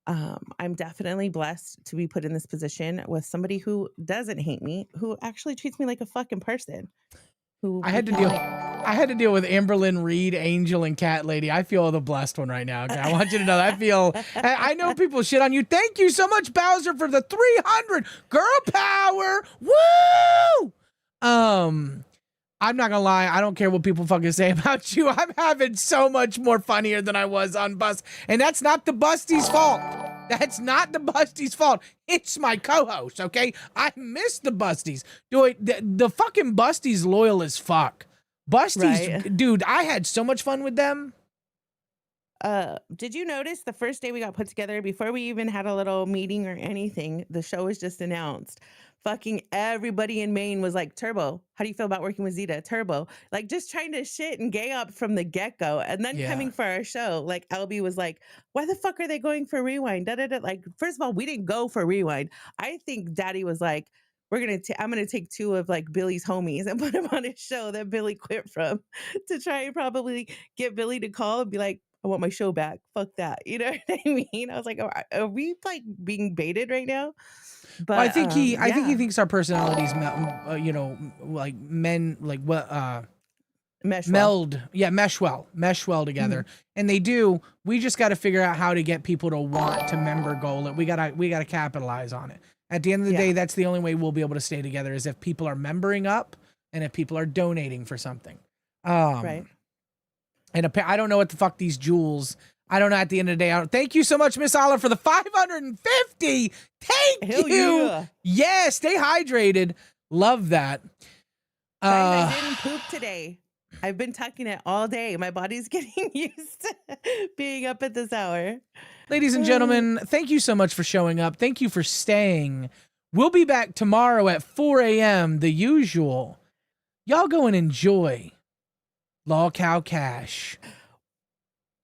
I'm definitely blessed to be put in this position with somebody who doesn't hate me, who actually treats me like a fucking person. I had to deal with Amberlynn Reed, Angel, and Cat Lady. I feel the blessed one right now. Okay, I want you to know that I know people shit on you. Thank you so much, Bowser, for the 300 girl power. Woo! I'm not gonna lie, I don't care what people fucking say about you. I'm having so much more funnier than I was on Bus, and that's not the Busty's fault. That's not the Busty's fault. It's my co-host, okay? I miss the Busties. Dude, the fucking Busties loyal as fuck. Busties, right. Dude, I had so much fun with them. Did you notice the first day we got put together, before we even had a little meeting or anything, the show was just announced. Fucking everybody in Maine was like, Turbo, how do you feel about working with Zeta? Turbo, like just trying to shit and gay up from the get-go. And then coming for our show, like LB was like, why the fuck are they going for Rewind? Like, first of all, we didn't go for Rewind. I think Daddy was like, I'm gonna take two of like Billy's homies and put them on his show that Billy quit from to try and probably get Billy to call and be like, I want my show back. Fuck that. You know what I mean? I was like, are we like being baited right now? But well, I think he thinks our personalities, like men, like mesh well together, and they do. We just got to figure out how to get people to want to member goal it. We gotta capitalize on it. At the end of the day, that's the only way we'll be able to stay together is if people are membering up and if people are donating for something. Right. And I don't know what the fuck these jewels. I don't know at the end of the day. Thank you so much, Miss Olive, for the 550. Thank you. Yeah. Yeah, stay hydrated. Love that. I didn't poop today. I've been tucking it all day. My body's getting used to being up at this hour. Ladies and gentlemen, thank you so much for showing up. Thank you for staying. We'll be back tomorrow at 4 a.m. the usual. Y'all go and enjoy Lolcow Cash.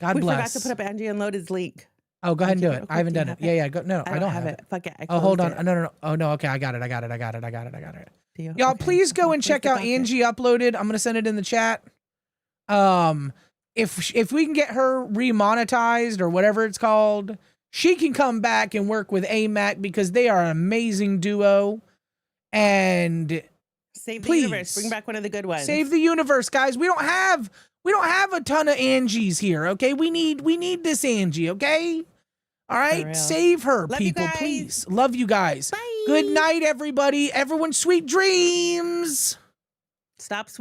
God bless. We forgot to put up Angie Unloaded's link. Oh, go ahead and do it. I haven't done it. Yeah. Go. No, I don't have it. Fuck it. Oh, hold on. No. Oh, no. Okay, I got it. Y'all, please go and check out Angie Uploaded. I'm gonna send it in the chat. If we can get her remonetized or whatever it's called, she can come back and work with AMAC because they are an amazing duo. And save the universe. Bring back one of the good ones. Save the universe, guys. We don't have a ton of Angies here, okay? We need this Angie, okay? All right? Save her, people, please. Love you guys. Bye. Good night, everybody. Everyone, sweet dreams. Stop sweet.